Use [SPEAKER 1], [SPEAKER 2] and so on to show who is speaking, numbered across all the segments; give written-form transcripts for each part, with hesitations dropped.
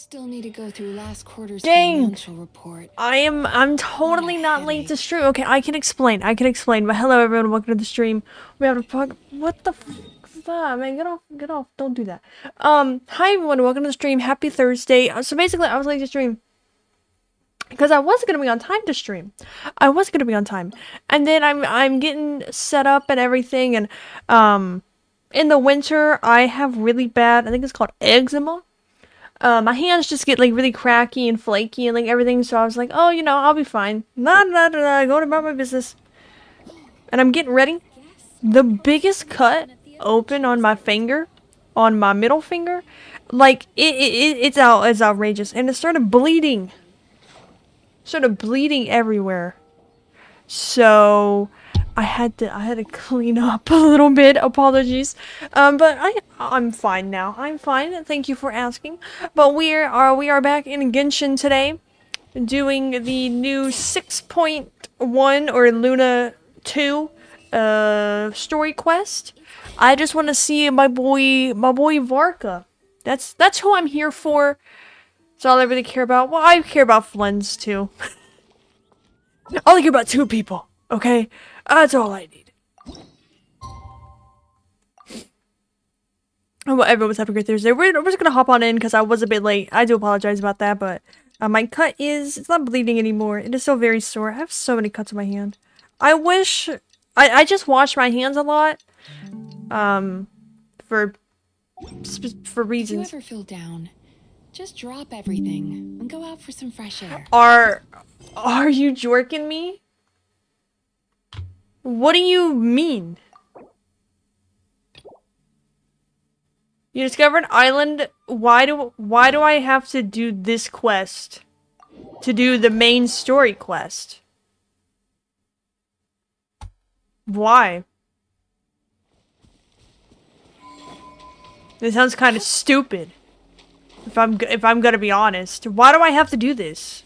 [SPEAKER 1] Still need to go through last quarter's
[SPEAKER 2] Dang.
[SPEAKER 1] financial report.
[SPEAKER 2] I'm totally not late to stream. Okay, I can explain. But hello everyone, welcome to the stream. We have to what the f is that? Man, get off. Don't do that. Hi everyone, welcome to the stream. Happy Thursday. So basically I was late to stream because I wasn't gonna be on time to stream. I was gonna be on time. And then I'm getting set up and everything, and in the winter I have really bad, I think it's called eczema. My hands just get like really cracky and flaky and like everything, so I was like, oh, you know, I'll be fine. Going about my business. And I'm getting ready. The biggest cut open on my finger, on my middle finger, like it's outrageous, and it started bleeding. Started bleeding everywhere. So I had to clean up a little bit. Apologies. But I'm fine now. I'm fine. Thank you for asking. But we are back in Genshin today, doing the new 6.1 or Luna 2 story quest. I just want to see my boy Varka. That's who I'm here for. That's all I really care about. Well, I care about Flens too. I only care about two people. Okay? That's all I need. Well, everyone's having a great Thursday. We're just gonna hop on in because I was a bit late. I do apologize about that, but my cut it's not bleeding anymore. It is still very sore. I have so many cuts on my hand. I wish... I just wash my hands a lot. For reasons.
[SPEAKER 1] If you ever feel down, just drop everything and go out for some fresh air.
[SPEAKER 2] Are you jorking me? What do you mean? You discover an island. Why do I have to do this quest to do the main story quest? Why? This sounds kind of stupid. If I'm gonna be honest, why do I have to do this?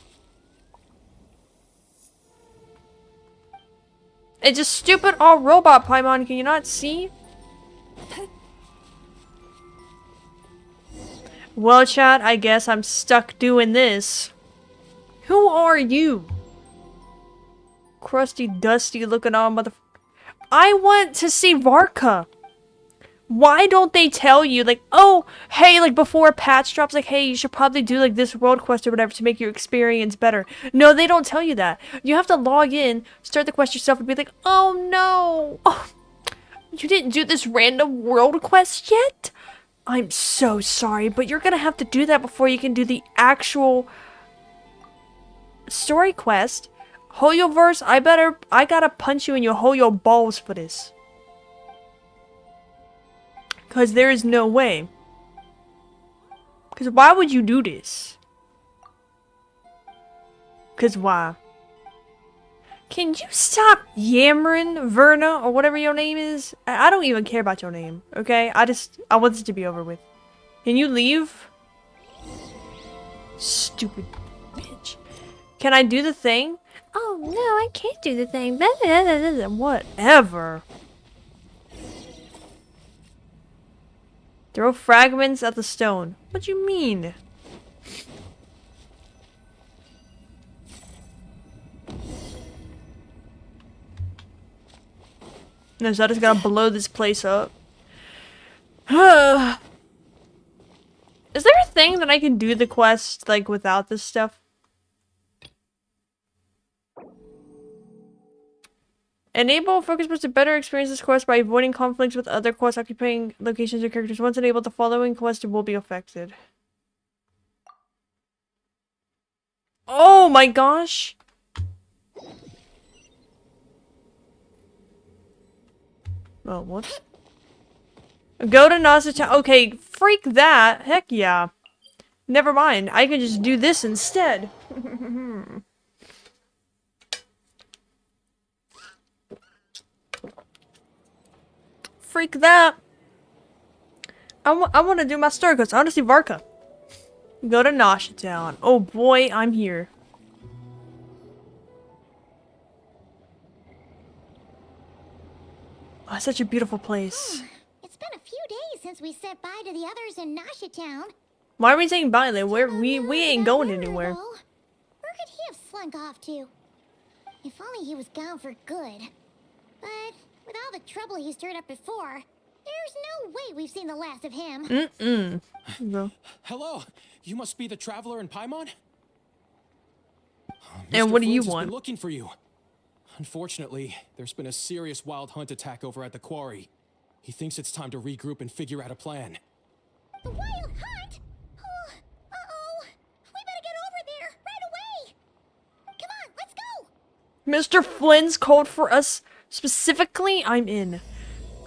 [SPEAKER 2] It's a stupid all robot Paimon. Can you not see? Well, chat, I guess I'm stuck doing this. Who are you? Crusty, dusty looking on mother... I want to see Varka. Why don't they tell you, like, oh, hey, like, before a patch drops, like, hey, you should probably do, like, this world quest or whatever to make your experience better. No, they don't tell you that. You have to log in, start the quest yourself, and be like, oh, no. Oh, you didn't do this random world quest yet? I'm so sorry, but you're gonna have to do that before you can do the actual story quest. Hoyoverse, I gotta punch you in your Hoyo balls for this. Cause there is no way. Cause why would you do this? Cause why? Can you stop yammering, Verna, or whatever your name is? I don't even care about your name, okay? I want this to be over with. Can you leave? Stupid bitch. Can I do the thing? Oh, no, I can't do the thing. Whatever. Throw fragments at the stone. What do you mean? No, so I just gotta blow this place up. Is there a thing that I can do the quest, like, without this stuff? Enable focus points to better experience this quest by avoiding conflicts with other quests occupying locations or characters. Once enabled, the following quest will be affected. Oh my gosh! Oh, whoops. Go to Nasa Town. Okay, freak that. Heck yeah. Never mind. I can just do this instead. Freak that. I want to do my story quest. I want to see Varka. Go to Nasha Town. Oh boy, I'm here. Oh, it's such a beautiful place.
[SPEAKER 3] It's been a few days since we said bye to the others in Nasha Town.
[SPEAKER 2] Why are we saying bye? Like, we ain't going anywhere.
[SPEAKER 3] Where could he have slunk off to? If only he was gone for good. But with all the trouble he stirred up before, there's no way we've seen the last of him.
[SPEAKER 2] No.
[SPEAKER 4] Hello, you must be the traveler in Paimon?
[SPEAKER 2] And what do you
[SPEAKER 4] Flynn's has
[SPEAKER 2] want?
[SPEAKER 4] been looking for you. Unfortunately, there's been a serious wild hunt attack over at the quarry. He thinks it's time to regroup and figure out a plan.
[SPEAKER 3] The wild hunt? Oh, uh-oh. We better get over there right away. Come on, let's go.
[SPEAKER 2] Mr. Flynn's called for us specifically. I'm in.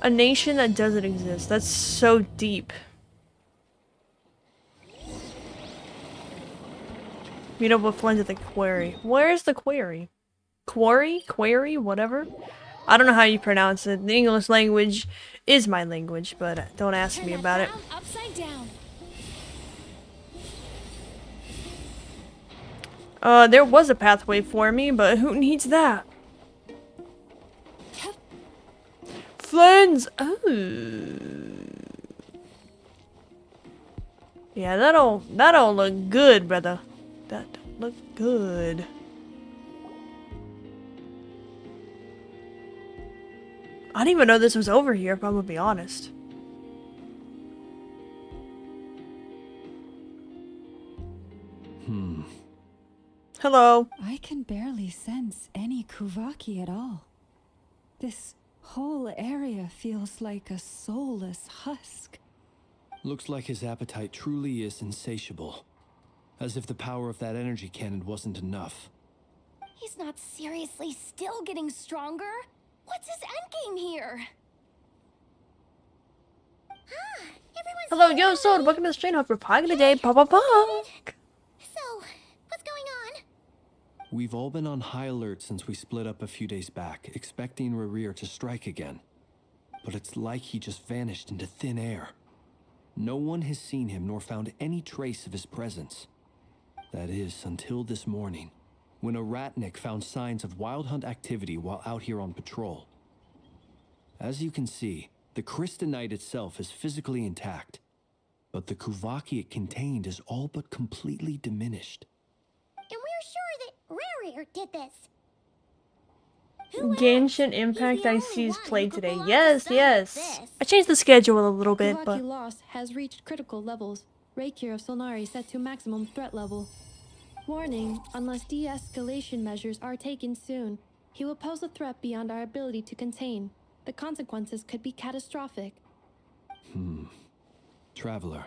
[SPEAKER 2] A nation that doesn't exist. That's so deep. Meet up with Flynn's at the quarry. Where's the quarry? Quarry? Quarry? Whatever. I don't know how you pronounce it. The English language is my language, but don't ask me about it.
[SPEAKER 1] Upside down.
[SPEAKER 2] There was a pathway for me, but who needs that? Flynn's! Oh. Yeah, that'll look good, brother. That don't look good. I didn't even know this was over here, if I'm gonna be honest. Hello.
[SPEAKER 5] I can barely sense any Kuvaki at all. This whole area feels like a soulless husk.
[SPEAKER 6] Looks like his appetite truly is insatiable. As if the power of that energy cannon wasn't enough.
[SPEAKER 1] He's not seriously still getting stronger. What's his endgame here?
[SPEAKER 2] Hello, yo, so welcome to the stream. Hope you're pogging today. Pop.
[SPEAKER 3] So, what's going on?
[SPEAKER 6] We've all been on high alert since we split up a few days back, expecting Rerir to strike again. But it's like he just vanished into thin air. No one has seen him nor found any trace of his presence. That is, until this morning, when a ratnik found signs of wild hunt activity while out here on patrol. As you can see, the crystalite itself is physically intact, but the Kuvaki it contained is all but completely diminished.
[SPEAKER 3] And we're sure that Rerir did this.
[SPEAKER 2] Genshin Impact I sees played today. Yes. I changed the schedule a little bit, but
[SPEAKER 7] Kuvaki loss has reached critical levels. Rerir of Solnari set to maximum threat level. Warning, unless de-escalation measures are taken soon, he will pose a threat beyond our ability to contain. The consequences could be catastrophic.
[SPEAKER 6] Traveler,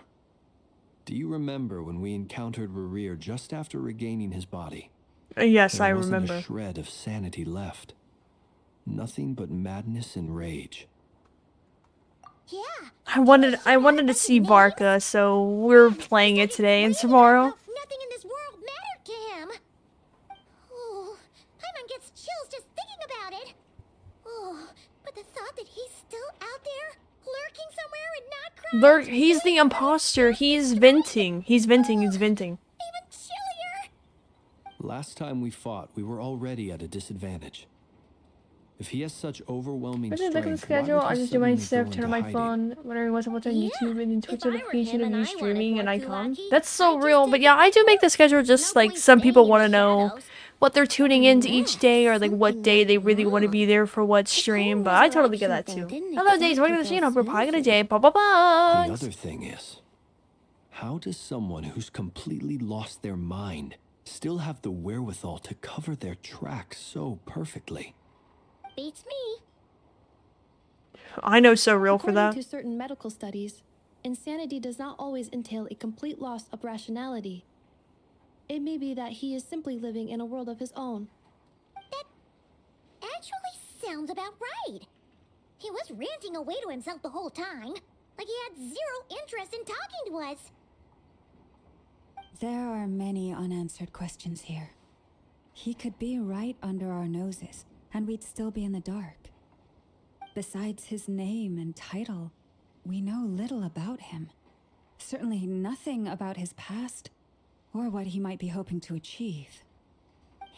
[SPEAKER 6] do you remember when we encountered Rerir just after regaining his body?
[SPEAKER 2] yes, I
[SPEAKER 6] There wasn't
[SPEAKER 2] remember.
[SPEAKER 6] a shred of sanity left. Nothing but madness and rage.
[SPEAKER 3] Yeah.
[SPEAKER 2] I wanted to see Varka, so we're playing it today and tomorrow.
[SPEAKER 3] Nothing in this world mattered to him. Oh, Paimon gets chills just thinking about it. Oh, but the thought that he's still out there, lurking somewhere and not crying.
[SPEAKER 2] He's the imposter. He's venting. He's venting.
[SPEAKER 3] Even chillier.
[SPEAKER 6] Last time we fought, we were already at a disadvantage. If he has such overwhelming
[SPEAKER 2] I didn't look at the
[SPEAKER 6] strength, why
[SPEAKER 2] schedule.
[SPEAKER 6] would he
[SPEAKER 2] I just do my
[SPEAKER 6] suddenly
[SPEAKER 2] stuff,
[SPEAKER 6] go
[SPEAKER 2] turn on
[SPEAKER 6] into
[SPEAKER 2] my
[SPEAKER 6] hiding?
[SPEAKER 2] phone, wondering what's on
[SPEAKER 3] Yeah,
[SPEAKER 2] YouTube and then Twitch
[SPEAKER 3] if I were
[SPEAKER 2] notification
[SPEAKER 3] him
[SPEAKER 2] of
[SPEAKER 3] and
[SPEAKER 2] me
[SPEAKER 3] I
[SPEAKER 2] streaming
[SPEAKER 3] wanted
[SPEAKER 2] and
[SPEAKER 3] more
[SPEAKER 2] icon.
[SPEAKER 3] Kuvaki,
[SPEAKER 2] That's so
[SPEAKER 3] I'd just
[SPEAKER 2] real,
[SPEAKER 3] take
[SPEAKER 2] but
[SPEAKER 3] it
[SPEAKER 2] yeah, I do
[SPEAKER 3] slow.
[SPEAKER 2] make the schedule just
[SPEAKER 3] No
[SPEAKER 2] like
[SPEAKER 3] point
[SPEAKER 2] some people
[SPEAKER 3] staying in
[SPEAKER 2] want to
[SPEAKER 3] the
[SPEAKER 2] know
[SPEAKER 3] shadows.
[SPEAKER 2] what they're tuning into each
[SPEAKER 3] Unless
[SPEAKER 2] day or like what
[SPEAKER 3] something
[SPEAKER 2] day
[SPEAKER 3] went
[SPEAKER 2] they really want to
[SPEAKER 3] wrong.
[SPEAKER 2] be there for what stream, but I totally get that too.
[SPEAKER 3] resurrection thing didn't
[SPEAKER 2] Hello, Days. Welcome to the
[SPEAKER 3] exactly
[SPEAKER 2] stream.
[SPEAKER 3] go
[SPEAKER 2] Hope you're probably gonna
[SPEAKER 3] smoothly.
[SPEAKER 2] day. Bye.
[SPEAKER 6] The other thing is, how does someone who's completely lost their mind still have the wherewithal to cover their tracks so perfectly?
[SPEAKER 3] Beats me.
[SPEAKER 2] I know so real for
[SPEAKER 7] According
[SPEAKER 2] that.
[SPEAKER 7] to certain medical studies, insanity does not always entail a complete loss of rationality. It may be that he is simply living in a world of his own.
[SPEAKER 3] Actually sounds about right. He was ranting away to himself the whole time. Like he had zero interest in talking to us.
[SPEAKER 5] There are many unanswered questions here. He could be right under our noses, and we'd still be in the dark. Besides his name and title, we know little about him. Certainly nothing about his past, or what he might be hoping to achieve.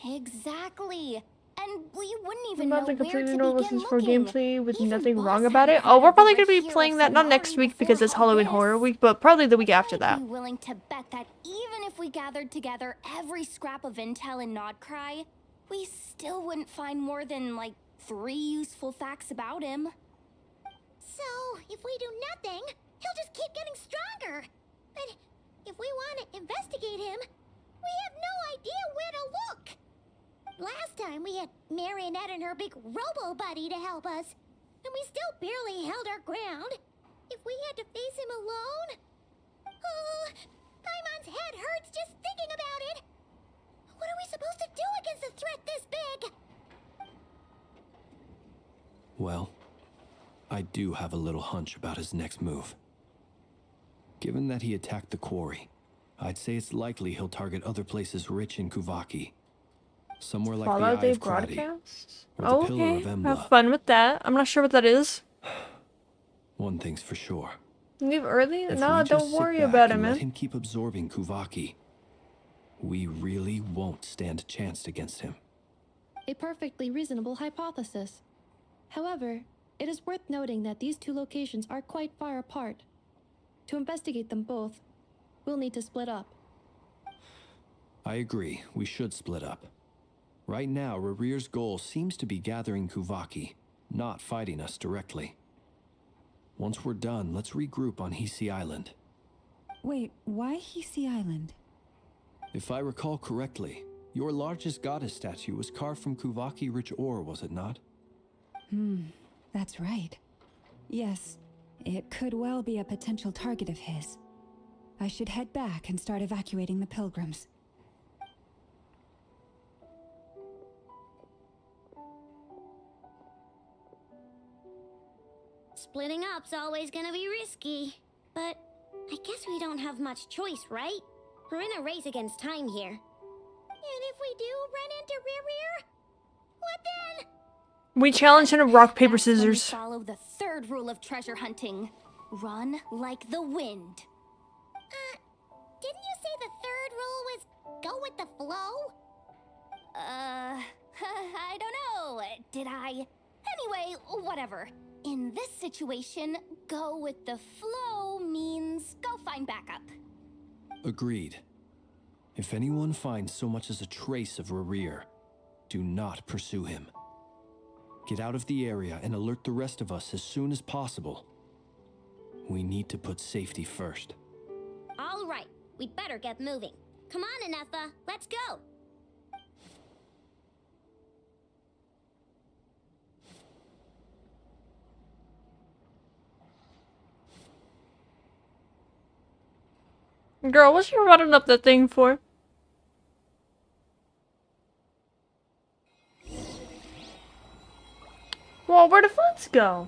[SPEAKER 1] Exactly. And we wouldn't
[SPEAKER 2] What
[SPEAKER 1] even know
[SPEAKER 2] about the
[SPEAKER 1] where
[SPEAKER 2] completely
[SPEAKER 1] to
[SPEAKER 2] normal
[SPEAKER 1] begin
[SPEAKER 2] Sims 4
[SPEAKER 1] looking.
[SPEAKER 2] gameplay with
[SPEAKER 1] Even
[SPEAKER 2] nothing
[SPEAKER 1] Boss
[SPEAKER 2] wrong
[SPEAKER 1] hadn't
[SPEAKER 2] about it?
[SPEAKER 1] heard
[SPEAKER 2] Oh, we're
[SPEAKER 1] of
[SPEAKER 2] probably
[SPEAKER 1] the
[SPEAKER 2] gonna be
[SPEAKER 1] Rerir
[SPEAKER 2] playing that not next
[SPEAKER 1] Solari
[SPEAKER 2] week because
[SPEAKER 1] before
[SPEAKER 2] it's
[SPEAKER 1] all
[SPEAKER 2] Halloween
[SPEAKER 1] this.
[SPEAKER 2] Horror Week, but probably the week after
[SPEAKER 1] I'd
[SPEAKER 2] that.
[SPEAKER 1] be willing to bet that even if we gathered together every scrap of intel in Nodcry, we still wouldn't find more than, like, 3 useful facts about him.
[SPEAKER 3] So, if we do nothing, he'll just keep getting stronger. But if we want to investigate him, we have no idea where to look. Last time we had Marionette and her big robo-buddy to help us, and we still barely held our ground. If we had to face him alone... Oh, Paimon's head hurts just thinking about it. What are we supposed to do against a threat this big?
[SPEAKER 6] Well, I do have a little hunch about his next move. Given that he attacked the quarry, I'd say it's likely he'll target other places rich in Kuvaki. Somewhere like
[SPEAKER 2] Fallout
[SPEAKER 6] the Eye
[SPEAKER 2] Day
[SPEAKER 6] of Krati,
[SPEAKER 2] broadcast?
[SPEAKER 6] or the Pillar
[SPEAKER 2] Okay,
[SPEAKER 6] of Embla.
[SPEAKER 2] have fun with that. I'm not sure what that is.
[SPEAKER 6] One thing's for sure.
[SPEAKER 2] Leave early?
[SPEAKER 6] If
[SPEAKER 2] No,
[SPEAKER 6] we just
[SPEAKER 2] don't
[SPEAKER 6] sit
[SPEAKER 2] worry
[SPEAKER 6] back
[SPEAKER 2] about it,
[SPEAKER 6] and let
[SPEAKER 2] man.
[SPEAKER 6] him keep absorbing Kuvaki, we really won't stand a chance against him.
[SPEAKER 7] A perfectly reasonable hypothesis. However, it is worth noting that these two locations are quite far apart. To investigate them both, we'll need to split up.
[SPEAKER 6] I agree, we should split up. Right now, Rerir's goal seems to be gathering Kuvaki, not fighting us directly. Once we're done, let's regroup on Hisi Island.
[SPEAKER 5] Wait, why Hisi Island?
[SPEAKER 6] If I recall correctly, your largest goddess statue was carved from Kuvaki-rich ore, was it not?
[SPEAKER 5] That's right. Yes, it could well be a potential target of his. I should head back and start evacuating the pilgrims.
[SPEAKER 3] Splitting up's always gonna be risky. But I guess we don't have much choice, right? We're in a race against time here. And if we do run into Rerir, what then?
[SPEAKER 2] We challenge in a rock, paper,
[SPEAKER 1] That's when we
[SPEAKER 2] scissors.
[SPEAKER 1] follow the 3rd rule of treasure hunting. Run like the wind.
[SPEAKER 3] Didn't you say the 3rd rule was go with the flow?
[SPEAKER 1] I don't know. Did I? Anyway, whatever. In this situation, go with the flow means go find backup.
[SPEAKER 6] Agreed. If anyone finds so much as a trace of Rerir, do not pursue him. Get out of the area and alert the rest of us as soon as possible. We need to put safety first.
[SPEAKER 3] All right, we'd better get moving. Come on, Anetha, let's go.
[SPEAKER 2] Girl, what's you running up that thing for? Well, where'd the funds go?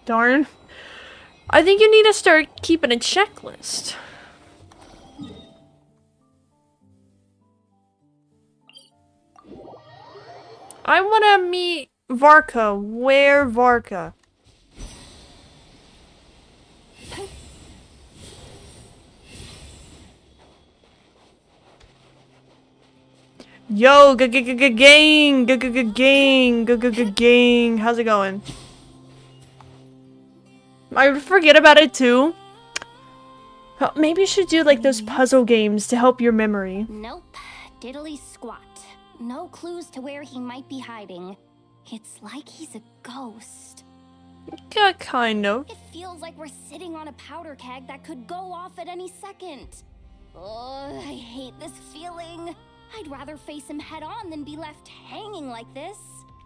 [SPEAKER 2] Darn. I think you need to start keeping a checklist. I want to meet Varka. Where Varka? Yo, gang, gang. How's it going? I forget about it too. Maybe you should do like those puzzle games to help your memory.
[SPEAKER 1] Nope. Diddly squat. No clues to where he might be hiding. It's like he's a ghost.
[SPEAKER 2] Yeah, kind of.
[SPEAKER 1] It feels like we're sitting on a powder keg that could go off at any second. Oh, I hate this feeling. I'd rather face him head on than be left hanging like this.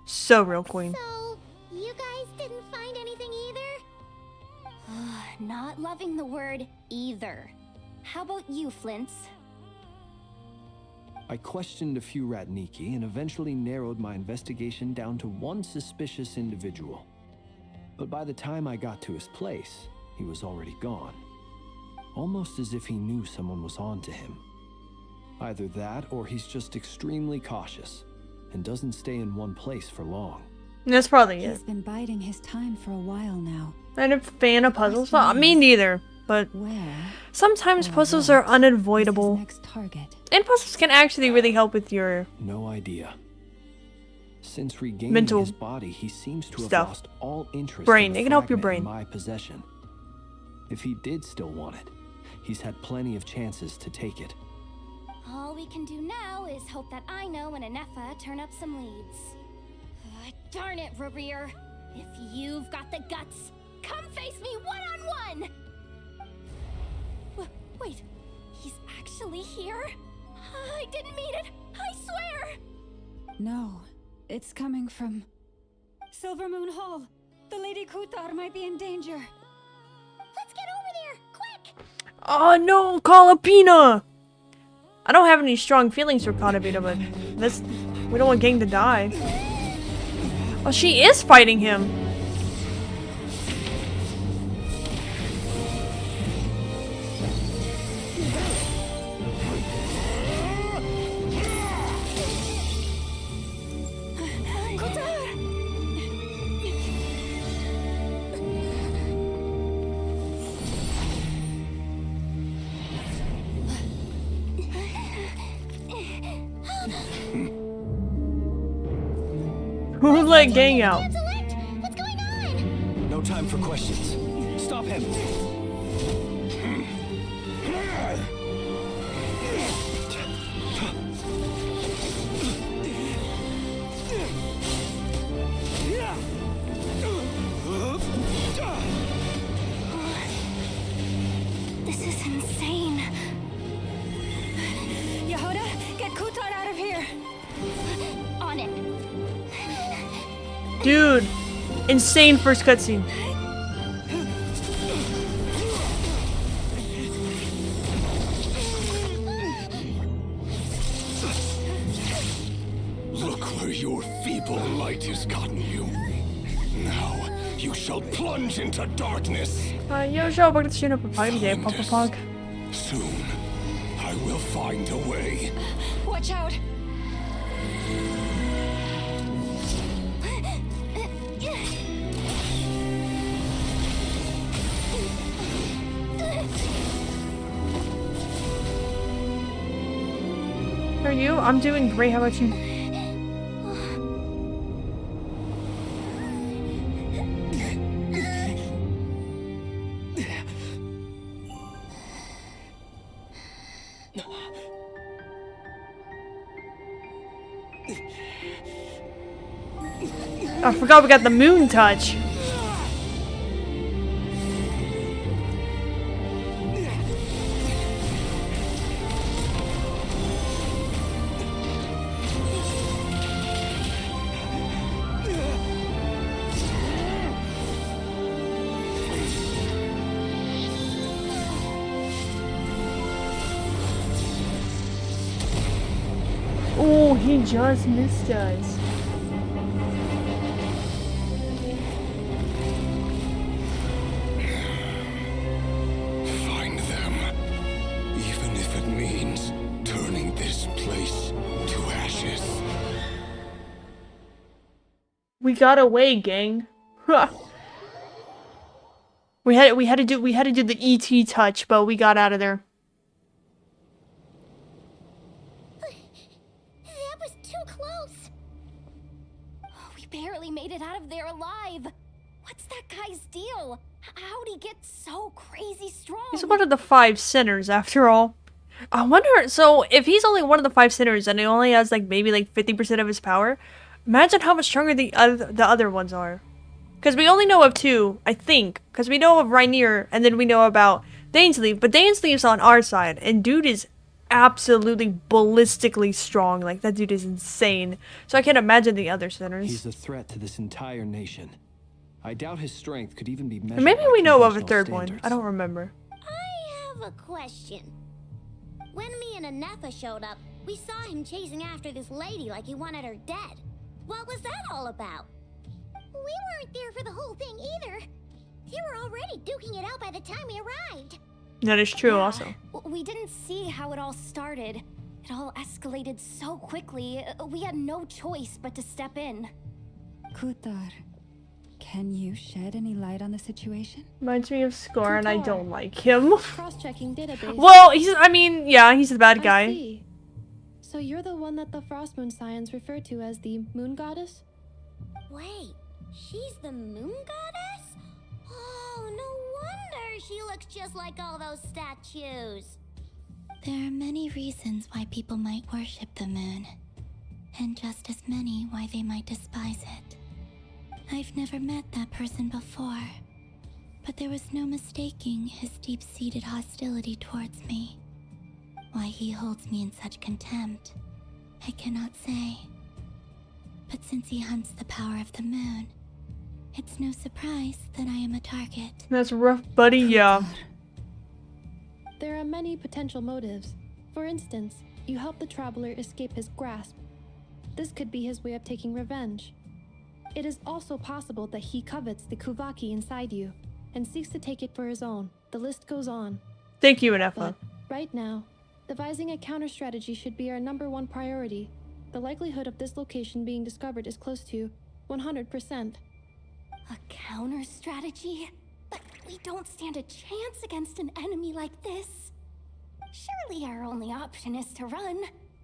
[SPEAKER 2] So real, queen.
[SPEAKER 3] So, you guys didn't find anything either?
[SPEAKER 1] Not loving the word either. How about you, Flints?
[SPEAKER 6] I questioned a few Ratniki and eventually narrowed my investigation down to one suspicious individual. But by the time I got to his place, he was already gone. Almost as if he knew someone was on to him. Either that, or he's just extremely cautious and doesn't stay in one place for long.
[SPEAKER 2] That's probably it.
[SPEAKER 5] He's been biding his time for a while now.
[SPEAKER 2] I'm a fan of puzzles. Well, me neither. But
[SPEAKER 5] Where
[SPEAKER 2] sometimes
[SPEAKER 5] or
[SPEAKER 2] puzzles
[SPEAKER 5] what
[SPEAKER 2] are
[SPEAKER 5] is his
[SPEAKER 2] unavoidable.
[SPEAKER 5] next target?
[SPEAKER 2] And puzzles can actually really help with your
[SPEAKER 6] No idea. Since regaining
[SPEAKER 2] mental
[SPEAKER 6] his body, he seems to have
[SPEAKER 2] stuff.
[SPEAKER 6] lost all interest
[SPEAKER 2] Brain.
[SPEAKER 6] in the
[SPEAKER 2] It can help your
[SPEAKER 6] fragment in
[SPEAKER 2] brain.
[SPEAKER 6] my possession. If he did still want it, he's had plenty of chances to take it.
[SPEAKER 1] All we can do now is hope that Ino and Anefa turn up some leads. Darn it, Rerir. If you've got the guts, come face me one-on-one! Wait, he's actually here? I didn't mean it, I swear!
[SPEAKER 5] No, it's coming from Silver Moon Hall. The Lady Kutar might be in danger.
[SPEAKER 3] Let's get over there, quick!
[SPEAKER 2] Oh no, Kalapina! I don't have any strong feelings for Kalapina, but we don't want Gang to die. Oh, she is fighting him. Who let Gang out?
[SPEAKER 3] What's going on?
[SPEAKER 6] No time for questions. Stop him.
[SPEAKER 1] This is insane.
[SPEAKER 5] Yehoda, get Kutar out of here.
[SPEAKER 1] On it.
[SPEAKER 2] Dude, insane first cutscene.
[SPEAKER 8] Look where your feeble light has gotten you. Now you shall plunge into darkness.
[SPEAKER 2] Yo, show welcome to the stream of Pog Day, Pog Pog.
[SPEAKER 8] Soon, I will find a way.
[SPEAKER 5] Watch out.
[SPEAKER 2] How are you? I'm doing great. How about you? I forgot we got the moon touch. Oh, he just missed us.
[SPEAKER 8] Find them. Even if it means turning this place to ashes.
[SPEAKER 2] We got away, gang. we had to do the ET touch, but we got out of there.
[SPEAKER 3] That was too close.
[SPEAKER 1] We barely made it out of there alive. What's that guy's deal? How'd he get so crazy strong?
[SPEAKER 2] He's one of the 5 sinners, after all. I wonder, so if he's only one of the 5 sinners and he only has like maybe like 50% of his power, imagine how much stronger the other ones are. Because we only know of 2, I think. Because we know of Rerir and then we know about Dainsleif. But Dainsleif's on our side, and dude is absolutely ballistically strong. Like, that dude is insane. So I can't imagine the other sinners.
[SPEAKER 6] He's a threat to this entire nation. I doubt his strength could even be measured.
[SPEAKER 2] And maybe
[SPEAKER 6] by
[SPEAKER 2] we know of a
[SPEAKER 6] conventional
[SPEAKER 2] 3rd one.
[SPEAKER 6] standards.
[SPEAKER 2] I don't remember.
[SPEAKER 3] I have a question. When me and Anefa showed up, we saw him chasing after this lady like he wanted her dead. What was that all about? We weren't there for the whole thing either. They were already duking it out by the time we arrived.
[SPEAKER 2] That is true, also.
[SPEAKER 1] We didn't see how it all started. It all escalated so quickly, we had no choice but to step in.
[SPEAKER 5] Kutar, can you shed any light on the situation?
[SPEAKER 2] Reminds me of Scar, and I
[SPEAKER 7] Kutar.
[SPEAKER 2] don't like him.
[SPEAKER 7] Cross-checking database.
[SPEAKER 2] Well, I mean, yeah, he's the bad
[SPEAKER 7] I
[SPEAKER 2] guy.
[SPEAKER 7] see. So you're the one that the Frost Moon Scions refer to as the Moon Goddess?
[SPEAKER 3] Wait, she's the moon goddess? Oh, no wonder she looks just like all those statues.
[SPEAKER 1] There are many reasons why people might worship the moon, and just as many why they might despise it. I've never met that person before, but there was no mistaking his deep-seated hostility towards me. Why he holds me in such contempt, I cannot say. But since he hunts the power of the moon, it's no surprise that I am a target.
[SPEAKER 2] That's rough, buddy, yeah.
[SPEAKER 7] There are many potential motives. For instance, you help the traveler escape his grasp. This could be his way of taking revenge. It is also possible that he covets the Kuvaki inside you and seeks to take it for his own. The list goes on.
[SPEAKER 2] Thank you, Anefa.
[SPEAKER 7] But right now, devising a counter strategy should be our #1 priority. The likelihood of this location being discovered is close to 100%.
[SPEAKER 1] A counter strategy? But we don't stand a chance against an enemy like this. Surely our only option is to run.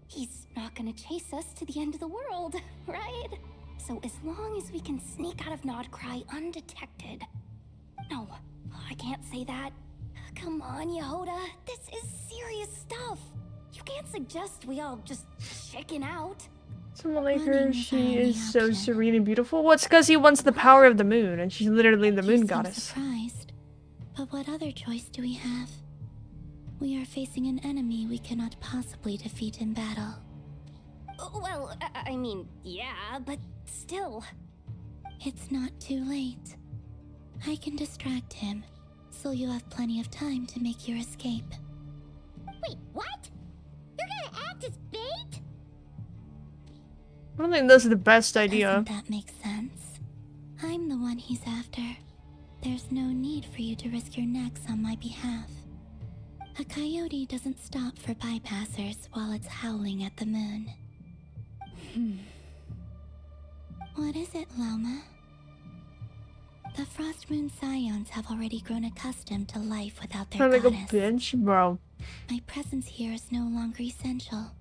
[SPEAKER 1] He's not gonna chase us to the end of the world, right? So as long as we can sneak out of Nodcry undetected. No, I can't say that. Come on, Yehoda. This is serious stuff. You can't suggest we all just chicken out.
[SPEAKER 2] Someone like her,
[SPEAKER 1] Running is our
[SPEAKER 2] she
[SPEAKER 1] only
[SPEAKER 2] is so
[SPEAKER 1] option.
[SPEAKER 2] serene and beautiful. Well, it's because he wants the power of the moon, and she's literally the
[SPEAKER 1] You
[SPEAKER 2] moon
[SPEAKER 1] seem
[SPEAKER 2] goddess.
[SPEAKER 1] surprised. But what other choice do we have? We are facing an enemy we cannot possibly defeat in battle. Well, I mean, yeah, but still. It's not too late. I can distract him, so you have plenty of time to make your escape.
[SPEAKER 3] Wait, what? You're gonna act as bait?
[SPEAKER 2] I don't think this is the best idea.
[SPEAKER 1] Doesn't that make sense? I'm the one he's after. There's no need for you to risk your necks on my behalf. A coyote doesn't stop for bypassers while it's howling at the moon. What is it, Loma? The Frost Moon Scions have already grown accustomed to life without their
[SPEAKER 2] Sound like a
[SPEAKER 1] goddess.
[SPEAKER 2] bitch, bro.
[SPEAKER 1] My presence here is no longer essential,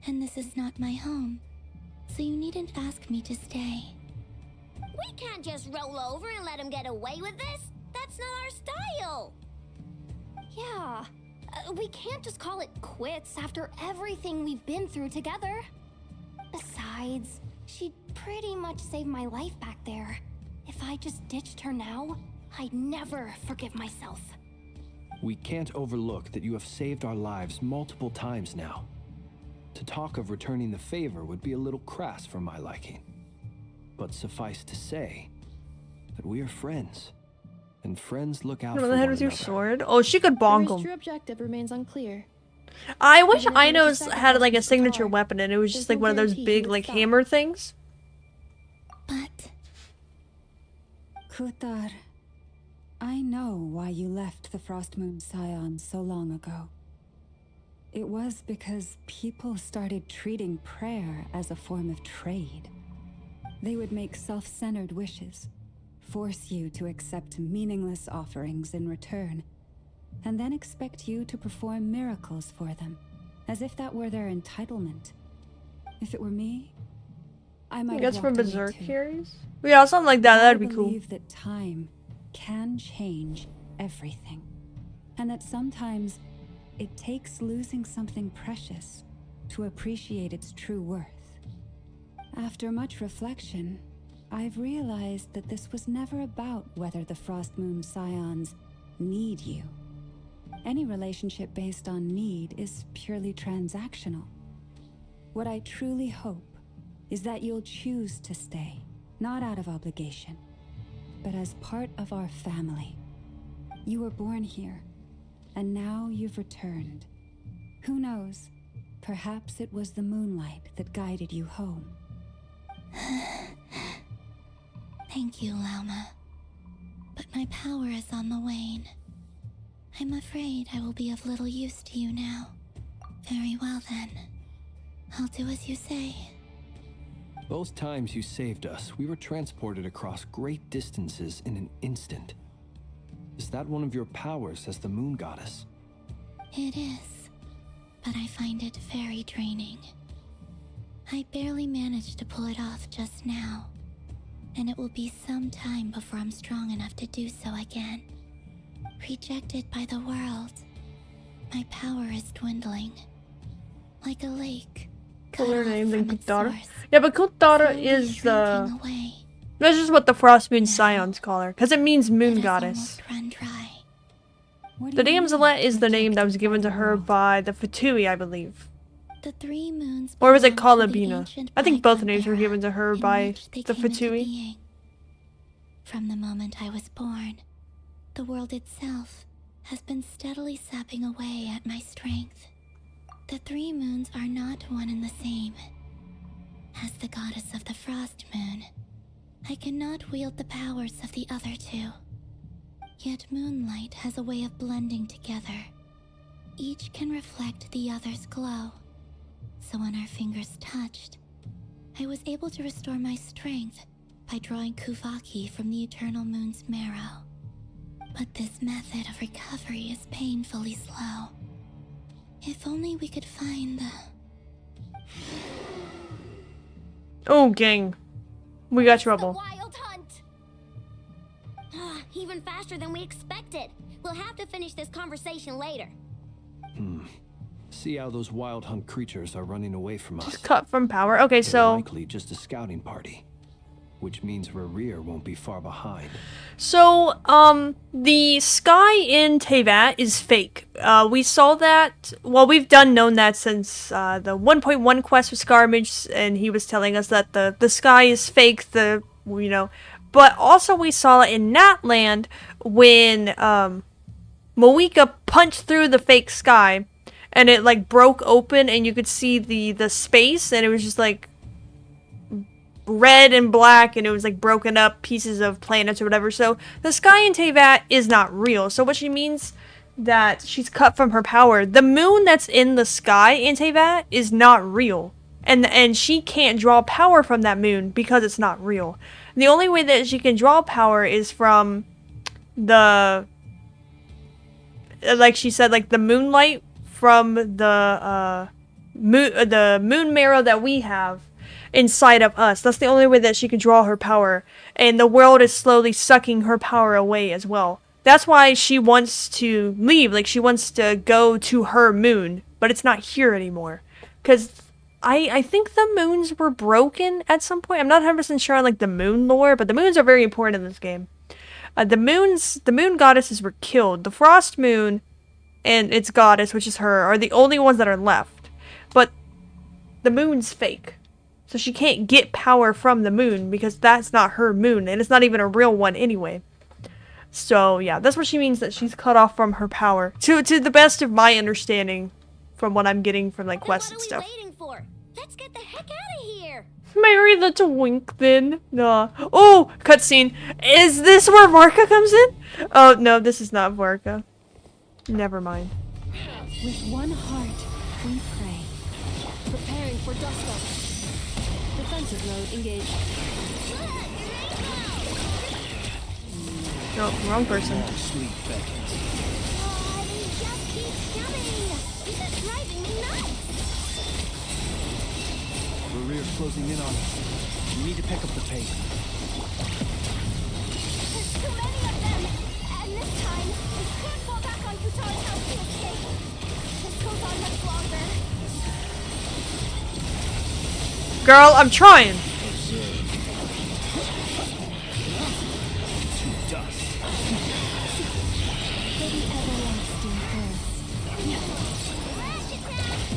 [SPEAKER 1] and this is not my home, so you needn't ask me to stay.
[SPEAKER 3] We can't just roll over and let him get away with this. That's not our style.
[SPEAKER 1] Yeah, we can't just call it quits after everything we've been through together. Besides, she'd pretty much saved my life back there. If I just ditched her now, I'd never forgive myself.
[SPEAKER 6] We can't overlook that you have saved our lives multiple times now. To talk of returning the favor would be a little crass for my liking. But suffice to say that we are friends, and friends look out
[SPEAKER 2] Hit
[SPEAKER 6] for
[SPEAKER 2] him in the head
[SPEAKER 6] one
[SPEAKER 2] with your
[SPEAKER 6] another.
[SPEAKER 2] sword. Oh, she could
[SPEAKER 7] Your
[SPEAKER 2] bonk him.
[SPEAKER 7] true objective remains unclear.
[SPEAKER 2] I wish
[SPEAKER 7] Even if you were to
[SPEAKER 2] Ainos had
[SPEAKER 7] sacrifice
[SPEAKER 2] like a
[SPEAKER 7] his
[SPEAKER 2] signature
[SPEAKER 7] guitar,
[SPEAKER 2] weapon, and it was
[SPEAKER 7] there's
[SPEAKER 2] just like
[SPEAKER 7] no
[SPEAKER 2] one of those
[SPEAKER 7] guarantee he
[SPEAKER 2] big
[SPEAKER 7] would
[SPEAKER 2] like
[SPEAKER 7] stop.
[SPEAKER 2] hammer things.
[SPEAKER 1] But
[SPEAKER 5] Kutar, I know why you left the Frost Moon Scions so long ago. It was because people started treating prayer as a form of trade. They would make self-centered wishes, force you to accept meaningless offerings in return, and then expect you to perform miracles for them, as if that were their entitlement. If it were me, I
[SPEAKER 2] I
[SPEAKER 5] might
[SPEAKER 2] guess
[SPEAKER 5] have
[SPEAKER 2] from
[SPEAKER 5] walked away
[SPEAKER 2] Berserk
[SPEAKER 5] too.
[SPEAKER 2] series. Yeah, something like that. That'd be
[SPEAKER 5] I
[SPEAKER 2] cool.
[SPEAKER 5] believe that time can change everything, and that sometimes it takes losing something precious to appreciate its true worth. After much reflection, I've realized that this was never about whether the Frost Moon Scions need you. Any relationship based on need is purely transactional. What I truly hope is that you'll choose to stay, not out of obligation, but as part of our family. You were born here, and now you've returned. Who knows? Perhaps it was the moonlight that guided you home.
[SPEAKER 1] thank you, Lauma. But my power is on the wane. I'm afraid I will be of little use to you now. Very well then. I'll do as you say.
[SPEAKER 6] Both times you saved us, we were transported across great distances in an instant. Is that one of your powers as the moon goddess?
[SPEAKER 3] It is, but I find it very draining. I barely managed to pull it off just now, and it will be some time before I'm strong enough to do so again. Rejected by the world, my power is dwindling. Like a lake, cut
[SPEAKER 2] Cooler
[SPEAKER 3] off
[SPEAKER 2] name than
[SPEAKER 3] from its
[SPEAKER 2] Kutara.
[SPEAKER 3] source,
[SPEAKER 2] Yeah, but Kutara
[SPEAKER 3] slowly
[SPEAKER 2] is
[SPEAKER 3] shrinking away.
[SPEAKER 2] that's just what the Frost Moon Scions call her, because it means
[SPEAKER 3] It
[SPEAKER 2] moon
[SPEAKER 3] has
[SPEAKER 2] goddess.
[SPEAKER 3] almost run dry.
[SPEAKER 5] What do
[SPEAKER 2] The
[SPEAKER 5] you mean,
[SPEAKER 2] Damselet is the name that was
[SPEAKER 5] rejected
[SPEAKER 2] given
[SPEAKER 5] by
[SPEAKER 2] to
[SPEAKER 5] the
[SPEAKER 2] her
[SPEAKER 5] world?
[SPEAKER 2] by the Fatui, I believe.
[SPEAKER 3] The 3 moons
[SPEAKER 2] Or was it
[SPEAKER 3] belong to the
[SPEAKER 2] Kalabina?
[SPEAKER 3] ancient
[SPEAKER 2] I think both
[SPEAKER 3] bygone
[SPEAKER 2] names were
[SPEAKER 3] era
[SPEAKER 2] given to her
[SPEAKER 3] in
[SPEAKER 2] by
[SPEAKER 3] which they
[SPEAKER 2] the
[SPEAKER 3] came into
[SPEAKER 2] Fatui.
[SPEAKER 3] being. From the moment I was born, the world itself has been steadily sapping away at my strength. The 3 moons are not one and the same. As the goddess of the Frost Moon, I cannot wield the powers of the other 2. Yet moonlight has a way of blending together. Each can reflect the other's glow. So when our fingers touched, I was able to restore my strength by drawing Kuvaki from the eternal moon's marrow. But this method of recovery is painfully slow. If only we could find the...
[SPEAKER 2] Oh, gang. We got
[SPEAKER 1] The
[SPEAKER 2] trouble.
[SPEAKER 1] wild hunt! Even faster than we expected. We'll have to finish this conversation later.
[SPEAKER 6] See how those wild hunt creatures are running away from us.
[SPEAKER 2] Cut from power. Okay,
[SPEAKER 6] They're
[SPEAKER 2] so
[SPEAKER 6] likely just a scouting party, which means Rerir won't be far behind.
[SPEAKER 2] the sky in Tevat is fake. We saw that. Well, we've known that since the 1.1 quest with Scarmage, and he was telling us that the sky is fake. But also we saw it in Natland when Moika punched through the fake sky, and it like broke open, and you could see the space, and it was just like red and black, and it was like broken up pieces of planets or whatever. So the sky in Tevat is not real. So what she means that she's cut from her power. The moon that's in the sky in Tevat is not real, and she can't draw power from that moon because it's not real. The only way that she can draw power is from the, like she said, like the moonlight from the moon marrow that we have inside of us. That's the only way that she can draw her power, and the world is slowly sucking her power away as well. That's why she wants to leave. Like, she wants to go to her moon, but it's not here anymore, because I think the moons were broken at some point. I'm not 100% sure on like the moon lore, but the moons are very important in this game. The moon goddesses were killed. The Frost Moon and its goddess, which is her, are the only ones that are left. But the moon's fake. So she can't get power from the moon because that's not her moon, and it's not even a real one anyway. So yeah, that's what she means, that she's cut off from her power. To the best of my understanding from what I'm getting from like quests and stuff.
[SPEAKER 1] What are we waiting for? Let's get the heck out of here!
[SPEAKER 2] Marry the twink then. Nah. Oh, cutscene. Is this where Varka comes in? Oh no, this is not Varka. Never mind.
[SPEAKER 7] With one heart, we pray. Preparing for dust up. Defensive mode engaged.
[SPEAKER 2] No, wrong person.
[SPEAKER 6] Sleep beckons.
[SPEAKER 1] They just keep coming! This is driving me nuts!
[SPEAKER 6] Rerir's closing in on us. We need to pick up the pace.
[SPEAKER 1] There's too many of them! And this time, we can't fall back on Kutara's house to escape. This goes on much longer.
[SPEAKER 2] Girl, I'm trying.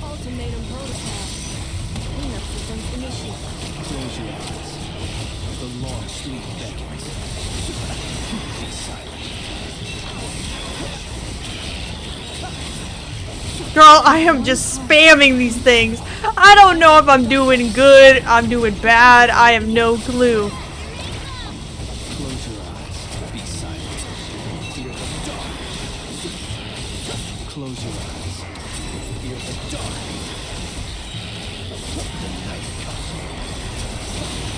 [SPEAKER 7] Ultimatum protocol. Cleanup systems initiated.
[SPEAKER 6] Close your eyes. The long sleep beckons. Be silent.
[SPEAKER 2] Girl, I am just spamming these things. I don't know if I'm doing good, I'm doing bad, I have no clue.
[SPEAKER 6] Close your eyes. Be silent. Fear the dark. Close your eyes. Fear the dark. The night comes.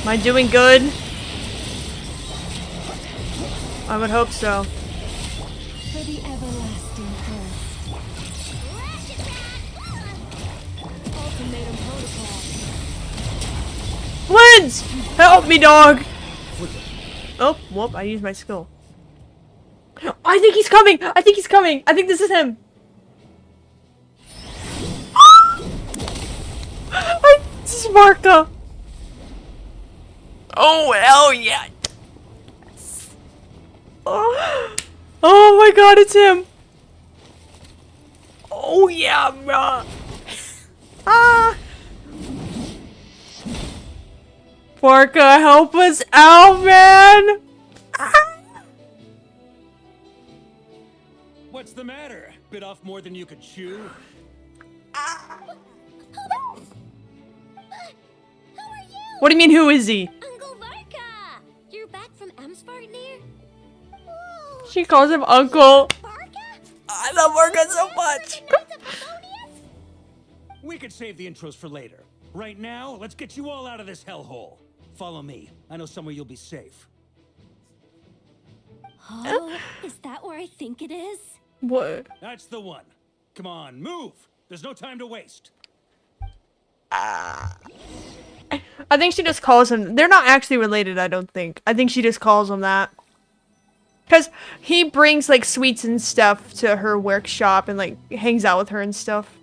[SPEAKER 2] Am I doing good? I would hope so.
[SPEAKER 5] For the everlasting thirst.
[SPEAKER 7] Ultimatum protocol.
[SPEAKER 2] Blins! Help me, dog! Oh, whoop, I used my skill. I think he's coming! I think he's coming! I think this is him! This is Varka! Oh, hell yeah! Yes. Oh my god, it's him! Oh yeah, bruh! Ah! Varka, help us out, man! Ah.
[SPEAKER 9] What's the matter? Bit off more than you could chew?
[SPEAKER 2] What do you mean, who is he?
[SPEAKER 3] Uncle Varka! You're back from Amsvartnir? Whoa!
[SPEAKER 2] She calls him uncle.
[SPEAKER 3] Varka?
[SPEAKER 2] I love Varka so much.
[SPEAKER 9] We could save the intros for later. Right now, let's get you all out of this hellhole. Follow me. I know somewhere you'll be safe.
[SPEAKER 1] Oh, is that where I think it is?
[SPEAKER 2] What?
[SPEAKER 9] That's the one. Come on, move. There's no time to waste.
[SPEAKER 2] I think she just calls him. They're not actually related, I don't think. I think she just calls him that. Because he brings, like, sweets and stuff to her workshop and, like, hangs out with her and stuff.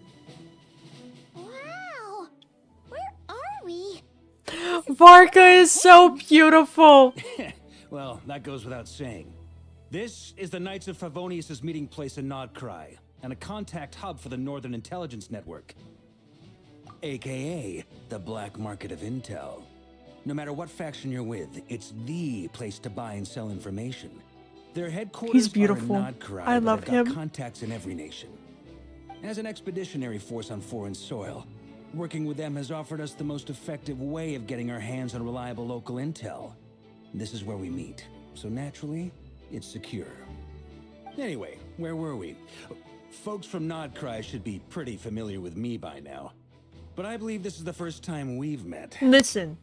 [SPEAKER 3] Wow! Where are we?
[SPEAKER 2] Varka is so beautiful.
[SPEAKER 9] Well, that goes without saying. This is the Knights of Favonius' meeting place in Nodcry, and a contact hub for the Northern Intelligence Network. AKA, the black market of intel. No matter what faction you're with, it's the place to buy and sell information. Their headquarters
[SPEAKER 2] He's beautiful.
[SPEAKER 9] are in Nodcry,
[SPEAKER 2] I
[SPEAKER 9] but
[SPEAKER 2] love
[SPEAKER 9] they've got
[SPEAKER 2] him.
[SPEAKER 9] contacts in every nation. As an expeditionary force on foreign soil, working with them has offered us the most effective way of getting our hands on reliable local intel. This is where we meet, so naturally, it's secure. Anyway, where were we? Folks from Nodcry should be pretty familiar with me by now. But I believe this is the first time we've met.
[SPEAKER 2] Listen.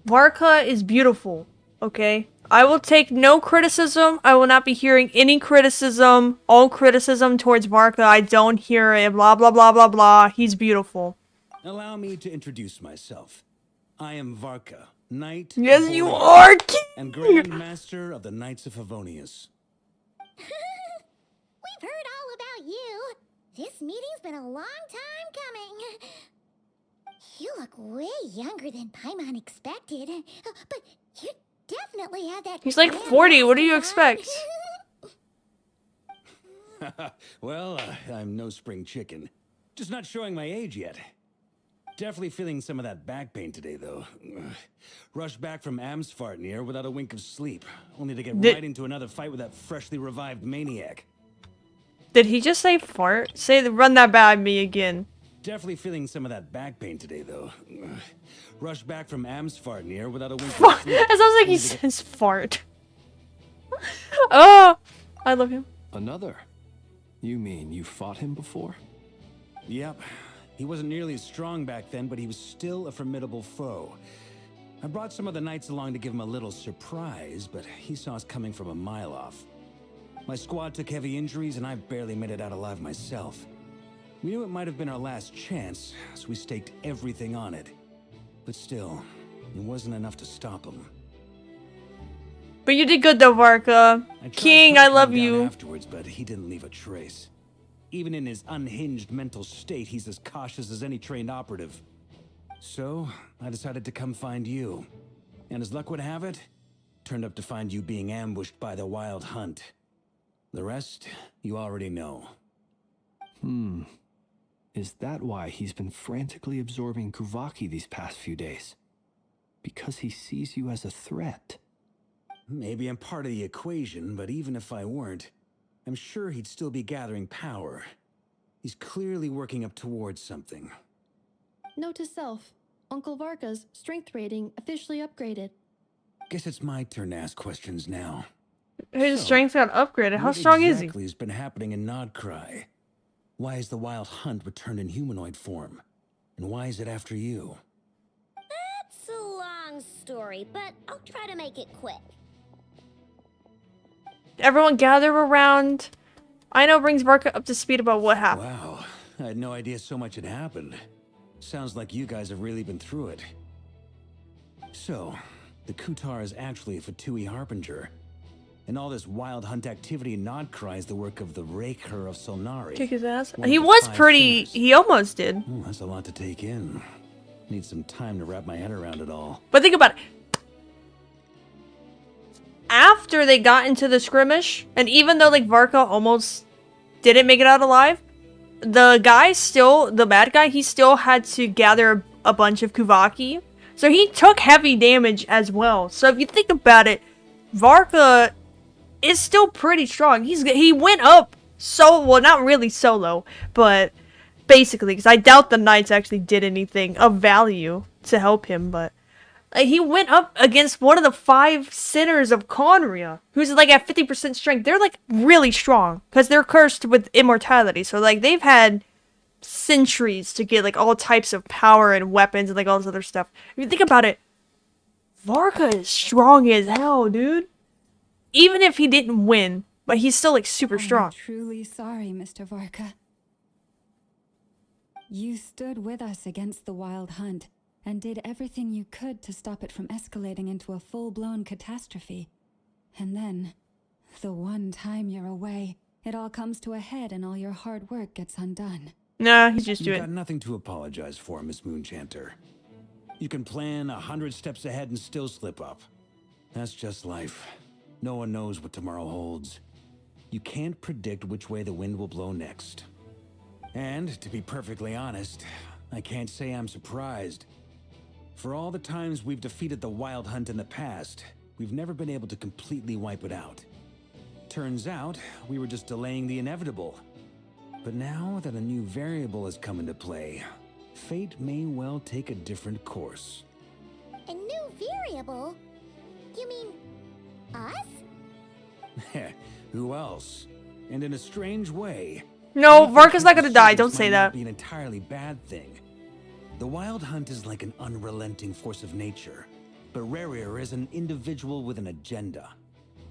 [SPEAKER 2] Varka is beautiful, okay? I will take no criticism. I will not be hearing any criticism. All criticism towards Varka. I don't hear it. Blah, blah, blah, blah, blah. He's beautiful.
[SPEAKER 9] Allow me to introduce myself. I am Varka, Knight
[SPEAKER 2] Yes,
[SPEAKER 9] of
[SPEAKER 2] you
[SPEAKER 9] Boreas,
[SPEAKER 2] are, King!
[SPEAKER 9] and Grand Master of the Knights of Favonius.
[SPEAKER 3] We've heard all about you. This meeting's been a long time coming. You look way younger than Paimon expected. But you definitely have that...
[SPEAKER 2] He's like
[SPEAKER 3] grand
[SPEAKER 2] 40. What do you
[SPEAKER 3] master
[SPEAKER 2] expect?
[SPEAKER 9] Well, I'm no spring chicken. Just not showing my age yet. Definitely feeling some of that back pain today, though. Rushed back from Amsvartnir without a wink of sleep, only to get right into another fight with that freshly revived maniac.
[SPEAKER 2] Did he just say fart? Run that by me again.
[SPEAKER 9] Definitely feeling some of that back pain today, though. Rushed back from Amsvartnir without a wink of
[SPEAKER 2] Fuck,
[SPEAKER 9] sleep.
[SPEAKER 2] it sounds like he says fart. Oh, I love him.
[SPEAKER 6] Another? You mean you fought him before?
[SPEAKER 9] Yep. He wasn't nearly as strong back then, but he was still a formidable foe. I brought some of the knights along to give him a little surprise, but he saw us coming from a mile off. My squad took heavy injuries, and I barely made it out alive myself. We knew it might have been our last chance, so we staked everything on it. But still, it wasn't enough to stop him.
[SPEAKER 2] But you did good though, Varka.
[SPEAKER 9] I tried
[SPEAKER 2] King, I
[SPEAKER 9] tracking
[SPEAKER 2] love
[SPEAKER 9] him down
[SPEAKER 2] you.
[SPEAKER 9] afterwards, but he didn't leave a trace. Even in his unhinged mental state, he's as cautious as any trained operative. So, I decided to come find you. And as luck would have it, turned up to find you being ambushed by the Wild Hunt. The rest, you already know.
[SPEAKER 6] Is that why he's been frantically absorbing Kuvaki these past few days? Because he sees you as a threat?
[SPEAKER 9] Maybe I'm part of the equation, but even if I weren't, I'm sure he'd still be gathering power. He's clearly working up towards something.
[SPEAKER 7] Note to self. Uncle Varka's strength rating officially upgraded.
[SPEAKER 9] Guess it's my turn to ask questions now.
[SPEAKER 2] His
[SPEAKER 9] So,
[SPEAKER 2] strength got upgraded. How
[SPEAKER 9] what
[SPEAKER 2] strong is he?
[SPEAKER 9] exactly has been happening in Nodcry? Why is the Wild Hunt returned in humanoid form? And why is it after you?
[SPEAKER 3] That's a long story, but I'll try to make it quick.
[SPEAKER 2] Everyone gather around. Aino brings Varka up to speed about what happened.
[SPEAKER 9] Wow, I had no idea so much had happened. Sounds like you guys have really been through it. So, the Kutar is actually a Fatui Harbinger. And all this wild hunt activity in Nodcry is the work of the Rerir of Solnari.
[SPEAKER 2] Kick his ass.
[SPEAKER 9] One of
[SPEAKER 2] He
[SPEAKER 9] the
[SPEAKER 2] was
[SPEAKER 9] 5
[SPEAKER 2] pretty.
[SPEAKER 9] sinners.
[SPEAKER 2] He almost did.
[SPEAKER 9] Oh, that's a lot to take in. Need some time to wrap my head around it all.
[SPEAKER 2] But think about it. After they got into the skirmish, and even though like Varka almost didn't make it out alive, the guy still, the bad guy, he still had to gather a bunch of Kuvaki. So he took heavy damage as well. So if you think about it, Varka is still pretty strong. He went up well, not really solo, but basically, because I doubt the knights actually did anything of value to help him, but he went up against one of the 5 sinners of Conria, who's like at 50% strength. They're like really strong because they're cursed with immortality. So like they've had centuries to get like all types of power and weapons and like all this other stuff. If you think about it, Varka is strong as hell, dude. Even if he didn't win, but he's still like super strong.
[SPEAKER 5] I'm truly sorry, Mr. Varka. You stood with us against the wild hunt and did everything you could to stop it from escalating into a full-blown catastrophe. And then, the one time you're away, it all comes to a head and all your hard work gets undone.
[SPEAKER 2] Nah, he's just
[SPEAKER 9] You've
[SPEAKER 2] doing
[SPEAKER 9] got nothing to apologize for, Miss Moonchanter. You can plan 100 steps ahead and still slip up. That's just life. No one knows what tomorrow holds. You can't predict which way the wind will blow next. And, to be perfectly honest, I can't say I'm surprised. For all the times we've defeated the Wild Hunt in the past, we've never been able to completely wipe it out. Turns out, we were just delaying the inevitable. But now that a new variable has come into play, fate may well take a different course.
[SPEAKER 3] A new variable? You mean us?
[SPEAKER 9] Who else? And in a strange way...
[SPEAKER 2] No, Varka's not gonna die, don't say that.
[SPEAKER 9] Be an entirely bad thing. The Wild Hunt is like an unrelenting force of nature, but Rerir is an individual with an agenda.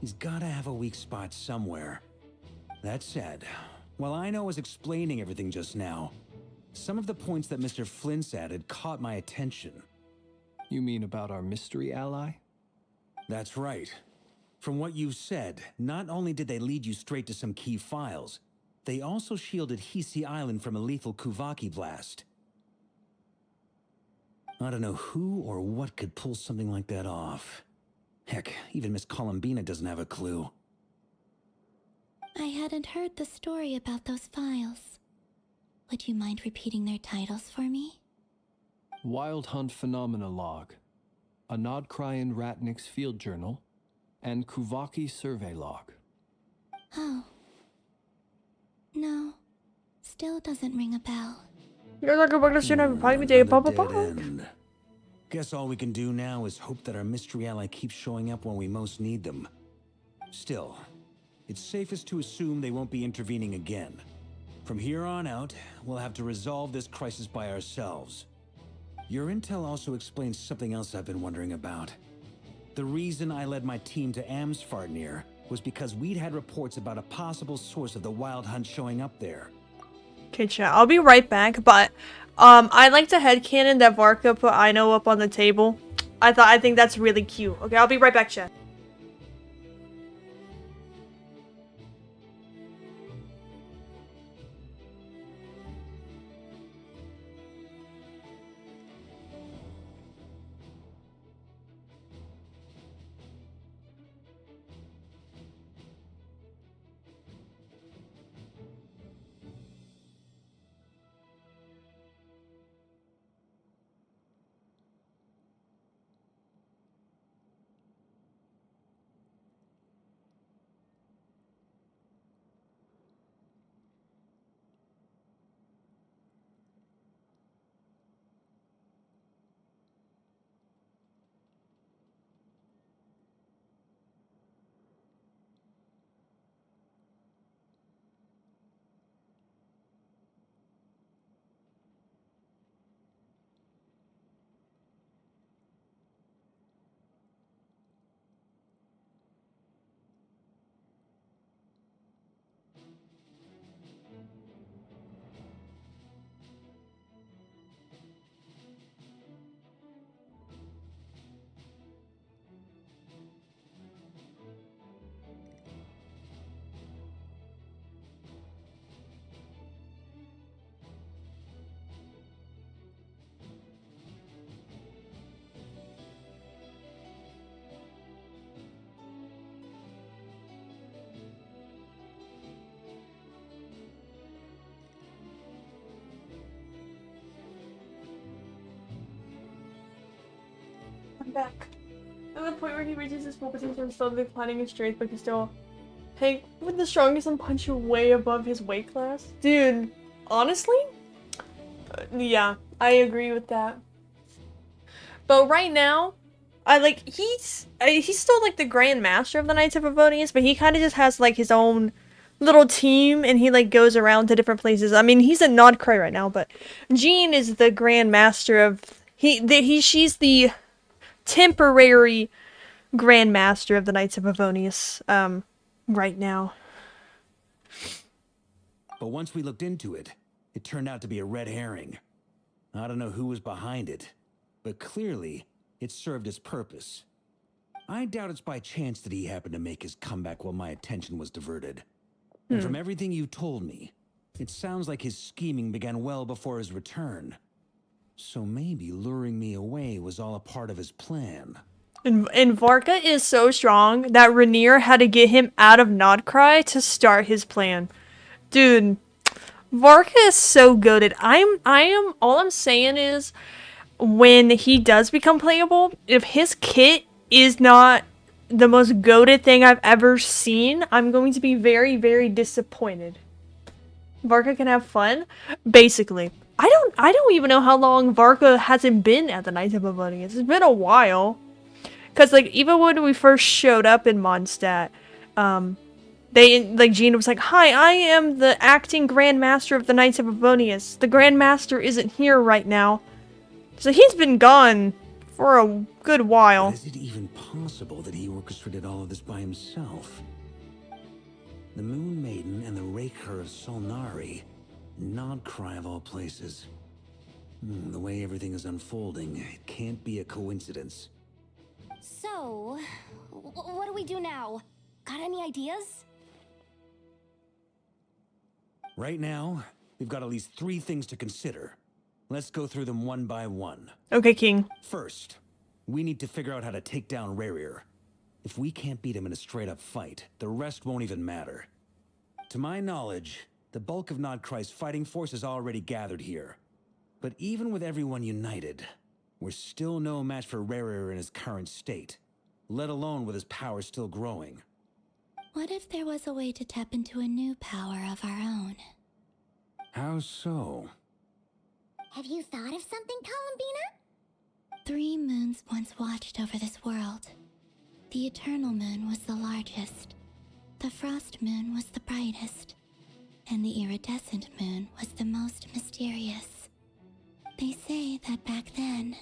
[SPEAKER 9] He's gotta have a weak spot somewhere. That said, while Aino was explaining everything just now, some of the points that Mr. Flint's added caught my attention.
[SPEAKER 6] You mean about our mystery ally?
[SPEAKER 9] That's right. From what you've said, not only did they lead you straight to some key files, they also shielded Hisi Island from a lethal Kuvaki blast. I don't know who or what could pull something like that off. Heck, even Miss Columbina doesn't have a clue.
[SPEAKER 1] I hadn't heard the story about those files. Would you mind repeating their titles for me?
[SPEAKER 6] Wild Hunt Phenomena Log, a Nodcryan Ratnik's Field Journal, and Kuvaki Survey Log.
[SPEAKER 1] Oh. No. Still doesn't ring a bell.
[SPEAKER 2] You're like a regular student of probably day.
[SPEAKER 9] Another dead end. Guess all we can do now is hope that our mystery ally keeps showing up when we most need them. Still, it's safest to assume they won't be intervening again. From here on out, we'll have to resolve this crisis by ourselves. Your intel also explains something else I've been wondering about. The reason I led my team to Amsfarnir was because we'd had reports about a possible source of the Wild Hunt showing up there.
[SPEAKER 2] Okay, chat. I'll be right back, but I like to headcanon that Varka put Aino up on the table. I think that's really cute. Okay, I'll be right back, chat. back. At the point where he reaches his full potential and slowly declining his strength, but can still hang with the strongest and punch way above his weight class. Dude, honestly, yeah, I agree with that. But right now, he's still like the Grand Master of the Knights of Favonius, but he kind of just has like his own little team, and he like goes around to different places. I mean, he's a Nodcry right now, but Jean is the Grand Master of she's the temporary Grand Master of the Knights of Favonius right now.
[SPEAKER 9] But once we looked into it, it turned out to be a red herring. I don't know who was behind it, but clearly it served its purpose. I doubt it's by chance that he happened to make his comeback while my attention was diverted. And from everything you told me, it sounds like his scheming began well before his return. So maybe luring me away was all a part of his plan.
[SPEAKER 2] And Varka is so strong that Rerir had to get him out of Nodcry to start his plan. Dude, Varka is so goated. All I'm saying is, when he does become playable, if his kit is not the most goated thing I've ever seen, I'm going to be very, very disappointed. Varka can have fun, basically. I don't even know how long Varka hasn't been at the Knights of Favonius. It's been a while. Cause like even when we first showed up in Mondstadt, Jean was like, "Hi, I am the acting Grand Master of the Knights of Favonius. The Grand Master isn't here right now." So he's been gone for a good while.
[SPEAKER 9] But is it even possible that he orchestrated all of this by himself? The Moon Maiden and the Raker of Solnari. Nodcry of all places. The way everything is unfolding, it can't be a coincidence.
[SPEAKER 1] So, what do we do now? Got any ideas?
[SPEAKER 9] Right now, we've got at least 3 things to consider. Let's go through them one by one.
[SPEAKER 2] Okay, King.
[SPEAKER 9] First, we need to figure out how to take down Rerir. If we can't beat him in a straight-up fight, the rest won't even matter. To my knowledge, the bulk of Nodcry's fighting force is already gathered here. But even with everyone united, we're still no match for Rerir in his current state, let alone with his power still growing.
[SPEAKER 3] What if there was a way to tap into a new power of our own?
[SPEAKER 9] How so?
[SPEAKER 3] Have you thought of something, Columbina? 3 moons once watched over this world. The Eternal Moon was the largest. The Frost Moon was the brightest. And the Iridescent Moon was the most mysterious. They say that back then,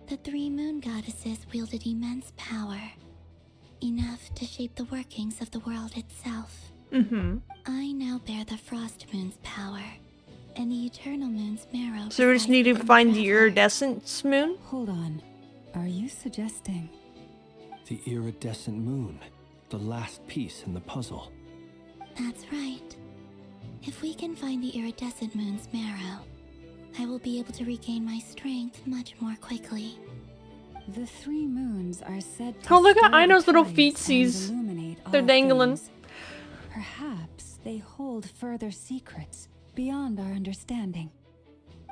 [SPEAKER 3] the 3 moon goddesses wielded immense power. Enough to shape the workings of the world itself. I now bear the Frost Moon's power. And the Eternal Moon's marrow.
[SPEAKER 2] So we just need to find the Iridescent Moon?
[SPEAKER 5] Hold on. Are you suggesting?
[SPEAKER 6] The iridescent moon. The last piece in the puzzle.
[SPEAKER 3] That's right. If we can find the Iridescent Moon's marrow, I will be able to regain my strength much more quickly.
[SPEAKER 5] The 3 moons are said to
[SPEAKER 2] Oh, look at
[SPEAKER 5] stir
[SPEAKER 2] Aino's
[SPEAKER 5] the
[SPEAKER 2] little
[SPEAKER 5] tides
[SPEAKER 2] feetsies.
[SPEAKER 5] and illuminate
[SPEAKER 2] They're
[SPEAKER 5] all
[SPEAKER 2] dangling.
[SPEAKER 5] things. Perhaps they hold further secrets beyond our understanding.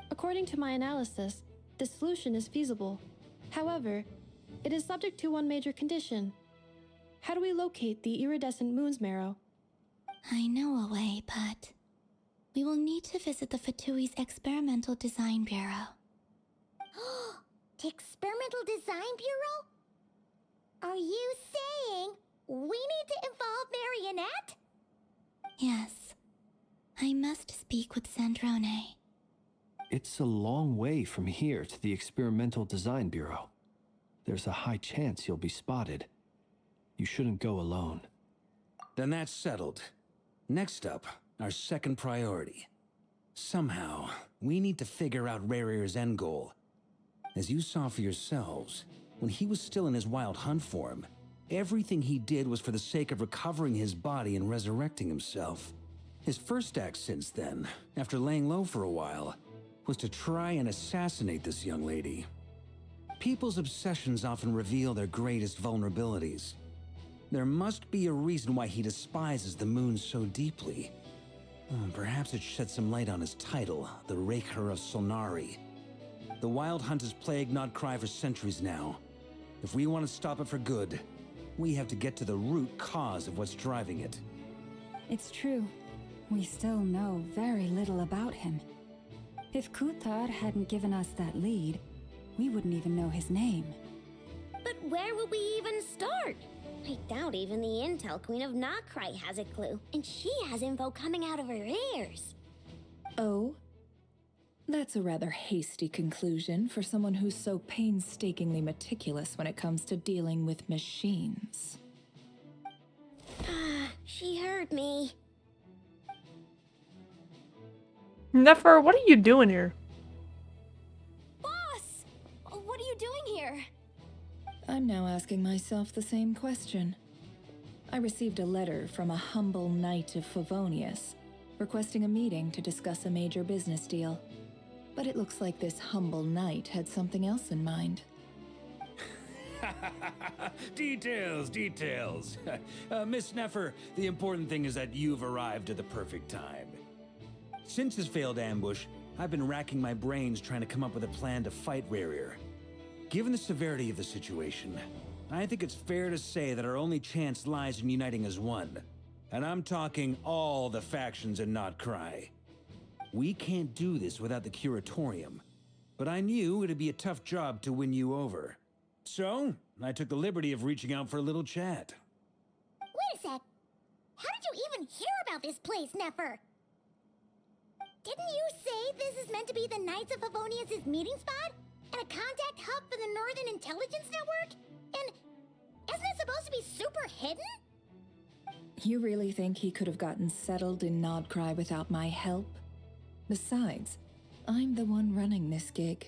[SPEAKER 7] According to my analysis, the solution is feasible. However, it is subject to one major condition. How do we locate the iridescent moon's marrow?
[SPEAKER 3] I know a way, but we will need to visit the Fatui's Experimental Design Bureau. The Experimental Design Bureau? Are you saying we need to involve Marionette? Yes. I must speak with Sandrone.
[SPEAKER 6] It's a long way from here to the Experimental Design Bureau. There's a high chance you'll be spotted. You shouldn't go alone.
[SPEAKER 9] Then that's settled. Next up, our second priority. Somehow, we need to figure out Rerir's end goal. As you saw for yourselves, when he was still in his wild hunt form, everything he did was for the sake of recovering his body and resurrecting himself. His first act since then, after laying low for a while, was to try and assassinate this young lady. People's obsessions often reveal their greatest vulnerabilities. There must be a reason why he despises the moon so deeply. Perhaps it sheds some light on his title, the Raker of Solnari. The Wild Hunt has plagued Nodcry for centuries now. If we want to stop it for good, we have to get to the root cause of what's driving it.
[SPEAKER 5] It's true. We still know very little about him. If Kuthar hadn't given us that lead, we wouldn't even know his name.
[SPEAKER 3] But where would we even start? I doubt even the Intel Queen of Nokrai has a clue, and she has info coming out of her ears.
[SPEAKER 10] Oh? That's a rather hasty conclusion for someone who's so painstakingly meticulous when it comes to dealing with machines.
[SPEAKER 3] She heard me.
[SPEAKER 2] Nefer, what are you doing here?
[SPEAKER 1] Boss! What are you doing here?
[SPEAKER 10] I'm now asking myself the same question. I received a letter from a humble knight of Favonius, requesting a meeting to discuss a major business deal. But it looks like this humble knight had something else in mind.
[SPEAKER 9] Details, details. Miss Nefer, the important thing is that you've arrived at the perfect time. Since his failed ambush, I've been racking my brains trying to come up with a plan to fight Rerir. Given the severity of the situation, I think it's fair to say that our only chance lies in uniting as one. And I'm talking all the factions in Nokrai. We can't do this without the Curatorium, but I knew it'd be a tough job to win you over. So, I took the liberty of reaching out for a little chat.
[SPEAKER 3] Wait a sec. How did you even hear about this place, Nefer? Didn't you say this is meant to be the Knights of Favonius' meeting spot? And a contact hub for the Northern Intelligence Network? And isn't it supposed to be super hidden?
[SPEAKER 10] You really think he could have gotten settled in Nodcry without my help? Besides, I'm the one running this gig.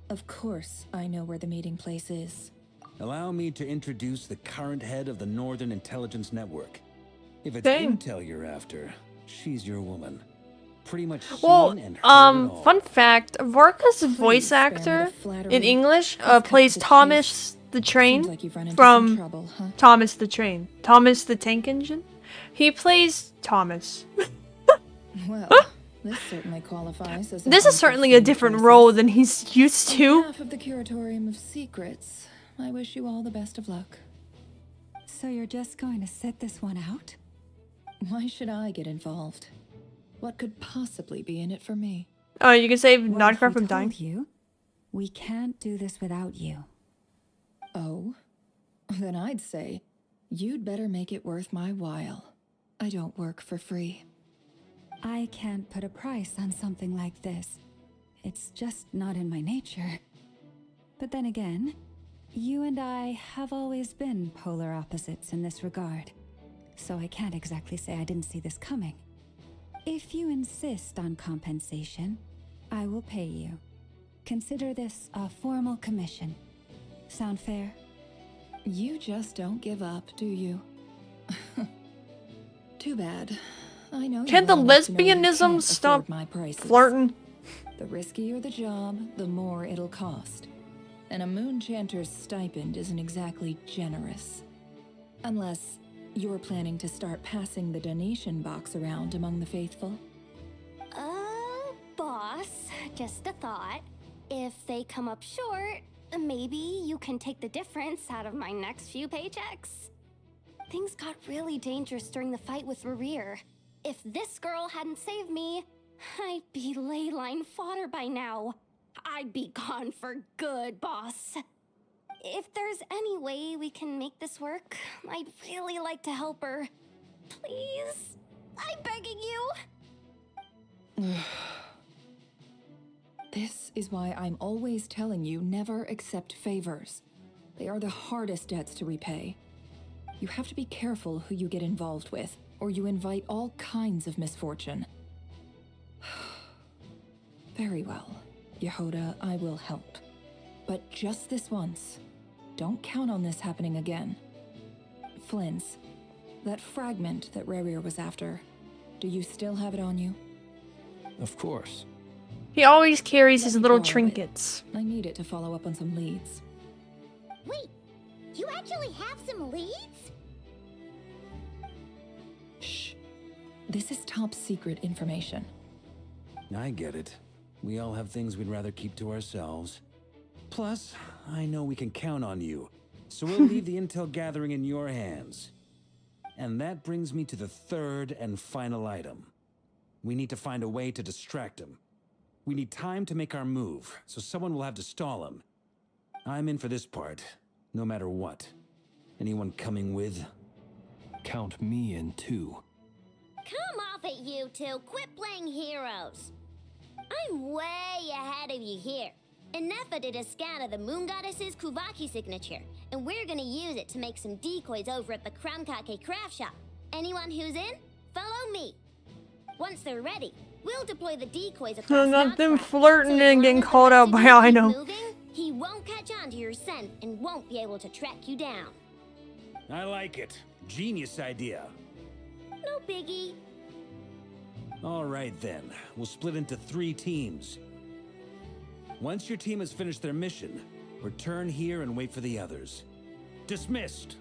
[SPEAKER 10] Of course I know where the meeting place is.
[SPEAKER 9] Allow me to introduce the current head of the Northern Intelligence Network. If it's
[SPEAKER 2] Dang.
[SPEAKER 9] intel you're after, she's your woman. Pretty much seen
[SPEAKER 2] Well,
[SPEAKER 9] and heard it all.
[SPEAKER 2] fun fact, Varka's voice
[SPEAKER 10] spare me the
[SPEAKER 2] actor
[SPEAKER 10] flattery.
[SPEAKER 2] in English
[SPEAKER 10] Let's cut
[SPEAKER 2] plays
[SPEAKER 10] to the
[SPEAKER 2] Thomas the
[SPEAKER 10] Seems
[SPEAKER 2] Train
[SPEAKER 10] like you've run into
[SPEAKER 2] from
[SPEAKER 10] some trouble, huh?
[SPEAKER 2] Thomas the Train. Thomas the Tank Engine. He plays Thomas.
[SPEAKER 10] Well, this certainly qualifies as
[SPEAKER 2] This is certainly a different role than he's used
[SPEAKER 10] On
[SPEAKER 2] to.
[SPEAKER 10] behalf of the Curatorium of Secrets, I wish you all the best of luck.
[SPEAKER 5] So you're just going to sit this one out?
[SPEAKER 10] Why should I get involved? What could possibly be in it for me?
[SPEAKER 2] Oh, you can save
[SPEAKER 5] What if
[SPEAKER 2] Nodcraft
[SPEAKER 5] we
[SPEAKER 2] from dying.
[SPEAKER 5] told you? We can't do this without you.
[SPEAKER 10] Oh? Then I'd say, you'd better make it worth my while. I don't work for free.
[SPEAKER 5] I can't put a price on something like this. It's just not in my nature. But then again, you and I have always been polar opposites in this regard. So I can't exactly say I didn't see this coming. If you insist on compensation, I will pay you. Consider this a formal commission. Sound fair?
[SPEAKER 10] You just don't give up, do you? Too bad. I know.
[SPEAKER 2] Can
[SPEAKER 10] you
[SPEAKER 2] the
[SPEAKER 10] well enough to know you
[SPEAKER 2] lesbianism
[SPEAKER 10] can't
[SPEAKER 2] stop
[SPEAKER 10] afford my prices.
[SPEAKER 2] flirting?
[SPEAKER 10] The riskier the job, the more it'll cost. And a moon chanter's stipend isn't exactly generous. Unless you're planning to start passing the donation box around among the faithful.
[SPEAKER 1] Boss, just a thought. If they come up short, maybe you can take the difference out of my next few paychecks. Things got really dangerous during the fight with Rerir. If this girl hadn't saved me, I'd be ley line fodder by now. I'd be gone for good, boss. If there's any way we can make this work, I'd really like to help her. Please? I'm begging you.
[SPEAKER 10] This is why I'm always telling you never accept favors. They are the hardest debts to repay. You have to be careful who you get involved with, or you invite all kinds of misfortune. Very well, Yehoda, I will help. But just this once. Don't count on this happening again. Flynn's, that fragment that Rerir was after, do you still have it on you?
[SPEAKER 6] Of course.
[SPEAKER 2] He always carries his
[SPEAKER 10] Let me
[SPEAKER 2] little
[SPEAKER 10] borrow it.
[SPEAKER 2] trinkets.
[SPEAKER 10] I need it to follow up on some leads.
[SPEAKER 3] Wait, you actually have some leads?
[SPEAKER 10] Shh. This is top secret information.
[SPEAKER 9] I get it. We all have things we'd rather keep to ourselves. Plus, I know we can count on you. So we'll leave the intel gathering in your hands. And that brings me to the third and final item. We need to find a way to distract him. We need time to make our move, so someone will have to stall him. I'm in for this part, no matter what. Anyone coming with?
[SPEAKER 6] Count me in too.
[SPEAKER 3] Come off it, you two. Quit playing heroes. I'm way ahead of you here. Nefa did a scan of the Moon Goddess's Kuvaki signature, and we're gonna use it to make some decoys over at the Kramkake craft shop. Anyone who's in, follow me. Once they're ready, we'll deploy the decoys across
[SPEAKER 2] Not them
[SPEAKER 3] Notcraft.
[SPEAKER 2] flirting
[SPEAKER 3] So as
[SPEAKER 2] and
[SPEAKER 3] long
[SPEAKER 2] getting
[SPEAKER 3] as the
[SPEAKER 2] called out
[SPEAKER 3] rest
[SPEAKER 2] by
[SPEAKER 3] of you keep
[SPEAKER 2] Ino.
[SPEAKER 3] moving, he won't catch on to your scent and won't be able to track you down.
[SPEAKER 9] I like it. Genius idea.
[SPEAKER 3] No biggie.
[SPEAKER 9] All right then, we'll split into 3 teams. Once your team has finished their mission, return here and wait for the others. Dismissed.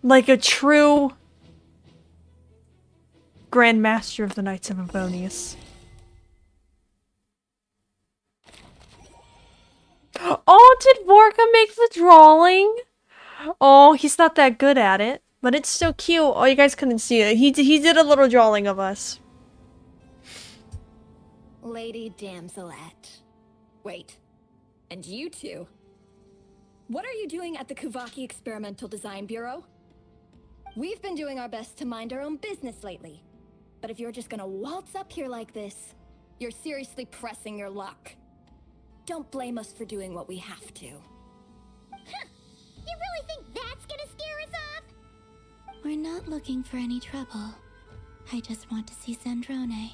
[SPEAKER 2] Like a true Grand Master of the Knights of Favonius. Oh, did Varka make the drawing? Oh, he's not that good at it, but it's so cute. Oh, you guys couldn't see it. He did a little drawing of us.
[SPEAKER 11] Lady Damselette. Wait, and you two? What are you doing at the Kuvaki Experimental Design Bureau? We've been doing our best to mind our own business lately. But if you're just gonna waltz up here like this, you're seriously pressing your luck. Don't blame us for doing what we have to.
[SPEAKER 3] You really think that's gonna scare us off?
[SPEAKER 1] We're not looking for any trouble. I just want to see Sandrone.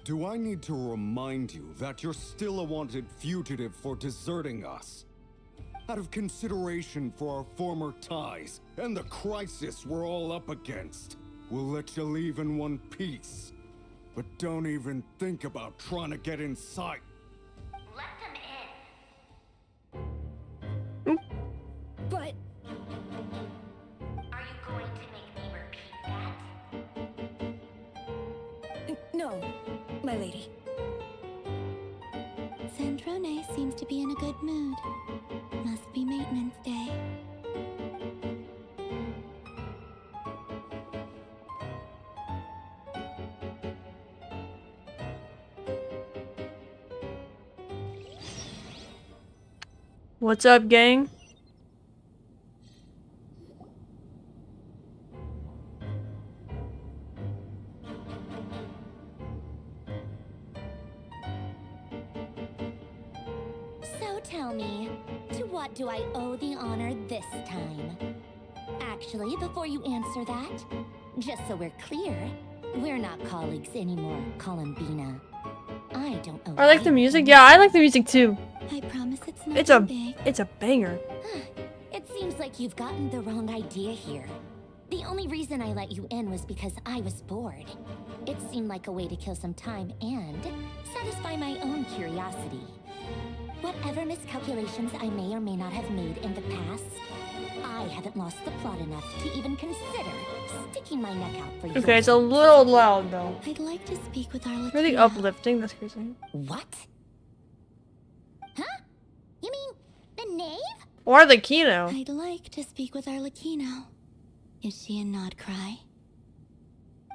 [SPEAKER 8] Do I need to remind you that you're still a wanted fugitive for deserting us? Out of consideration for our former ties and the crisis we're all up against, we'll let you leave in one piece. But don't even think about trying to get inside.
[SPEAKER 3] Let them in.
[SPEAKER 11] But
[SPEAKER 3] Are you going to make me repeat that?
[SPEAKER 11] no, my lady.
[SPEAKER 1] Sandrone seems to be in a good mood. Must be maintenance day.
[SPEAKER 2] What's up, gang?
[SPEAKER 1] So tell me, to what do I owe the honor this time? Actually, before you answer that, just so we're clear, we're not colleagues anymore, Columbina. I don't owe
[SPEAKER 2] I like the
[SPEAKER 1] you
[SPEAKER 2] music. Yeah, I like the music too.
[SPEAKER 1] I promise it's not
[SPEAKER 2] It's a
[SPEAKER 1] big.
[SPEAKER 2] it's a banger.
[SPEAKER 1] It seems like you've gotten the wrong idea here. The only reason I let you in was because I was bored. It seemed like a way to kill some time and satisfy my own curiosity. Whatever miscalculations I may or may not have made in the past, I haven't lost the plot enough to even consider sticking my neck out for you.
[SPEAKER 2] Okay, it's a little loud though.
[SPEAKER 1] I'd like to speak with our
[SPEAKER 2] Really uplifting. That's crazy.
[SPEAKER 1] What?
[SPEAKER 3] Huh? You mean the knave?
[SPEAKER 2] Or the Kino.
[SPEAKER 1] I'd like to speak with Arlecchino. Is she in Nodcry?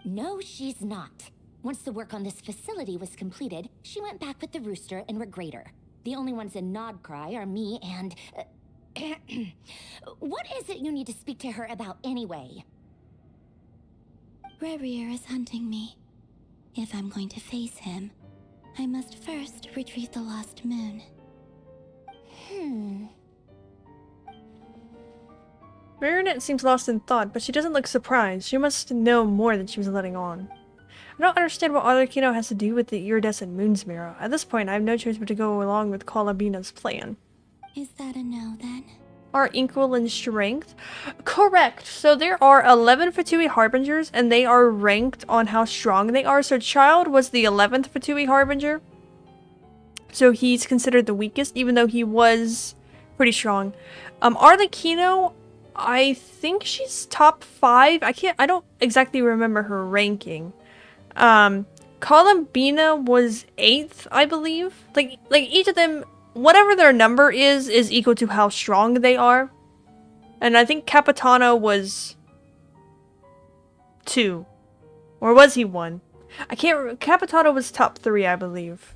[SPEAKER 1] No, she's not. Once the work on this facility was completed, she went back with the Rooster and Regrator. The only ones in Nodcry are me and... what is it you need to speak to her about anyway? Rerir is hunting me. If I'm going to face him, I must first retrieve the lost moon.
[SPEAKER 2] Marinette seems lost in thought, but she doesn't look surprised. She must know more than she was letting on. I don't understand what Arlecchino has to do with the iridescent moon's mirror. At this point, I have no choice but to go along with Columbina's plan.
[SPEAKER 1] Is that a no, then?
[SPEAKER 2] Are equal in strength? Correct! So there are 11 Fatui Harbingers, and they are ranked on how strong they are. So Child was the 11th Fatui Harbinger. So he's considered the weakest, even though he was pretty strong. Arlecchino, I think she's top 5. I don't exactly remember her ranking. Columbina was 8th, I believe. Like each of them, whatever their number is equal to how strong they are. And I think Capitano was 2. Or was he 1? I can't remember. Capitano was top 3, I believe.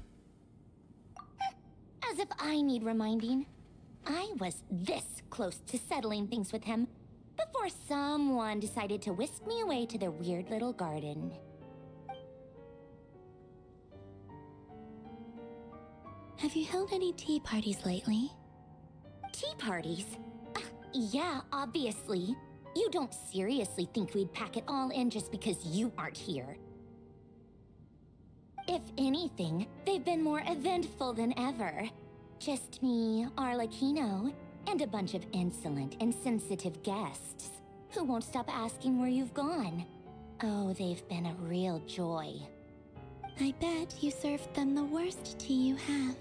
[SPEAKER 3] As if I need reminding. I was this close to settling things with him before someone decided to whisk me away to their weird little garden. Have you held any tea parties lately? Tea parties? Yeah, obviously. You don't seriously think we'd pack it all in just because you aren't here. If anything, they've been more eventful than ever. Just me, Arlecchino, and a bunch of insolent, insensitive guests who won't stop asking where you've gone. Oh, they've been a real joy. I bet you served them the worst tea you have.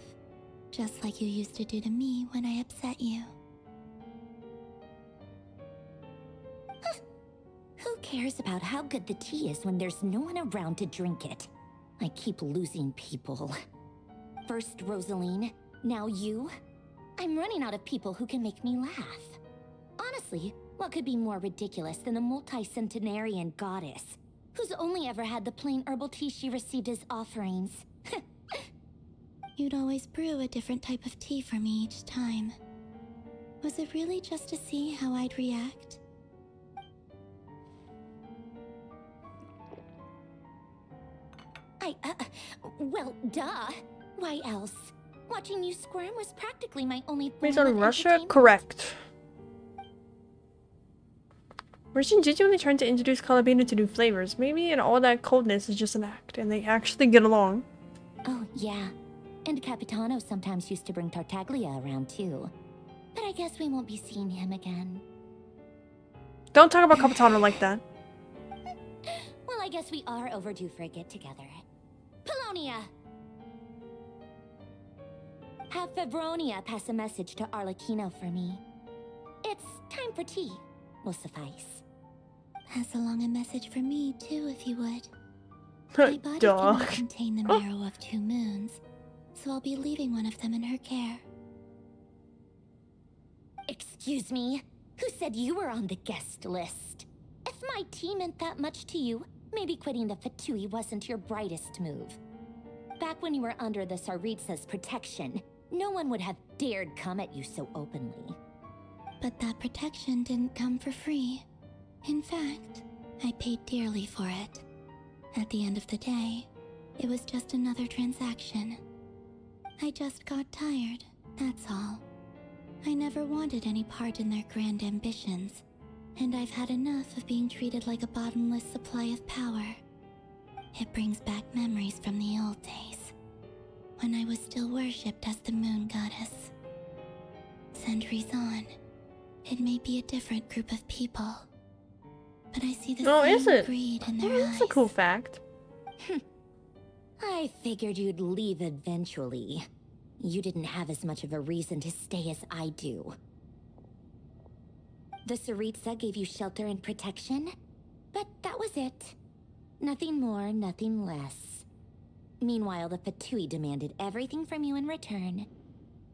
[SPEAKER 3] Just like you used to do to me when I upset you. Who cares about how good the tea is when there's no one around to drink it? I keep losing people. First Rosaline, now you. I'm running out of people who can make me laugh. Honestly, what could be more ridiculous than a multi-centenarian goddess who's only ever had the plain herbal tea she received as offerings? You'd always brew a different type of tea for me each time. Was it really just to see how I'd react? Well, duh. Why else? Watching you squirm was practically my only form
[SPEAKER 2] Based on
[SPEAKER 3] of
[SPEAKER 2] Russia?
[SPEAKER 3] entertainment.
[SPEAKER 2] Correct. Russian genuinely trying to introduce Columbina to new flavors. Maybe and all that coldness is just an act, and they actually get along.
[SPEAKER 3] Oh, yeah. And Capitano sometimes used to bring Tartaglia around, too. But I guess we won't be seeing him again.
[SPEAKER 2] Don't talk about Capitano like that.
[SPEAKER 3] Well, I guess we are overdue for a get-together. Polonia! Have Febronia pass a message to Arlecchino for me. It's time for tea. Will suffice. Pass along a message for me, too, if you would. My body cannot contain the marrow of 2 moons, so I'll be leaving one of them in her care. Excuse me? Who said you were on the guest list? If my tea meant that much to you, maybe quitting the Fatui wasn't your brightest move. Back when you were under the Tsaritsa's protection, no one would have dared come at you so openly. But that protection didn't come for free. In fact, I paid dearly for it. At the end of the day, it was just another transaction. I just got tired, that's all. I never wanted any part in their grand ambitions, and I've had enough of being treated like a bottomless supply of power. It brings back memories from the old days, when I was still worshipped as the moon goddess. Centuries on, it may be a different group of people, but I see the same greed in their eyes.
[SPEAKER 2] That's a cool fact.
[SPEAKER 3] I figured you'd leave eventually. You didn't have as much of a reason to stay as I do. The Tsaritsa gave you shelter and protection, but that was it. Nothing more, nothing less. Meanwhile, the Fatui demanded everything from you in return,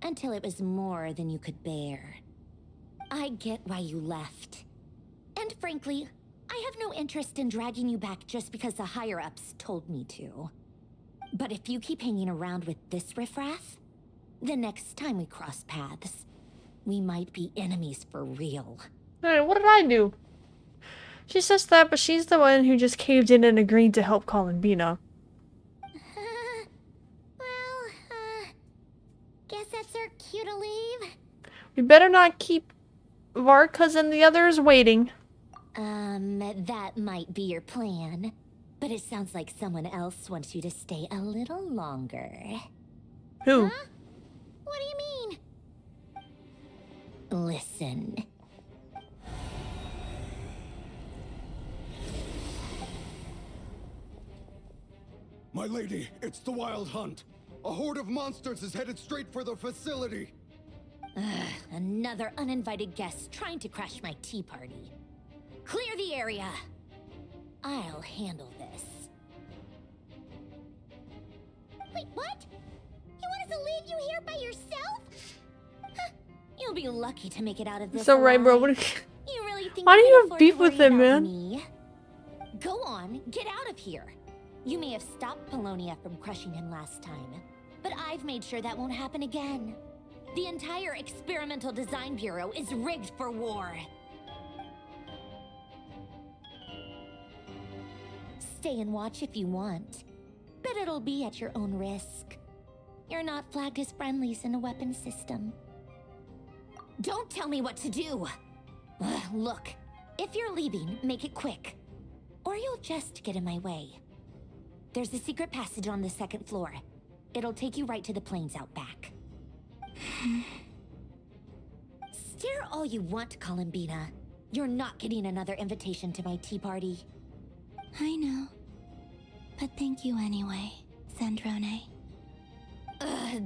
[SPEAKER 3] until it was more than you could bear. I get why you left. And frankly, I have no interest in dragging you back just because the higher-ups told me to. But if you keep hanging around with this riffraff, the next time we cross paths, we might be enemies for real.
[SPEAKER 2] Hey, what did I do? She says that, but she's the one who just caved in and agreed to help Columbina.
[SPEAKER 3] Guess that's our cue to leave.
[SPEAKER 2] We better not keep Varkas and the others waiting.
[SPEAKER 3] That might be your plan. But it sounds like someone else wants you to stay a little longer.
[SPEAKER 2] Who?
[SPEAKER 3] Huh? What do you mean? Listen.
[SPEAKER 8] My lady, it's the Wild Hunt. A horde of monsters is headed straight for the facility.
[SPEAKER 3] Another uninvited guest trying to crash my tea party. Clear the area. I'll handle this. Wait, what? You want us to leave you here by yourself? Huh. You'll be lucky to make it out of this
[SPEAKER 2] So right, bro.
[SPEAKER 3] alive.
[SPEAKER 2] What?
[SPEAKER 3] You really think
[SPEAKER 2] Why do
[SPEAKER 3] can
[SPEAKER 2] you have
[SPEAKER 3] afford
[SPEAKER 2] beef
[SPEAKER 3] to
[SPEAKER 2] with
[SPEAKER 3] worry
[SPEAKER 2] him,
[SPEAKER 3] about
[SPEAKER 2] man?
[SPEAKER 3] me? Go on, get out of here. You may have stopped Polonia from crushing him last time, but I've made sure that won't happen again. The entire Experimental Design Bureau is rigged for war. Stay and watch if you want, but it'll be at your own risk. You're not flagged as friendlies in a weapons system. Don't tell me what to do! Ugh, look, if you're leaving, make it quick. Or you'll just get in my way. There's a secret passage on the 2nd floor. It'll take you right to the plains out back. Stare all you want, Columbina. You're not getting another invitation to my tea party.
[SPEAKER 1] I know. But thank you anyway, Sandrone.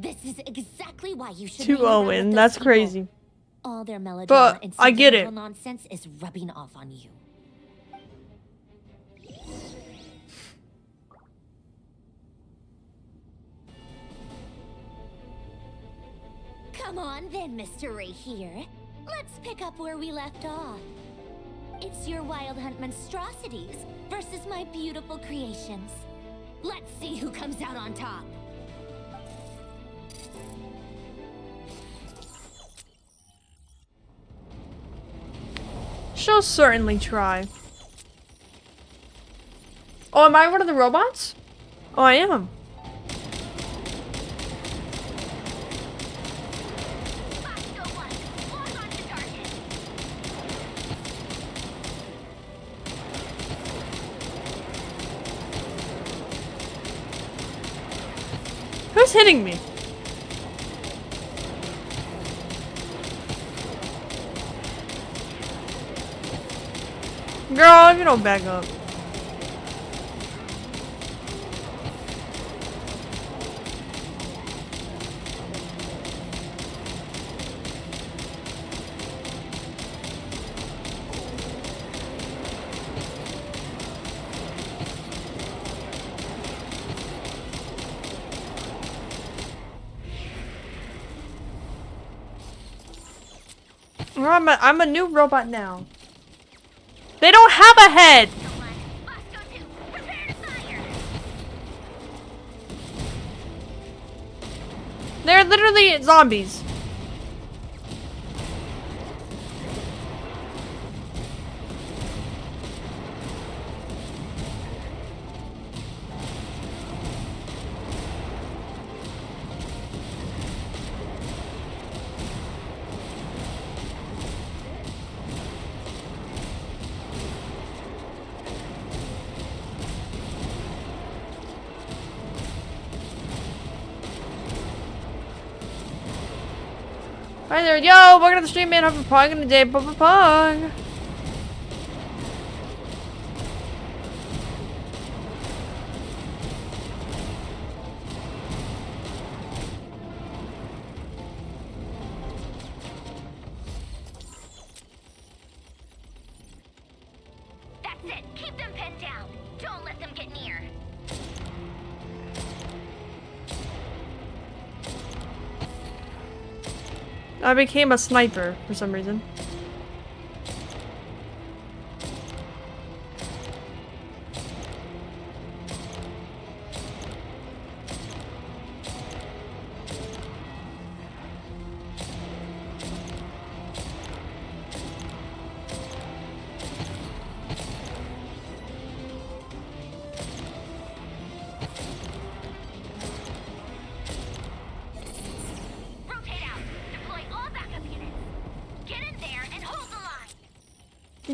[SPEAKER 3] This is exactly why you should
[SPEAKER 2] 2-0 win. That's crazy.
[SPEAKER 3] All their melodrama
[SPEAKER 2] But
[SPEAKER 3] and
[SPEAKER 2] I get it.
[SPEAKER 3] sentimental nonsense is rubbing off on you. Come on then, Mr. Rerir. Let's pick up where we left off. It's your Wild Hunt monstrosities versus my beautiful creations. Let's see who comes out on top.
[SPEAKER 2] She'll certainly try. Oh, am I one of the robots? Oh, I am. Who's hitting me? Girl, if you don't back up. I'm a new robot now. They don't have a head! They're literally zombies. Hi there, yo, welcome to the stream, man. Hope you're pogging today. Pog.
[SPEAKER 3] That's it. Keep them pinned down. Don't let them get near.
[SPEAKER 2] I became a sniper for some reason.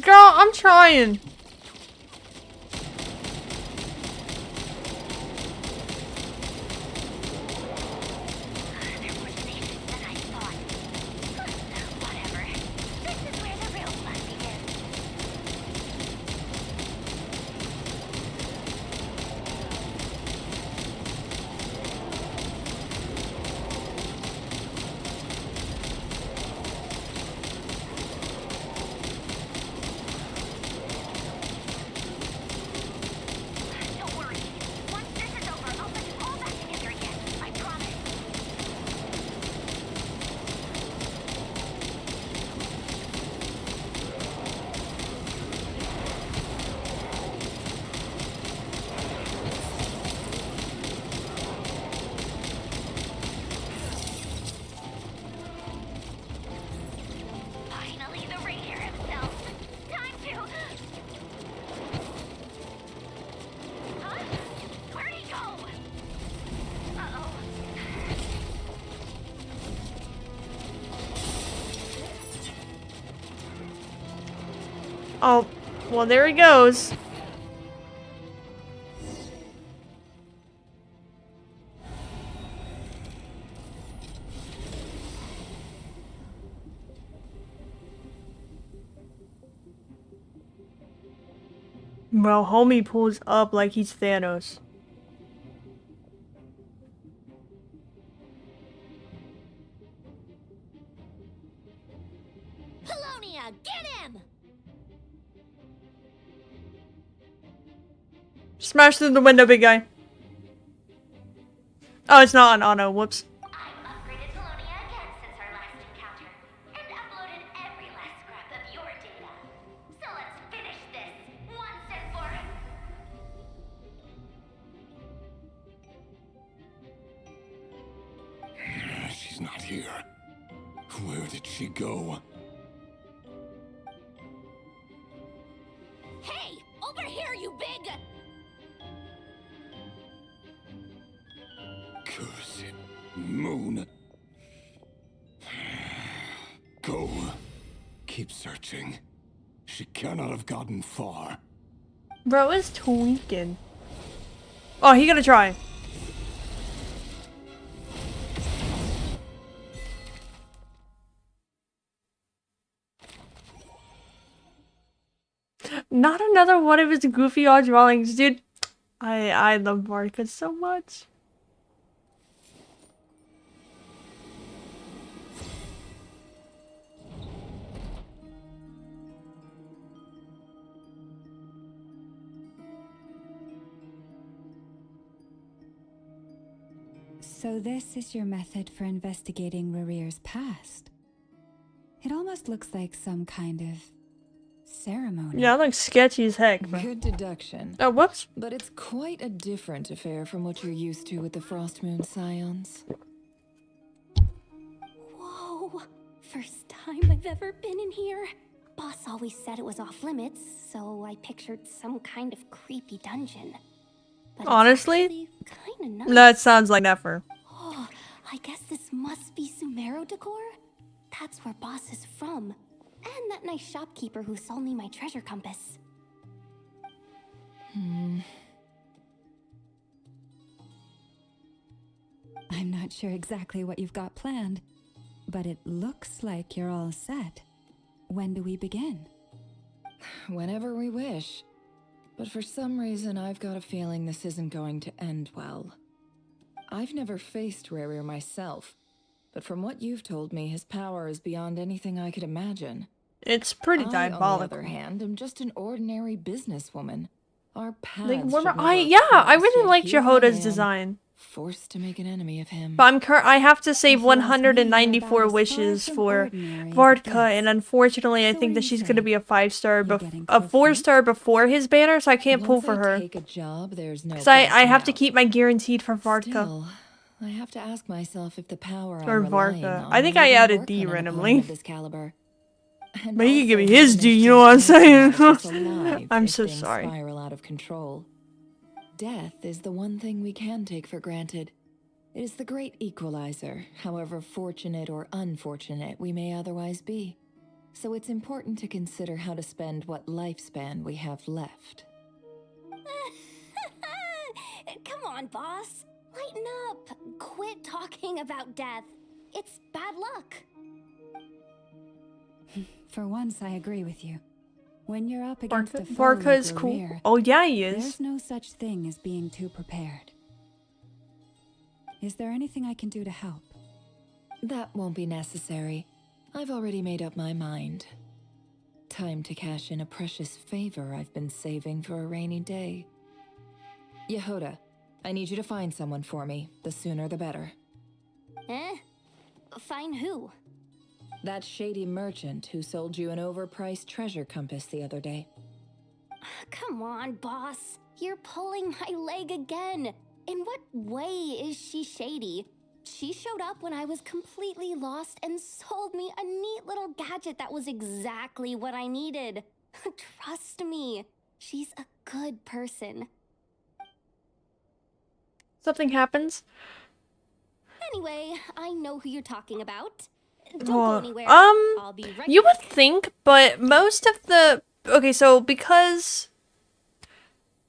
[SPEAKER 2] Girl, I'm trying. Oh, well, there he goes. Well, homie pulls up like he's Thanos.
[SPEAKER 3] Polonia, get him!
[SPEAKER 2] Smash through the window, big guy. Oh, it's not on auto. Whoops.
[SPEAKER 3] I've upgraded Polonia again since our last encounter, and uploaded every last scrap of your data. So let's finish this once and for
[SPEAKER 8] She's not here. Where did she go?
[SPEAKER 3] Hey! Over here, you big...
[SPEAKER 8] Curse it, Moon. Go. Keep searching. She cannot have gotten far.
[SPEAKER 2] Bro is tweaking. Oh, he gonna try. Not another one of his goofy odd drawings, dude. I love Varka so much.
[SPEAKER 5] So this is your method for investigating Rerir's past. It almost looks like some kind of ceremony.
[SPEAKER 2] Yeah, it looks sketchy as heck, bro.
[SPEAKER 10] Good deduction.
[SPEAKER 2] Oh, whoops.
[SPEAKER 10] But it's quite a different affair from what you're used to with the Frost Moon Scions.
[SPEAKER 1] Whoa. First time I've ever been in here. Boss always said it was off limits, so I pictured some kind of creepy dungeon. But
[SPEAKER 2] Honestly,
[SPEAKER 1] kind of nice.
[SPEAKER 2] that sounds like Nefer.
[SPEAKER 1] Oh, I guess this must be Sumero decor? That's where Boss is from. And that nice shopkeeper who sold me my treasure compass.
[SPEAKER 5] I'm not sure exactly what you've got planned, but it looks like you're all set. When do we begin?
[SPEAKER 10] Whenever we wish. But for some reason, I've got a feeling this isn't going to end well. I've never faced Rerir myself, but from what you've told me, his power is beyond anything I could imagine.
[SPEAKER 2] It's pretty
[SPEAKER 10] I,
[SPEAKER 2] diabolical.
[SPEAKER 10] on the other hand, am just an ordinary businesswoman. Our paths
[SPEAKER 2] Like,
[SPEAKER 10] should never
[SPEAKER 2] I
[SPEAKER 10] cross,
[SPEAKER 2] really
[SPEAKER 10] yet
[SPEAKER 2] liked
[SPEAKER 10] here I
[SPEAKER 2] Jehoda's
[SPEAKER 10] am,
[SPEAKER 2] design.
[SPEAKER 10] forced to make an enemy of him.
[SPEAKER 2] But I have to save
[SPEAKER 5] If you ask me,
[SPEAKER 2] 194
[SPEAKER 5] about as
[SPEAKER 2] wishes
[SPEAKER 5] far from
[SPEAKER 2] for
[SPEAKER 5] ordinary as it
[SPEAKER 2] Varka,
[SPEAKER 5] gets.
[SPEAKER 2] and unfortunately, I
[SPEAKER 5] So
[SPEAKER 2] think
[SPEAKER 5] what
[SPEAKER 2] that
[SPEAKER 5] do you
[SPEAKER 2] she's gonna
[SPEAKER 5] say?
[SPEAKER 2] be a 5-star,
[SPEAKER 5] You getting
[SPEAKER 2] a
[SPEAKER 5] close
[SPEAKER 2] 4-star before his banner, so I can't pull
[SPEAKER 10] Once
[SPEAKER 2] for
[SPEAKER 10] I
[SPEAKER 2] her.
[SPEAKER 10] take a job, there's no
[SPEAKER 2] Cause I
[SPEAKER 10] backing
[SPEAKER 2] have to
[SPEAKER 10] out.
[SPEAKER 2] keep my guaranteed for Varka.
[SPEAKER 10] Still, I have to ask myself if the power
[SPEAKER 2] Or
[SPEAKER 10] I'm relying
[SPEAKER 2] Varka.
[SPEAKER 10] on
[SPEAKER 2] I think
[SPEAKER 10] will
[SPEAKER 2] I
[SPEAKER 10] even
[SPEAKER 2] added
[SPEAKER 10] work
[SPEAKER 2] D
[SPEAKER 10] on an
[SPEAKER 2] randomly.
[SPEAKER 10] opponent of this caliber. And
[SPEAKER 2] But he can give me
[SPEAKER 10] also
[SPEAKER 2] his
[SPEAKER 10] having
[SPEAKER 2] D,
[SPEAKER 10] a
[SPEAKER 2] you know what I'm
[SPEAKER 10] chance to keep
[SPEAKER 2] saying?
[SPEAKER 10] this alive
[SPEAKER 2] I'm
[SPEAKER 10] if
[SPEAKER 2] so
[SPEAKER 10] things
[SPEAKER 2] sorry.
[SPEAKER 10] Spiral out of control. Death is the one thing we can take for granted. It is the great equalizer, however fortunate or unfortunate we may otherwise be. So it's important to consider how to spend what lifespan we have left.
[SPEAKER 1] Come on, boss. Lighten up. Quit talking about death. It's bad luck.
[SPEAKER 5] For once, I agree with you. When you're up against a foe
[SPEAKER 2] Varka
[SPEAKER 5] like
[SPEAKER 2] is cool.
[SPEAKER 5] Rerir,
[SPEAKER 2] Oh yeah, he
[SPEAKER 5] there's
[SPEAKER 2] is.
[SPEAKER 5] no such thing as being too prepared. Is there anything I can do to help?
[SPEAKER 10] That won't be necessary. I've already made up my mind. Time to cash in a precious favor I've been saving for a rainy day. Yehoda, I need you to find someone for me. The sooner the better.
[SPEAKER 1] Eh? Find who?
[SPEAKER 10] That shady merchant who sold you an overpriced treasure compass the other day.
[SPEAKER 1] Come on, boss. You're pulling my leg again. In what way is she shady? She showed up when I was completely lost and sold me a neat little gadget that was exactly what I needed. Trust me, she's a good person.
[SPEAKER 2] Something happens.
[SPEAKER 1] Anyway, I know who you're talking about. Don't
[SPEAKER 2] Well,
[SPEAKER 1] go anywhere. I'll be right
[SPEAKER 2] You would
[SPEAKER 1] back.
[SPEAKER 2] think, but most of the okay, so because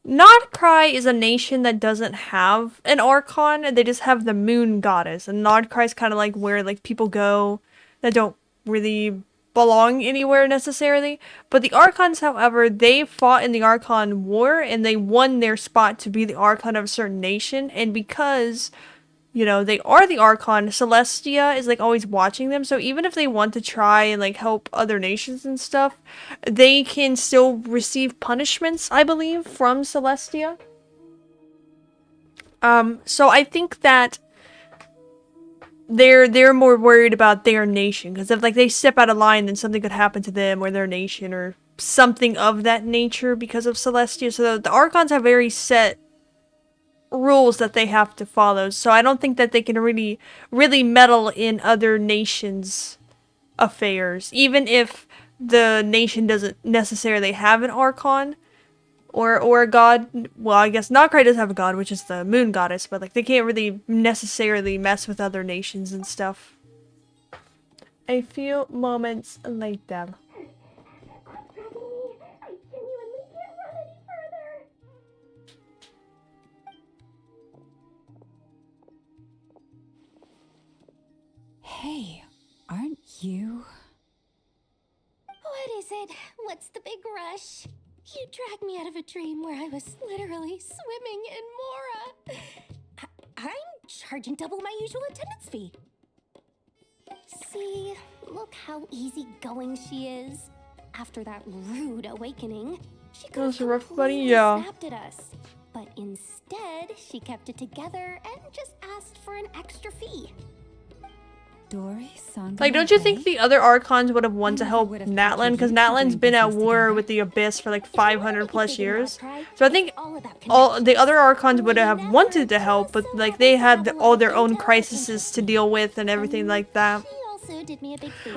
[SPEAKER 2] Nodcry is a nation that doesn't have an Archon, they just have the Moon Goddess, and Nodcry is kind of like where like people go that don't really belong anywhere necessarily. But the Archons, however, they fought in the Archon War and they won their spot to be the Archon of a certain nation, and because you know, they are the Archon, Celestia is like always watching them, so even if they want to try and like help other nations and stuff, they can still receive punishments, I believe, from Celestia. So I think that they're more worried about their nation, because if like they step out of line, then something could happen to them or their nation or something of that nature because of Celestia. So the Archons have very set rules that they have to follow, so I don't think that they can really meddle in other nations' affairs, even if the nation doesn't necessarily have an Archon or a god. Well, I guess Nodcry does have a god, which is the Moon Goddess, but like they can't really necessarily mess with other nations and stuff. A few moments later.
[SPEAKER 5] Hey, aren't you?
[SPEAKER 3] What is it? What's the big rush? You dragged me out of a dream where I was literally swimming in Mora. I'm charging double my usual attendance fee. See, look how easygoing she is. After that rude awakening, she could have
[SPEAKER 2] rough, buddy.
[SPEAKER 3] completely
[SPEAKER 2] Yeah.
[SPEAKER 3] snapped at us. But instead, she kept it together and just asked for an extra fee.
[SPEAKER 2] Like, don't you think the other Archons would have won to help Natlan? Because Natlan's been at war with the Abyss for like 500 plus years. So I think all the other Archons would have wanted to help, but like they had all their own crises to deal with and everything like that.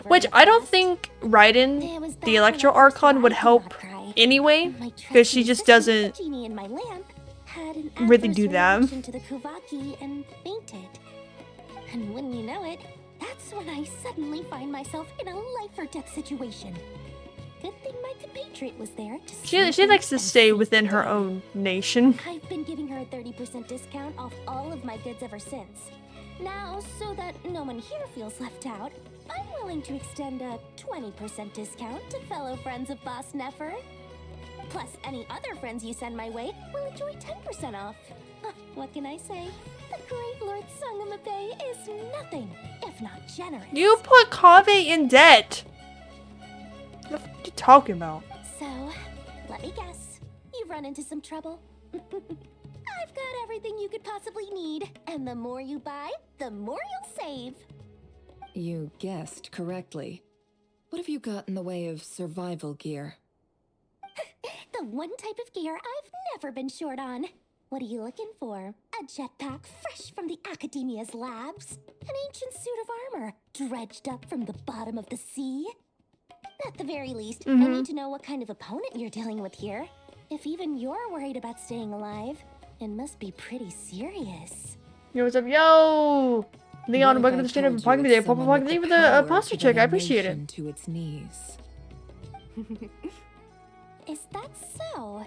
[SPEAKER 2] Which I don't think Raiden, the Electro Archon, would help anyway, because she just doesn't really do that.
[SPEAKER 3] And wouldn't you know it, that's when I suddenly find myself in a life-or-death situation. Good thing my compatriot was there to
[SPEAKER 2] She likes to stay within her own nation.
[SPEAKER 3] I've been giving her a 30% discount off all of my goods ever since. Now, so that no one here feels left out, I'm willing to extend a 20% discount to fellow friends of Boss Nefer. Plus, any other friends you send my way will enjoy 10% off. What can I say? The great Lord Sangamabe is nothing if not generous.
[SPEAKER 2] You put Kaveh in debt. What are you talking about?
[SPEAKER 3] So, let me guess. You've run into some trouble? I've got everything you could possibly need. And the more you buy, the more you'll save.
[SPEAKER 10] You guessed correctly. What have you got in the way of survival gear?
[SPEAKER 3] The one type of gear I've never been short on. What are you looking for? A jetpack fresh from the Academia's labs? An ancient suit of armor dredged up from the bottom of the sea? At the very least, I need to know what kind of opponent you're dealing with here. If even you're worried about staying alive, it must be pretty serious.
[SPEAKER 2] Yo, what's up? Yo! Leon, welcome to the stream of Pocket Day. Papa Pocket Day with a posture check. I appreciate it.
[SPEAKER 10] To its knees.
[SPEAKER 3] Is that so?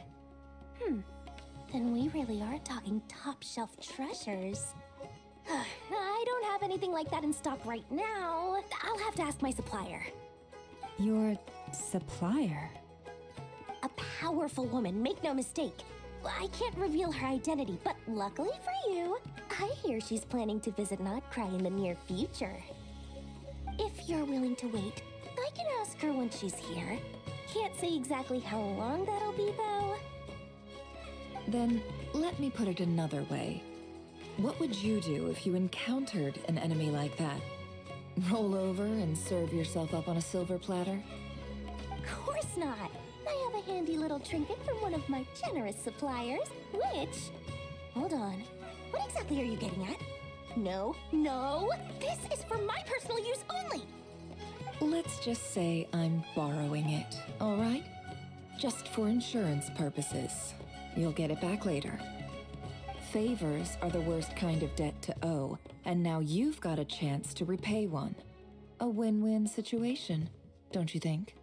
[SPEAKER 3] Then we really are talking top-shelf treasures. I don't have anything like that in stock right now. I'll have to ask my supplier.
[SPEAKER 5] Your supplier?
[SPEAKER 3] A powerful woman, make no mistake. I can't reveal her identity, but luckily for you, I hear she's planning to visit Nodcry in the near future. If you're willing to wait, I can ask her when she's here. Can't say exactly how long that'll be, though.
[SPEAKER 10] Then, let me put it another way. What would you do if you encountered an enemy like that? Roll over and serve yourself up on a silver platter?
[SPEAKER 3] Of course not. I have a handy little trinket from one of my generous suppliers, which... Hold on. What exactly are you getting at? No, this is for my personal use only!
[SPEAKER 10] Let's just say I'm borrowing it, alright? Just for insurance purposes. You'll get it back later. Favors are the worst kind of debt to owe, and now you've got a chance to repay one. A win-win situation, don't you think?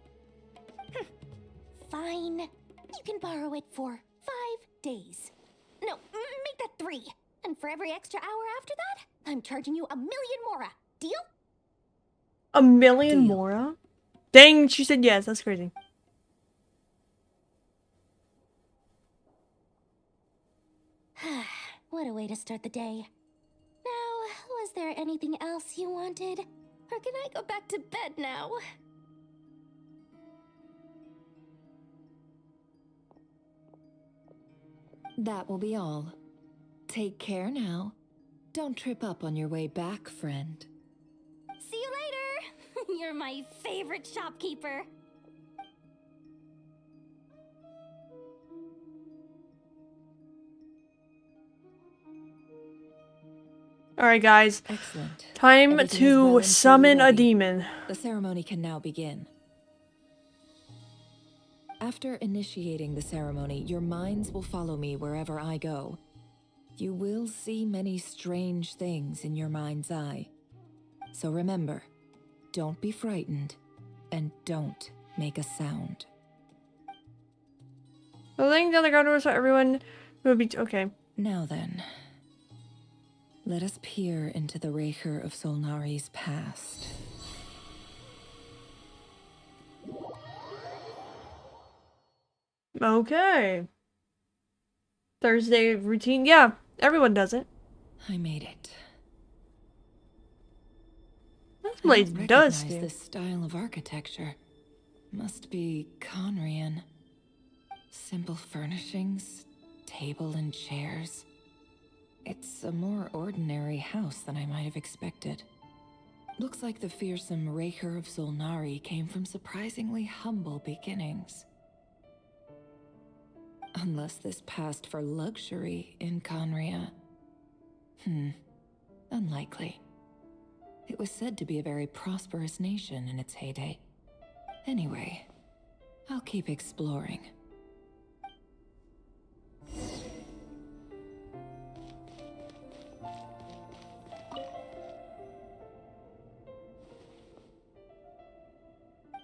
[SPEAKER 3] Fine. You can borrow it for 5 days. No, make that 3. And for every extra hour after that, I'm charging you 1,000,000 mora. Deal?
[SPEAKER 2] 1,000,000 Mora? Dang, she said yes. That's crazy.
[SPEAKER 3] What a way to start the day. Now, was there anything else you wanted? Or can I go back to bed now?
[SPEAKER 10] That will be all. Take care now. Don't trip up on your way back, friend.
[SPEAKER 3] See you later! You're my favorite shopkeeper.
[SPEAKER 2] Alright, guys.
[SPEAKER 10] Excellent.
[SPEAKER 2] Time
[SPEAKER 10] Everything is
[SPEAKER 2] to
[SPEAKER 10] well and
[SPEAKER 2] summon
[SPEAKER 10] truly
[SPEAKER 2] a
[SPEAKER 10] ready.
[SPEAKER 2] demon.
[SPEAKER 10] The ceremony can now begin. After initiating the ceremony, your minds will follow me wherever I go. You will see many strange things in your mind's eye. So remember, don't be frightened, and don't make a sound.
[SPEAKER 2] The link down the ground door so everyone will be okay.
[SPEAKER 10] Now then, let us peer into the Rerir of Solnari's past.
[SPEAKER 2] Okay. Thursday routine. Yeah, everyone does it.
[SPEAKER 10] I made it.
[SPEAKER 2] This
[SPEAKER 10] I
[SPEAKER 2] place
[SPEAKER 10] don't
[SPEAKER 2] does
[SPEAKER 10] recognize this style of architecture. Must be Conrian. Simple furnishings, table and chairs. It's a more ordinary house than I might have expected. Looks like the fearsome Rerir of Solnari came from surprisingly humble beginnings. Unless this passed for luxury in Conria. Unlikely. It was said to be a very prosperous nation in its heyday. Anyway, I'll keep exploring.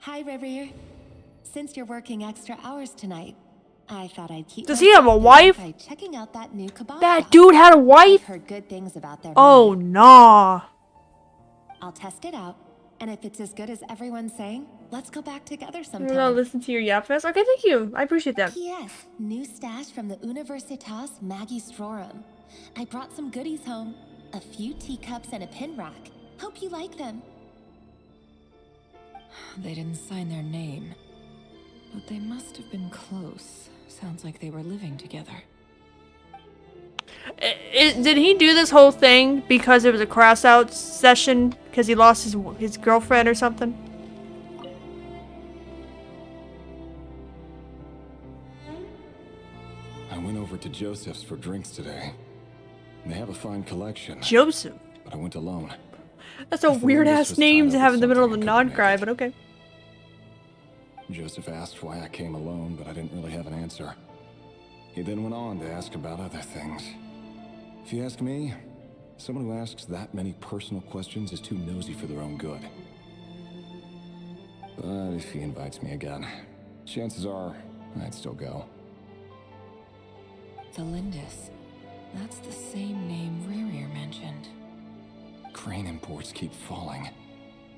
[SPEAKER 12] Hi, Rerir. Since you're working extra hours tonight, I thought I'd keep.
[SPEAKER 2] Does he have a wife?
[SPEAKER 12] By checking out that new kebab
[SPEAKER 2] That
[SPEAKER 12] shop.
[SPEAKER 2] dude had a
[SPEAKER 12] I've
[SPEAKER 2] wife?
[SPEAKER 12] heard good things about their
[SPEAKER 2] Oh,
[SPEAKER 12] menu.
[SPEAKER 2] nah.
[SPEAKER 12] I'll test it out, and if it's as good as everyone's saying, let's go back together
[SPEAKER 2] I'm
[SPEAKER 12] sometime.
[SPEAKER 2] gonna listen to your yap fest. Okay, thank you. I appreciate that.
[SPEAKER 12] P.S. New stash from the Universitas Magistrorum. I brought some goodies home. A few teacups and a pin rack. Hope you like them.
[SPEAKER 10] They didn't sign their name, but they must have been close. Sounds like they were living together.
[SPEAKER 2] Did he do this whole thing because it was a cross out session because he lost his girlfriend or something?
[SPEAKER 13] I went over to Joseph's for drinks today. They have a fine collection.
[SPEAKER 2] Joseph.
[SPEAKER 13] But I went alone.
[SPEAKER 2] That's a weird ass name to have in the middle of the non-cry, but okay.
[SPEAKER 13] Joseph asked why I came alone, but I didn't really have an answer. He then went on to ask about other things. If you ask me, someone who asks that many personal questions is too nosy for their own good. But if he invites me again, chances are I'd still go.
[SPEAKER 10] The Lindis. That's the same name Rerir mentioned.
[SPEAKER 13] Crane imports keep falling.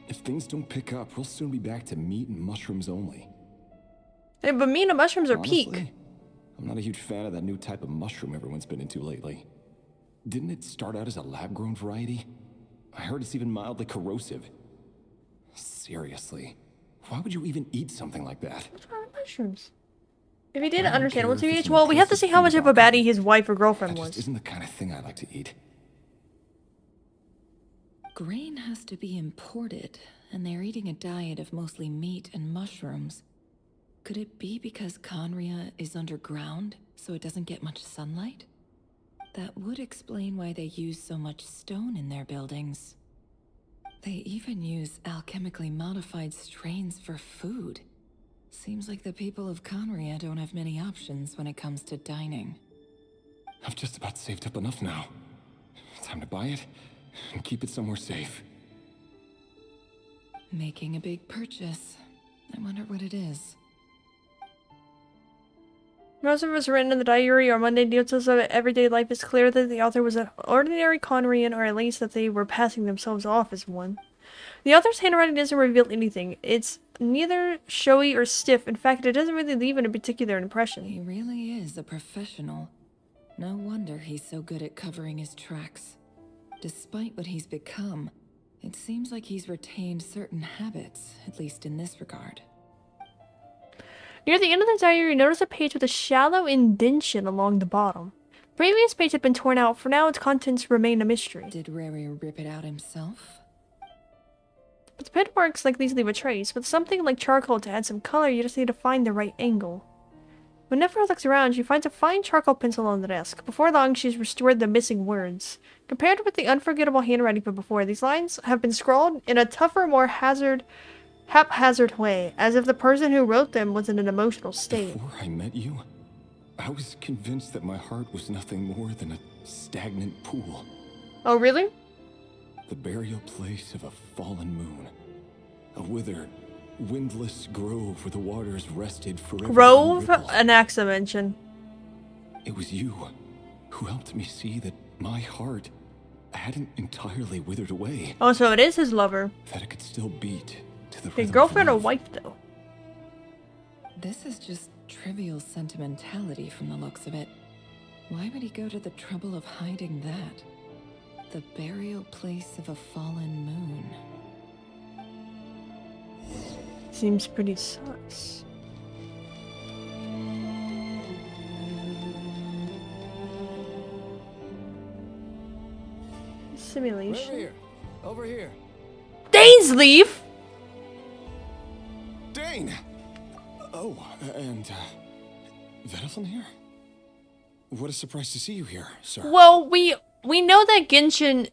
[SPEAKER 13] If things don't pick up, we'll soon be back to meat and mushrooms only.
[SPEAKER 2] Hey, but meat and mushrooms are
[SPEAKER 13] Honestly,
[SPEAKER 2] peak.
[SPEAKER 13] I'm not a huge fan of that new type of mushroom everyone's been into lately. Didn't it start out as a lab-grown variety? I heard it's even mildly corrosive. Seriously, why would you even eat something like that?
[SPEAKER 2] What's wrong with mushrooms? If he didn't
[SPEAKER 13] I don't
[SPEAKER 2] understand
[SPEAKER 13] care
[SPEAKER 2] what's
[SPEAKER 13] if
[SPEAKER 2] he
[SPEAKER 13] it's
[SPEAKER 2] well, we have to
[SPEAKER 13] implicit
[SPEAKER 2] see how much of a
[SPEAKER 13] feedback.
[SPEAKER 2] baddie his wife or girlfriend
[SPEAKER 13] That just
[SPEAKER 2] was.
[SPEAKER 13] isn't the kind of thing I like to eat.
[SPEAKER 10] Grain has to be imported, and they're eating a diet of mostly meat and mushrooms. Could it be because Conria is underground, so it doesn't get much sunlight? That would explain why they use so much stone in their buildings. They even use alchemically modified strains for food. Seems like the people of Conria don't have many options when it comes to dining.
[SPEAKER 13] I've just about saved up enough now. Time to buy it and keep it somewhere safe.
[SPEAKER 10] Making a big purchase. I wonder what it is.
[SPEAKER 2] Most of it was written in the diary or mundane details of everyday life. It's clear that the author was an ordinary Conrian, or at least that they were passing themselves off as one. The author's handwriting doesn't reveal anything. It's neither showy or stiff. In fact, it doesn't really leave a particular impression.
[SPEAKER 10] He really is a professional. No wonder he's so good at covering his tracks. Despite what he's become, it seems like he's retained certain habits, at least in this regard.
[SPEAKER 2] Near the end of the diary, you notice a page with a shallow indentation along the bottom. The previous page had been torn out. For now, its contents remain a mystery.
[SPEAKER 10] Did Rerir rip it out himself?
[SPEAKER 2] But the pen marks like these leave a trace. With something like charcoal to add some color, you just need to find the right angle. When Nefer looks around, she finds a fine charcoal pencil on the desk. Before long, she's restored the missing words. Compared with the unforgettable handwriting from before, these lines have been scrawled in a tougher, more haphazard way, as if the person who wrote them was in an emotional state.
[SPEAKER 13] Before I met you, I was convinced that my heart was nothing more than a stagnant pool.
[SPEAKER 2] Oh, really?
[SPEAKER 13] The burial place of a fallen moon. A withered, windless grove where the waters rested forever.
[SPEAKER 2] Grove? An axe mention.
[SPEAKER 13] It was you who helped me see that my heart hadn't entirely withered away.
[SPEAKER 2] Oh, so it is his lover.
[SPEAKER 13] That it could still beat to the
[SPEAKER 2] His
[SPEAKER 13] rhythm
[SPEAKER 2] girlfriend
[SPEAKER 13] of
[SPEAKER 2] or
[SPEAKER 13] love.
[SPEAKER 2] wife, though?
[SPEAKER 10] This is just trivial sentimentality from the looks of it. Why would he go to the trouble of hiding that? The burial place of a fallen moon.
[SPEAKER 2] Seems pretty sus. Simulation.
[SPEAKER 6] Rerir, over here.
[SPEAKER 2] Dane's leave!
[SPEAKER 13] Dane! Oh, and, Vedaflin here? What a surprise to see you here, sir.
[SPEAKER 2] Well, we know that Genshin,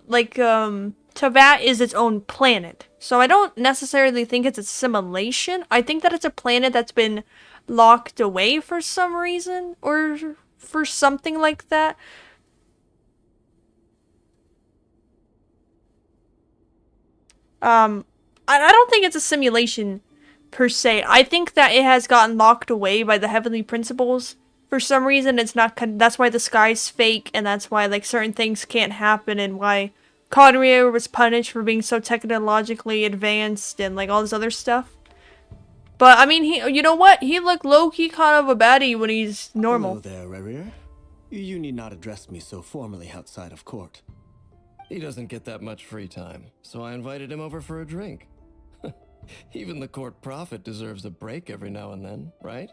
[SPEAKER 2] like, Tavat is its own planet. So I don't necessarily think it's a simulation. I think that it's a planet that's been locked away for some reason, or for something like that. I don't think it's a simulation per se. I think that it has gotten locked away by the heavenly principles. For some reason, it's not. That's why the sky's fake, and that's why like certain things can't happen, and why Conrier was punished for being so technologically advanced and like all this other stuff. But I mean, you know what? He looked low-key kind of a baddie when he's normal.
[SPEAKER 14] Hello there, Rerir. You need not address me so formally outside of court.
[SPEAKER 6] He doesn't get that much free time, so I invited him over for a drink. Even the court prophet deserves a break every now and then, right?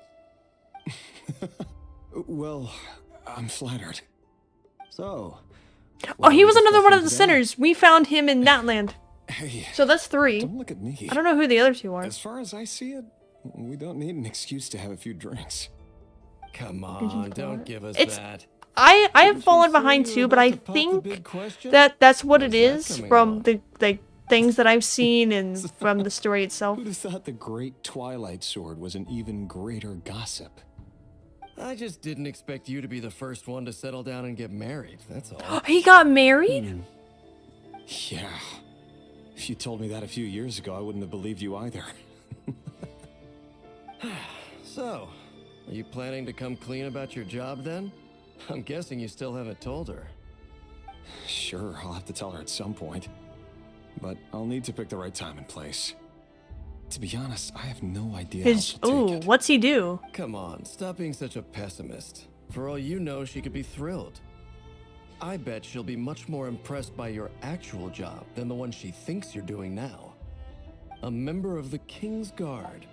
[SPEAKER 13] Well, I'm flattered.
[SPEAKER 14] So...
[SPEAKER 2] Oh, he was another one of the sinners. We found him in Natland.
[SPEAKER 13] Hey,
[SPEAKER 2] so that's 3.
[SPEAKER 13] Don't look at me.
[SPEAKER 2] I don't know who the other 2 are.
[SPEAKER 13] As far as I see it, we don't need an excuse to have a few drinks.
[SPEAKER 6] Come on, don't give us that.
[SPEAKER 2] I have fallen behind too, but I think that's what it is from the things that I've seen and from the story itself.
[SPEAKER 13] Who'd have thought the great Twilight Sword was an even greater gossip?
[SPEAKER 6] I just didn't expect you to be the first one to settle down and get married, that's all.
[SPEAKER 2] He got married?
[SPEAKER 13] Yeah. If you told me that a few years ago, I wouldn't have believed you either.
[SPEAKER 6] So, are you planning to come clean about your job then? I'm guessing you still haven't told her.
[SPEAKER 13] Sure, I'll have to tell her at some point. But I'll need to pick the right time and place. To be honest, I have no idea how she'll take it.
[SPEAKER 2] What's he do?
[SPEAKER 6] Come on, stop being such a pessimist. For all you know, she could be thrilled. I bet she'll be much more impressed by your actual job than the one she thinks you're doing now. A member of the King's Guard.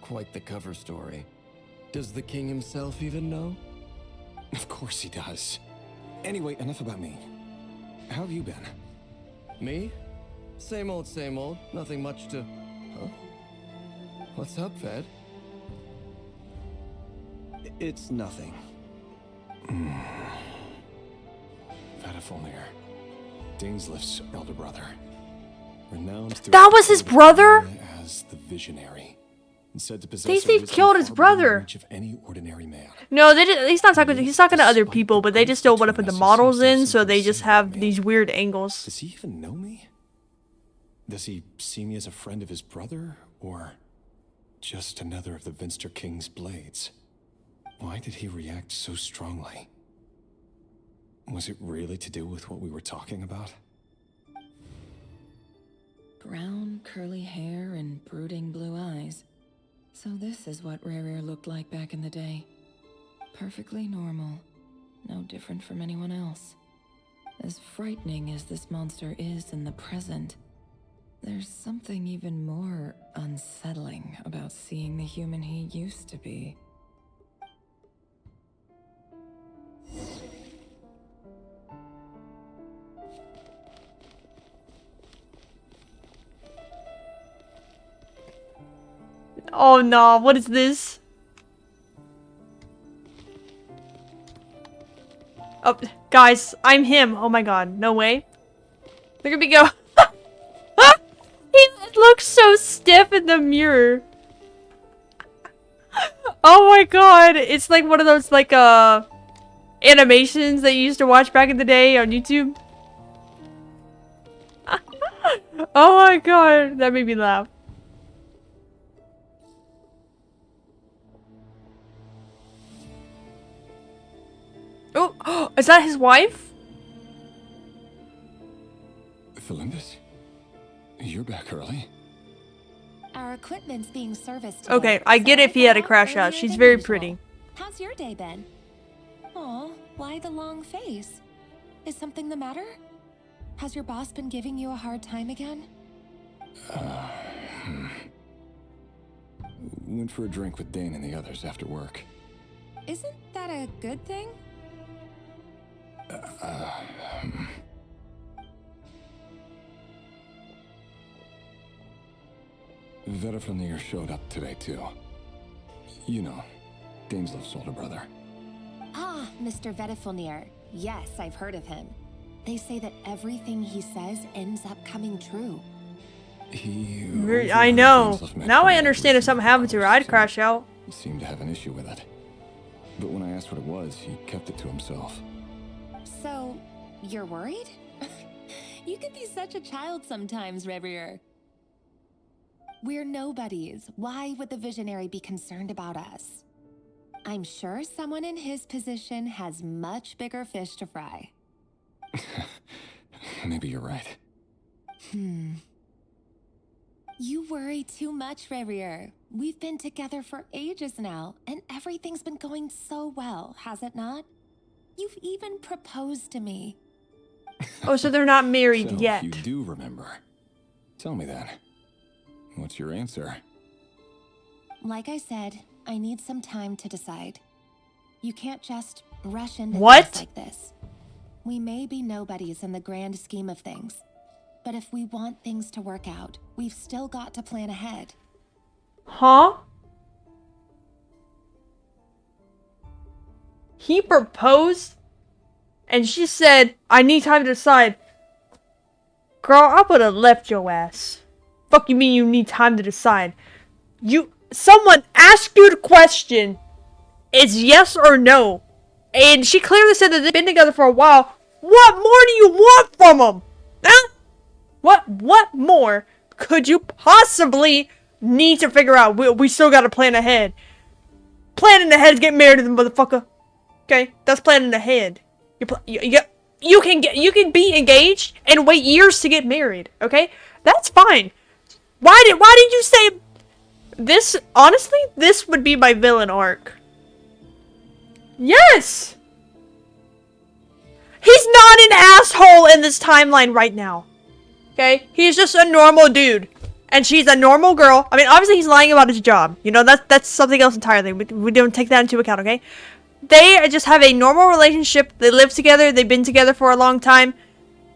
[SPEAKER 6] Quite the cover story. Does the king himself even know?
[SPEAKER 13] Of course he does. Anyway, enough about me. How have you been?
[SPEAKER 6] Me? Same old, same old. Nothing much to... Huh? What's up, Ved?
[SPEAKER 14] It's nothing.
[SPEAKER 13] Vedaflin, Dainsliff's elder brother. Renowned
[SPEAKER 2] that was his brother?
[SPEAKER 13] As the visionary. And said to possess
[SPEAKER 2] Dainsleif killed his brother.
[SPEAKER 13] Of any ordinary man.
[SPEAKER 2] No, he's not talking. He's talking to other people, but they just don't want to put the models in, so they just have these weird angles.
[SPEAKER 13] Does he even know me? Does he see me as a friend of his brother, or just another of the Vinster King's blades? Why did he react so strongly? Was it really to do with what we were talking about?
[SPEAKER 10] Brown, curly hair and brooding blue eyes. So this is what Rerir looked like back in the day. Perfectly normal. No different from anyone else. As frightening as this monster is in the present, there's something even more unsettling about seeing the human he used to be.
[SPEAKER 2] Oh no, what is this? Oh, guys, I'm him. Oh my god, no way. Look at me go. He looks so stiff in the mirror. Oh my god, it's like one of those like animations that you used to watch back in the day on YouTube. Oh my god, that made me laugh. Oh, is that his wife?
[SPEAKER 13] Felindis? You're back early?
[SPEAKER 12] Our equipment's being serviced
[SPEAKER 2] Okay,
[SPEAKER 12] today,
[SPEAKER 2] I
[SPEAKER 12] so
[SPEAKER 2] get if he
[SPEAKER 12] got
[SPEAKER 2] had a
[SPEAKER 12] out
[SPEAKER 2] crash out.
[SPEAKER 12] earlier
[SPEAKER 2] She's
[SPEAKER 12] than
[SPEAKER 2] very
[SPEAKER 12] usual.
[SPEAKER 2] pretty.
[SPEAKER 12] How's your day been? Aw, why the long face? Is something the matter? Has your boss been giving you a hard time again?
[SPEAKER 13] Went for a drink with Dane and the others after work.
[SPEAKER 12] Isn't that a good thing?
[SPEAKER 13] Vetafilnir showed up today too. You know, Dane's older brother.
[SPEAKER 12] Ah, Mr. Vetafilnir. Yes, I've heard of him. They say that everything he says ends up coming true.
[SPEAKER 2] I know. Now I understand if something happened to her, I'd crash out.
[SPEAKER 13] He seemed to have an issue with it. But when I asked what it was, he kept it to himself.
[SPEAKER 12] So, you're worried? You can be such a child sometimes, Rerir. We're nobodies. Why would the visionary be concerned about us? I'm sure someone in his position has much bigger fish to fry.
[SPEAKER 13] Maybe you're right.
[SPEAKER 12] You worry too much, Rerir. We've been together for ages now, and everything's been going so well, has it not? You've even proposed to me.
[SPEAKER 2] Oh, so they're not married
[SPEAKER 13] So,
[SPEAKER 2] yet.
[SPEAKER 13] you do remember. Tell me then. What's your answer?
[SPEAKER 12] Like I said, I need some time to decide. You can't just rush into
[SPEAKER 2] What?
[SPEAKER 12] things like this. We may be nobodies in the grand scheme of things, but if we want things to work out, we've still got to plan ahead.
[SPEAKER 2] Huh? He proposed? And she said, I need time to decide. Girl, I would have left your ass. Fuck you mean you need time to decide? Someone asked you the question. It's yes or no. And she clearly said that they've been together for a while. What more do you want from them? Huh? What more could you possibly need to figure out? We still gotta plan ahead. Planning ahead is getting married to the motherfucker. Okay, that's planning ahead. You can be engaged and wait years to get married. Okay, that's fine. Why did you say this? Honestly, this would be my villain arc. Yes. He's not an asshole in this timeline right now. Okay, he's just a normal dude, and she's a normal girl. I mean, obviously he's lying about his job. You know, that's something else entirely. We don't take that into account. Okay. They just have a normal relationship. They live together. They've been together for a long time.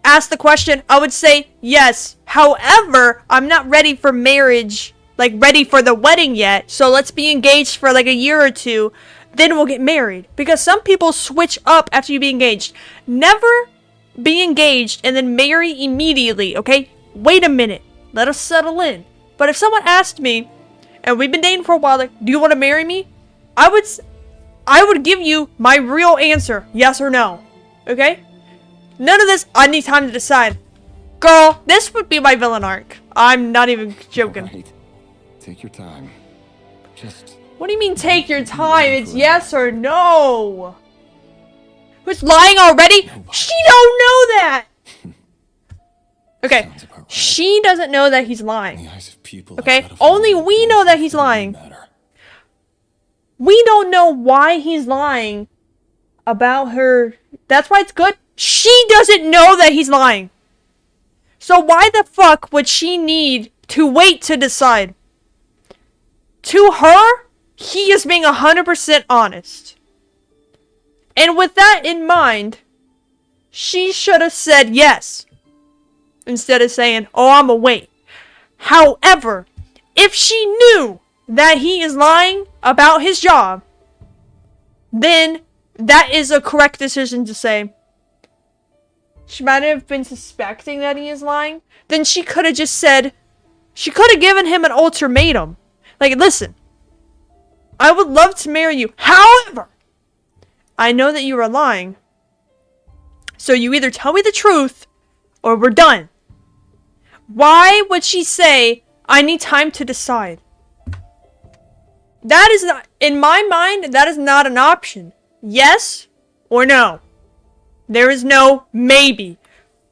[SPEAKER 2] Ask the question. I would say yes. However, I'm not ready for marriage, like ready for the wedding yet. So let's be engaged for like a year or two. Then we'll get married. Because some people switch up after you be engaged. Never be engaged and then marry immediately, okay? Wait a minute. Let us settle in. But if someone asked me, and we've been dating for a while, like, do you want to marry me? I would give you my real answer, yes or no. Okay? None of this, I need time to decide. Girl, this would be my villain arc. I'm not even joking.
[SPEAKER 13] Right. Take your time. Just
[SPEAKER 2] What do you mean take your time? It's yes or no. Who's lying already? She don't know that. Okay, she doesn't know that he's lying. Okay, only we know that he's lying. We don't know why he's lying about her. That's why it's good. She doesn't know that he's lying. So why the fuck would she need to wait to decide? To her, he is being 100% honest. And with that in mind, she should have said yes. Instead of saying, oh, I'ma wait. However, if she knew that he is lying about his job, then that is a correct decision to say. She might have been suspecting that he is lying. Then she could have just said, she could have given him an ultimatum. Like, listen, I would love to marry you. However, I know that you are lying. So you either tell me the truth or we're done. Why would she say, I need time to decide? That is not, in my mind, that is not an option. Yes or no. There is no maybe.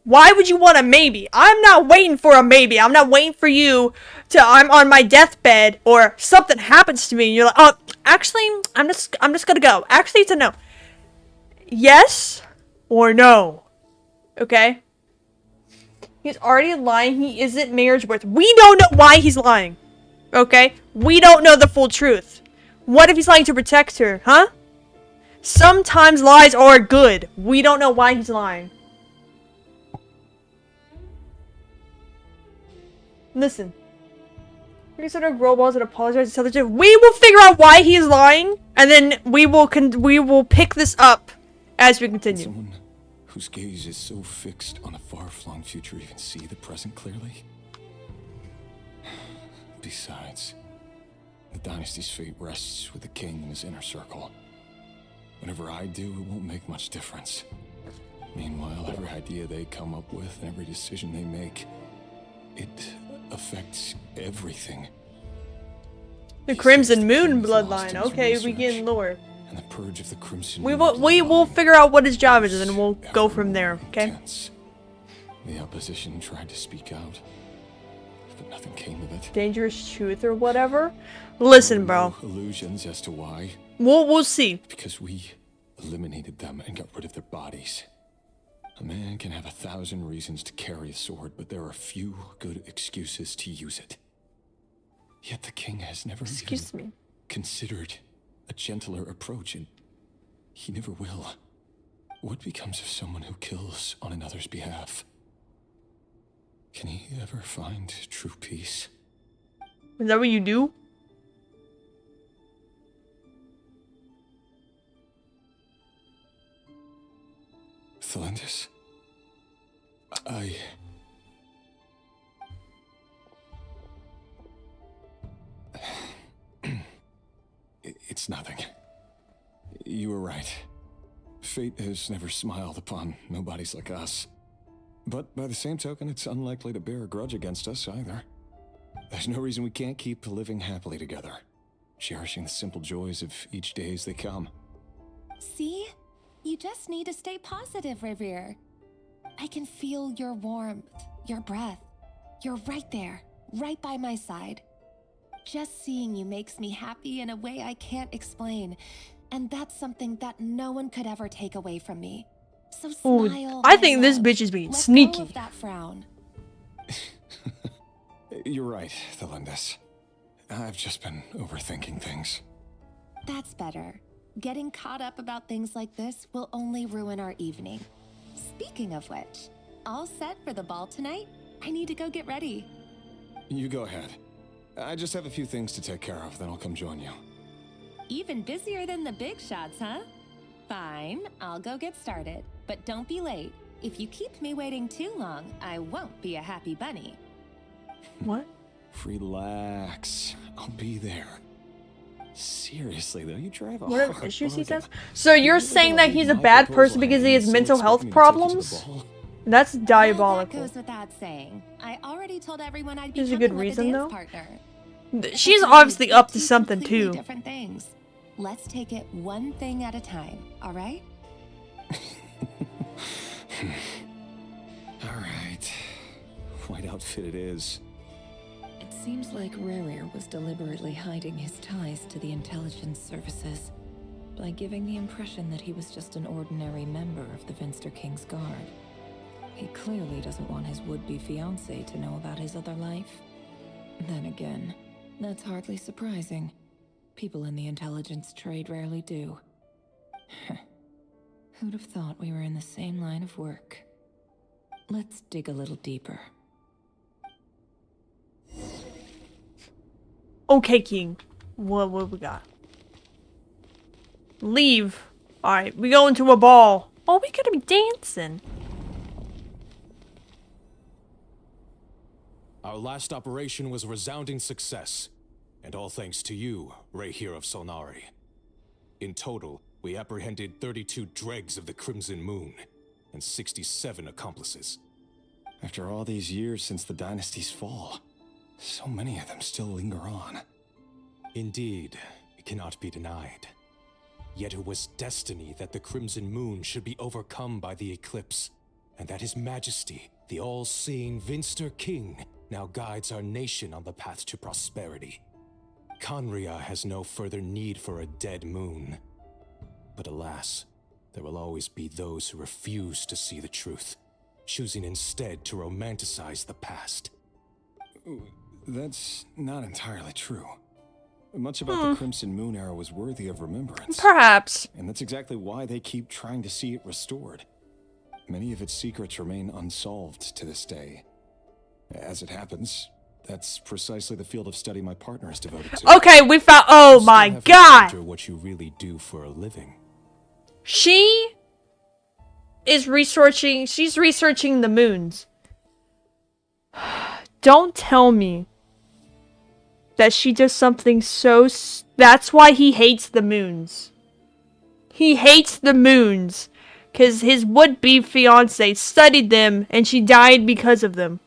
[SPEAKER 2] Why would you want a maybe? I'm not waiting for a maybe. I'm not waiting for you to, I'm on my deathbed or something happens to me and you're like, oh, actually, I'm just gonna go. Actually, it's a no. Yes or no. Okay? He's already lying. He isn't marriage worth. We don't know why he's lying. Okay? We don't know the full truth. What if he's lying to protect her? Huh? Sometimes lies are good. We don't know why he's lying. Listen. Consider grow balls and apologize to tell the truth. We will figure out why he's lying, and then we will pick this up as we continue.
[SPEAKER 13] Someone whose gaze is so fixed on a far-flung future even see the present clearly? Besides, the dynasty's fate rests with the king and his inner circle. Whatever I do, it won't make much difference. Meanwhile, every idea they come up with and every decision they make, it affects everything.
[SPEAKER 2] The Crimson Moon bloodline. Okay, we get lore.
[SPEAKER 13] And the purge of the Crimson
[SPEAKER 2] we will figure out what his job is and then we'll go from there, okay?
[SPEAKER 13] Intense. The opposition tried to speak out, but nothing came of it.
[SPEAKER 2] Dangerous truth or whatever. Listen, bro.
[SPEAKER 13] No illusions as to why.
[SPEAKER 2] We'll see.
[SPEAKER 13] Because we eliminated them and got rid of their bodies. A man can have 1,000 reasons to carry a sword, but there are few good excuses to use it. Yet the king has never even considered a gentler approach, and he never will. What becomes of someone who kills on another's behalf? Can he ever find true peace?
[SPEAKER 2] Is that what you do?
[SPEAKER 13] Thelendis? It's nothing. You were right. Fate has never smiled upon nobodies like us. But by the same token, it's unlikely to bear a grudge against us either. There's no reason we can't keep living happily together, cherishing the simple joys of each day as they come.
[SPEAKER 12] See? You just need to stay positive, Rerir. I can feel your warmth, your breath. You're right there, right by my side. Just seeing you makes me happy in a way I can't explain. And that's something that no one could ever take away from me. So smile.
[SPEAKER 2] I think this bitch is being sneaky.
[SPEAKER 12] Let go of that frown.
[SPEAKER 13] You're right, Thelendis. I've just been overthinking things.
[SPEAKER 12] That's better. Getting caught up about things like this will only ruin our evening. Speaking of which, all set for the ball tonight? I need to go get ready.
[SPEAKER 13] You go ahead. I just have a few things to take care of, then I'll come join you.
[SPEAKER 12] Even busier than the big shots, huh? Fine, I'll go get started. But don't be late. If you keep me waiting too long, I won't be a happy bunny.
[SPEAKER 2] What?
[SPEAKER 13] Relax. I'll be there. Seriously, though, you drive a
[SPEAKER 2] What are issues he says? So you're saying that he's a bad person because he has mental health problems? That's diabolical.
[SPEAKER 12] Well, that goes without saying. I already told everyone I'd be
[SPEAKER 2] There's a good
[SPEAKER 12] coming with
[SPEAKER 2] reason,
[SPEAKER 12] a
[SPEAKER 2] though.
[SPEAKER 12] dance partner.
[SPEAKER 2] She's
[SPEAKER 12] But
[SPEAKER 2] obviously
[SPEAKER 12] they're
[SPEAKER 2] up to
[SPEAKER 12] two
[SPEAKER 2] something
[SPEAKER 12] completely
[SPEAKER 2] too.
[SPEAKER 12] Different things. Let's take it one thing at a time, all right?
[SPEAKER 13] Alright. White outfit it is.
[SPEAKER 10] It seems like Rerir was deliberately hiding his ties to the intelligence services by giving the impression that he was just an ordinary member of the Finster King's Guard. He clearly doesn't want his would-be fiancée to know about his other life. Then again, that's hardly surprising. People in the intelligence trade rarely do. Who'd have thought we were in the same line of work? Let's dig a little deeper.
[SPEAKER 2] Okay, King. What we got? Leave. Alright, we go into a ball. Oh, we gotta be dancing.
[SPEAKER 4] Our last operation was a resounding success, and all thanks to you, Rerir of Solnari. In total, we apprehended 32 dregs of the Crimson Moon, and 67 accomplices.
[SPEAKER 13] After all these years since the dynasty's fall, so many of them still linger on.
[SPEAKER 4] Indeed, it cannot be denied. Yet it was destiny that the Crimson Moon should be overcome by the eclipse, and that His Majesty, the all-seeing Finster King, now guides our nation on the path to prosperity. Conria has no further need for a dead moon. But alas, there will always be those who refuse to see the truth, choosing instead to romanticize the past.
[SPEAKER 13] That's not entirely true. Much about the Crimson Moon era was worthy of remembrance.
[SPEAKER 2] Perhaps.
[SPEAKER 13] And that's exactly why they keep trying to see it restored. Many of its secrets remain unsolved to this day. As it happens, that's precisely the field of study my partner is devoted to.
[SPEAKER 2] Okay, we found. Oh my god!
[SPEAKER 4] What you really do for a living.
[SPEAKER 2] She is researching. She's researching the moons. Don't tell me that she does something so. That's why he hates the moons. He hates the moons because his would-be fiance studied them and she died because of them.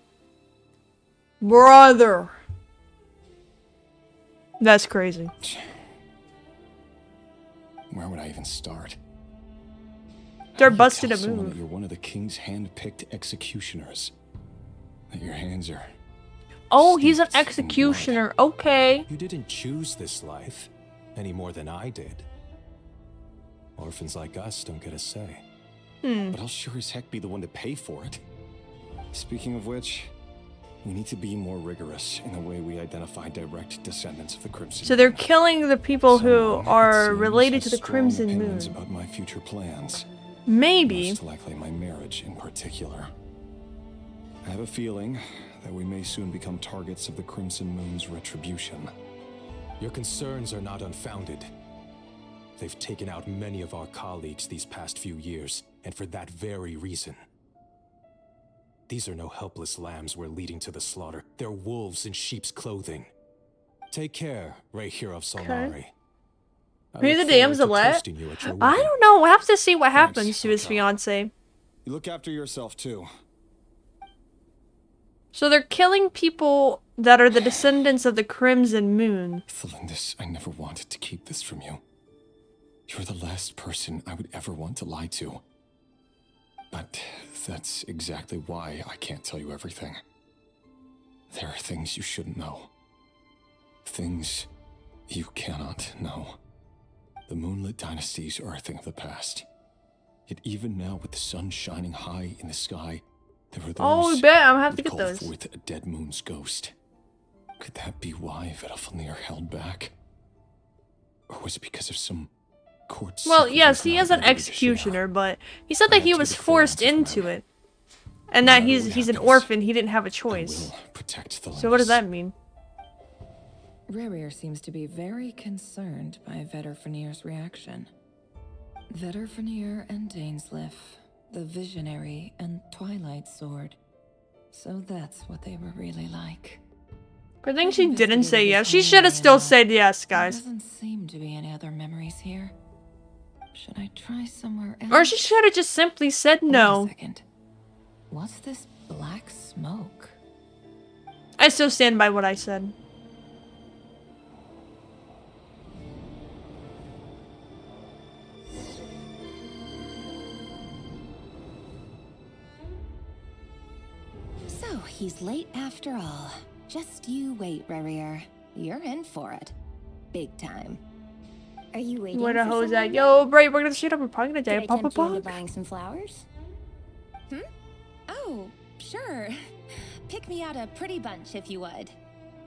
[SPEAKER 2] Brother. That's crazy.
[SPEAKER 13] Where would I even start?
[SPEAKER 2] They're busted a
[SPEAKER 13] someone
[SPEAKER 2] move.
[SPEAKER 13] that you're one of the king's hand-picked executioners. That your hands are...
[SPEAKER 2] Oh, he's an executioner. Okay.
[SPEAKER 4] You didn't choose this life, any more than I did. Orphans like us don't get a say.
[SPEAKER 13] But I'll sure as heck be the one to pay for it. Speaking of which, we need to be more rigorous in the way we identify direct descendants of the Crimson
[SPEAKER 2] So they're
[SPEAKER 13] Moon.
[SPEAKER 2] killing the people who
[SPEAKER 13] Someone, it
[SPEAKER 2] are
[SPEAKER 13] seems,
[SPEAKER 2] related
[SPEAKER 13] has
[SPEAKER 2] to the
[SPEAKER 13] strong
[SPEAKER 2] Crimson Moon.
[SPEAKER 13] opinions about my future plans.
[SPEAKER 2] Maybe.
[SPEAKER 13] Most likely my marriage in particular. I have a feeling that we may soon become targets of the Crimson Moon's retribution.
[SPEAKER 4] Your concerns are not unfounded. They've taken out many of our colleagues these past few years, and for that very reason. These are no helpless lambs we're leading to the slaughter. They're wolves in sheep's clothing. Take care, Rerir of Solnari.
[SPEAKER 2] Who the damselette? I don't know. We'll have to see what happens to his fiance.
[SPEAKER 8] You look after yourself too.
[SPEAKER 2] So they're killing people that are the descendants of the Crimson Moon.
[SPEAKER 13] Thelindis, I never wanted to keep this from you. You're the last person I would ever want to lie to. But that's exactly why I can't tell you everything. There are things you shouldn't know. Things you cannot know. The moonlit dynasties are a thing of the past. Yet even now, with the sun shining high in the sky, there are those
[SPEAKER 2] Oh, bet I'm gonna have to
[SPEAKER 13] who
[SPEAKER 2] get
[SPEAKER 13] call
[SPEAKER 2] those.
[SPEAKER 13] forth a dead moon's ghost. Could that be why Vedalfnir held back? Or was it because of some court
[SPEAKER 2] Well,
[SPEAKER 13] secret
[SPEAKER 2] yes,
[SPEAKER 13] he's
[SPEAKER 2] he
[SPEAKER 13] not
[SPEAKER 2] is an
[SPEAKER 13] ready to share?
[SPEAKER 2] executioner, but he said that he was forced into it. And
[SPEAKER 13] No
[SPEAKER 2] that
[SPEAKER 13] matter what
[SPEAKER 2] he's an
[SPEAKER 13] happens,
[SPEAKER 2] orphan, he didn't have a choice.
[SPEAKER 13] Protect the
[SPEAKER 2] So what does that mean?
[SPEAKER 10] Rerir seems to be very concerned by Vedalfnir's reaction. Vedalfnir and Dainsleif, the Visionary and Twilight Sword. So that's what they were really like.
[SPEAKER 2] I think she didn't say yes. She should have still said yes,
[SPEAKER 10] There
[SPEAKER 2] guys.
[SPEAKER 10] doesn't seem to be any other memories here. Should I try somewhere else?
[SPEAKER 2] Or she should have just simply said no.
[SPEAKER 10] Wait a second. What's this black smoke?
[SPEAKER 2] I still stand by what I said.
[SPEAKER 12] So, he's late after all. Just you wait, Rerir. You're in for it. Big time.
[SPEAKER 11] Are you waiting
[SPEAKER 2] Where the
[SPEAKER 11] for
[SPEAKER 2] hell's
[SPEAKER 11] someone?
[SPEAKER 2] that? Yo, Bray, we're gonna shoot up. We're probably gonna die.
[SPEAKER 11] Could I
[SPEAKER 2] Papa
[SPEAKER 11] tempt you into
[SPEAKER 2] Pog.
[SPEAKER 11] buying some flowers?
[SPEAKER 12] Oh, sure. Pick me out a pretty bunch if you would.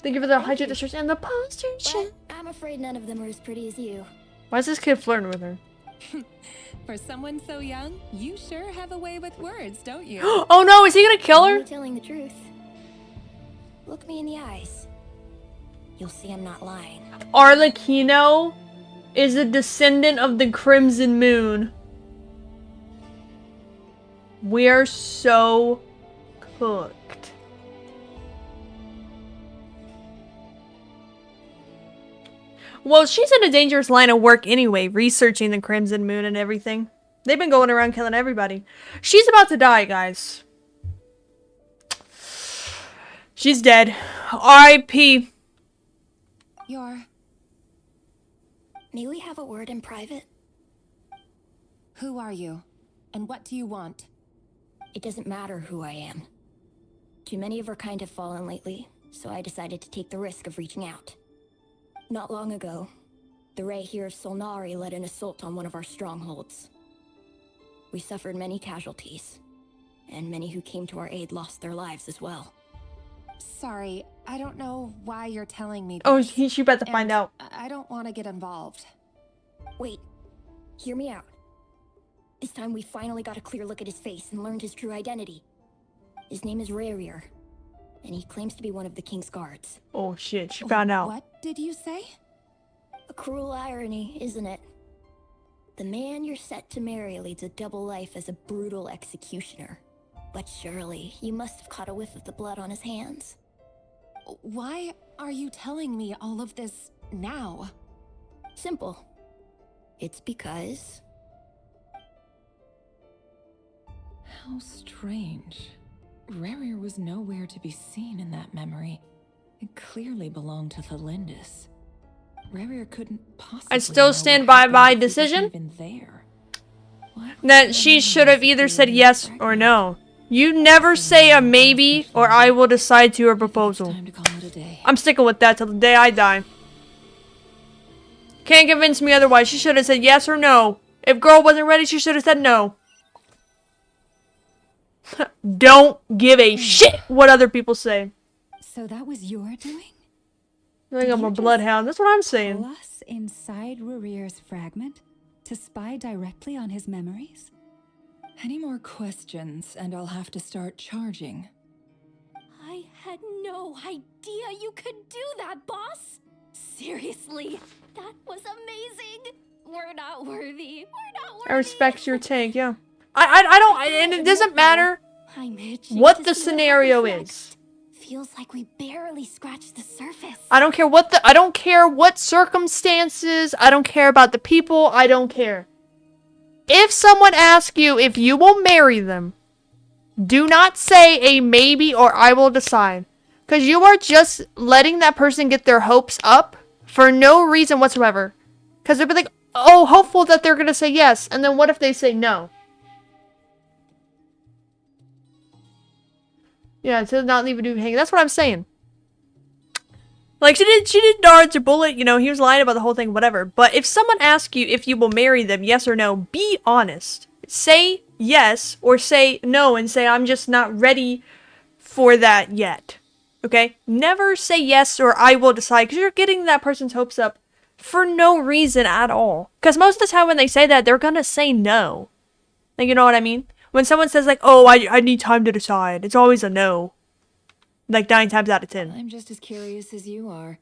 [SPEAKER 2] Thank you for the hydrate the shirts and the sponsorship.
[SPEAKER 11] But I'm afraid none of them are as pretty as you.
[SPEAKER 2] Why is this kid flirting with her?
[SPEAKER 12] For someone so young, you sure have a way with words, don't you?
[SPEAKER 2] Oh no, is he gonna kill her?
[SPEAKER 11] I'm telling the truth. Look me in the eyes. You'll see I'm not lying.
[SPEAKER 2] Arlecchino is a descendant of the Crimson Moon. We're so cooked. Well, she's in a dangerous line of work anyway, researching the Crimson Moon and everything. They've been going around killing everybody. She's about to die, guys. She's dead. R.I.P.
[SPEAKER 11] May we have a word in private?
[SPEAKER 12] Who are you? And what do you want?
[SPEAKER 11] It doesn't matter who I am. Too many of our kind have fallen lately, so I decided to take the risk of reaching out. Not long ago, the Rerir of Solnari led an assault on one of our strongholds. We suffered many casualties, and many who came to our aid lost their lives as well.
[SPEAKER 12] Sorry, I don't know why you're telling me this.
[SPEAKER 2] Oh, she about to find out.
[SPEAKER 12] I don't want to get involved.
[SPEAKER 11] Wait, hear me out. This time we finally got a clear look at his face and learned his true identity. His name is Rerir, and he claims to be one of the King's guards.
[SPEAKER 2] Oh shit, she found out.
[SPEAKER 12] What did you say?
[SPEAKER 11] A cruel irony, isn't it? The man you're set to marry leads a double life as a brutal executioner. But surely, you must have caught a whiff of the blood on his hands.
[SPEAKER 12] Why are you telling me all of this now?
[SPEAKER 11] Simple. It's because...
[SPEAKER 10] How strange. Rerir was nowhere to be seen in that memory. It clearly belonged to the Lindis. Rerir couldn't possibly
[SPEAKER 2] I still
[SPEAKER 10] know
[SPEAKER 2] stand
[SPEAKER 10] what
[SPEAKER 2] by
[SPEAKER 10] happened
[SPEAKER 2] my
[SPEAKER 10] if he wasn't
[SPEAKER 2] decision
[SPEAKER 10] even there.
[SPEAKER 2] that she should have either said yes or no. You never say a maybe or I will decide to your proposal. I'm sticking with that till the day I die. Can't convince me otherwise. She should have said yes or no. If girl wasn't ready, she should have said no. Don't give a shit what other people say.
[SPEAKER 5] So that was your doing?
[SPEAKER 2] I think I'm a bloodhound. That's what I'm saying.
[SPEAKER 5] Pull us inside Rerir's fragment to spy directly on his memories?
[SPEAKER 10] Any more questions, and I'll have to start charging.
[SPEAKER 1] I had no idea you could do that, boss. Seriously, that was amazing. We're not worthy. We're not worthy.
[SPEAKER 2] I respect your take, yeah. I don't, and it doesn't matter what the scenario is.
[SPEAKER 1] Feels like we barely scratched the surface.
[SPEAKER 2] I don't care I don't care what circumstances. I don't care about the people. I don't care. If someone asks you if you will marry them, do not say a maybe or I will decide. Because you are just letting that person get their hopes up for no reason whatsoever. Because they'll be like, oh, hopeful that they're going to say yes. And then what if they say no? Yeah, to not leave a dude hanging. That's what I'm saying. Like, she did dodge a bullet, you know, he was lying about the whole thing, whatever. But if someone asks you if you will marry them, yes or no, be honest. Say yes or say no and say, I'm just not ready for that yet. Okay? Never say yes or I will decide, because you're getting that person's hopes up for no reason at all. Because most of the time when they say that, they're gonna say no. Like, you know what I mean? When someone says like, oh, I need time to decide, it's always a no. Like 9 times out of 10.
[SPEAKER 10] I'm just as curious as you are.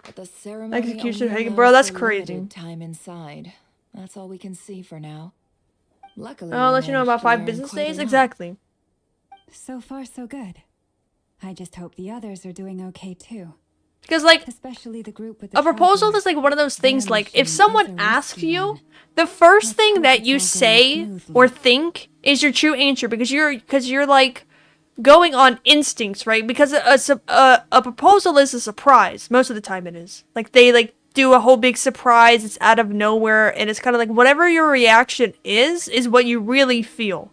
[SPEAKER 10] But the ceremony
[SPEAKER 2] Execution,
[SPEAKER 10] only
[SPEAKER 2] bro,
[SPEAKER 10] allows
[SPEAKER 2] that's
[SPEAKER 10] for
[SPEAKER 2] crazy.
[SPEAKER 10] limited time inside. That's all we can see for now. Luckily,
[SPEAKER 2] I'll
[SPEAKER 10] we
[SPEAKER 2] let you know about
[SPEAKER 10] managed to
[SPEAKER 2] 5
[SPEAKER 10] learn
[SPEAKER 2] business
[SPEAKER 10] quite a
[SPEAKER 2] days?
[SPEAKER 10] lot.
[SPEAKER 2] Exactly.
[SPEAKER 5] So far, so good. I just hope the others are doing okay too.
[SPEAKER 2] Because, like,
[SPEAKER 5] especially the group with the
[SPEAKER 2] a proposal
[SPEAKER 5] traveler.
[SPEAKER 2] is like one of those things,
[SPEAKER 5] Their
[SPEAKER 2] like, if
[SPEAKER 5] mission is
[SPEAKER 2] someone
[SPEAKER 5] a
[SPEAKER 2] asks
[SPEAKER 5] risky
[SPEAKER 2] you,
[SPEAKER 5] one.
[SPEAKER 2] the first thing
[SPEAKER 5] hope
[SPEAKER 2] that
[SPEAKER 5] it's
[SPEAKER 2] you
[SPEAKER 5] all going
[SPEAKER 2] say
[SPEAKER 5] smoothly.
[SPEAKER 2] or think is your true answer, because you're like going on instincts, right? Because a proposal is a surprise. Most of the time it is. Like, they like do a whole big surprise, it's out of nowhere, and it's kind of like whatever your reaction is what you really feel.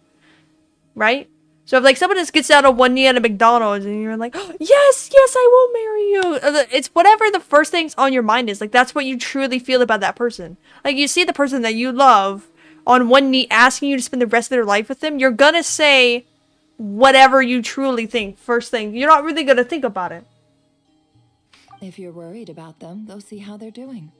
[SPEAKER 2] Right? So if like someone just gets out of one knee at a McDonald's and you're like, oh, yes, yes, I will marry you. It's whatever the first things on your mind is. Like that's what you truly feel about that person. Like you see the person that you love on one knee asking you to spend the rest of their life with them. You're gonna say whatever you truly think first thing. You're not really gonna think about it.
[SPEAKER 10] If you're worried about them, go see how they're doing.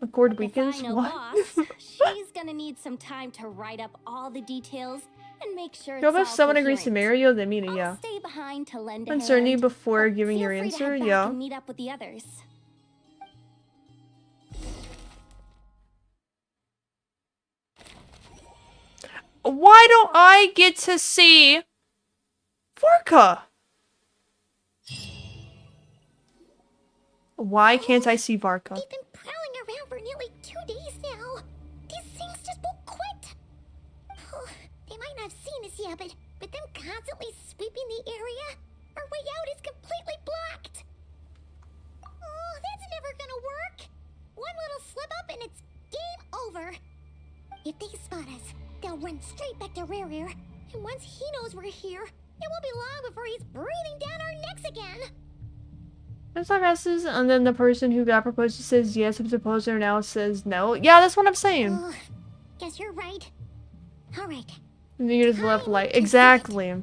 [SPEAKER 2] Accord weekends?
[SPEAKER 1] The final
[SPEAKER 2] What?
[SPEAKER 1] boss, she's gonna need some time to write up all the details and make sure it's
[SPEAKER 2] If
[SPEAKER 1] all
[SPEAKER 2] someone agrees to
[SPEAKER 1] coherent.
[SPEAKER 2] marry you, they mean it, yeah.
[SPEAKER 1] I'll stay behind to lend a
[SPEAKER 2] Concern you
[SPEAKER 1] hand,
[SPEAKER 2] before
[SPEAKER 1] but
[SPEAKER 2] giving
[SPEAKER 1] feel
[SPEAKER 2] your
[SPEAKER 1] free to
[SPEAKER 2] answer,
[SPEAKER 1] head back
[SPEAKER 2] yeah.
[SPEAKER 1] and meet up with the others.
[SPEAKER 2] Why don't I get to see Varka? Why can't I see Varka?
[SPEAKER 3] They've been prowling around for nearly 2 days now. These things just won't quit. Oh, they might not have seen us yet, but them constantly sweeping the area, our way out is completely blocked. Oh, that's never gonna work. One little slip up and it's game over. If they spot us, they'll run straight back to Rerir. And once he knows we're here, it won't be long before he's breathing down our necks again.
[SPEAKER 2] There's our messes, and then the person who got proposed to says yes, if the proposer now says no. Yeah, that's what I'm saying.
[SPEAKER 3] Oh, guess you're right. Alright.
[SPEAKER 2] You just left light. Exactly.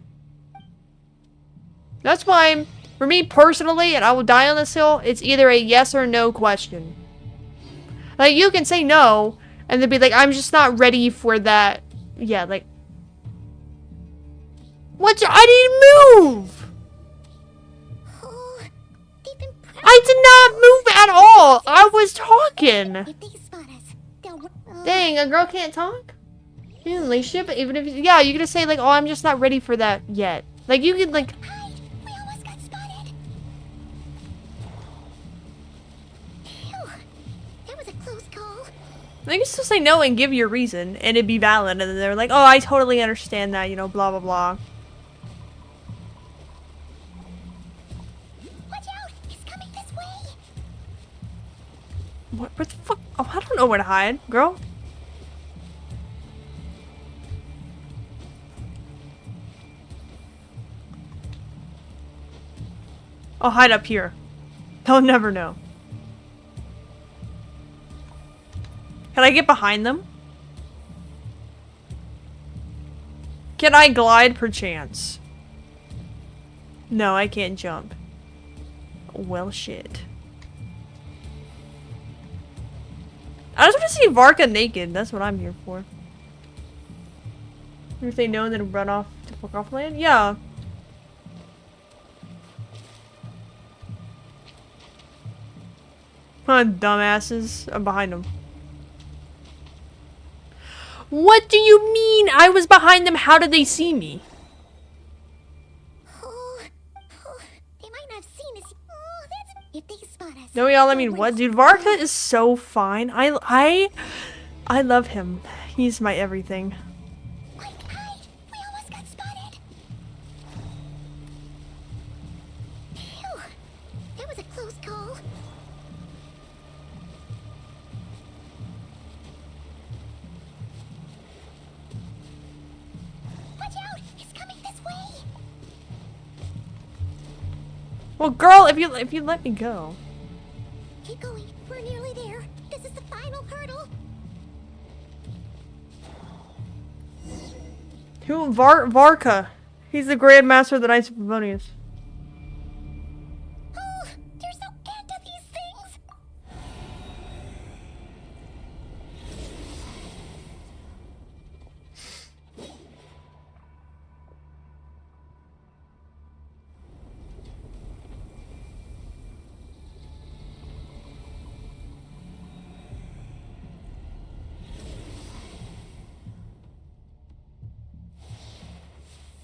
[SPEAKER 2] That's why, for me personally, and I will die on this hill, it's either a yes or no question. Like, you can say no, and then be like, I'm just not ready for that. Yeah, like... What? I didn't move! I did not move at all! I was talking! Dang, a girl can't talk? You in a relationship, even if... Yeah, you can just say, like, oh, I'm just not ready for that yet. Like, you could, like...
[SPEAKER 3] We almost got spotted. Phew. That was a close call.
[SPEAKER 2] They can still say no and give your reason, and it'd be valid, and then they're like, oh, I totally understand that, you know, blah, blah, blah.
[SPEAKER 3] Watch out! He's coming this way.
[SPEAKER 2] What? Where the fuck? Oh, I don't know where to hide, girl. I'll hide up here. They'll never know. Can I get behind them? Can I glide perchance? No, I can't jump. Well, shit. I just want to see Varka naked. That's what I'm here for. If they know, then run off to fuck off land? Yeah. Huh, dumbasses. I'm behind them. What do you mean? I was behind them. How did they see me?
[SPEAKER 3] Oh, they might not have seen us. Oh, that's... If they spot us...
[SPEAKER 2] No, y'all, I mean, what? Dude, Varka is so fine. I love him. He's my everything.
[SPEAKER 3] Quick, hide! We almost got spotted. Phew. That was a close call. Watch out! He's coming this way.
[SPEAKER 2] Well, girl, if you let me go.
[SPEAKER 3] Keep going. We're nearly there. This is the final hurdle.
[SPEAKER 2] Who? Varka. He's the Grand Master of the Knights of Favonius.
[SPEAKER 3] Oh, there's no end to these things.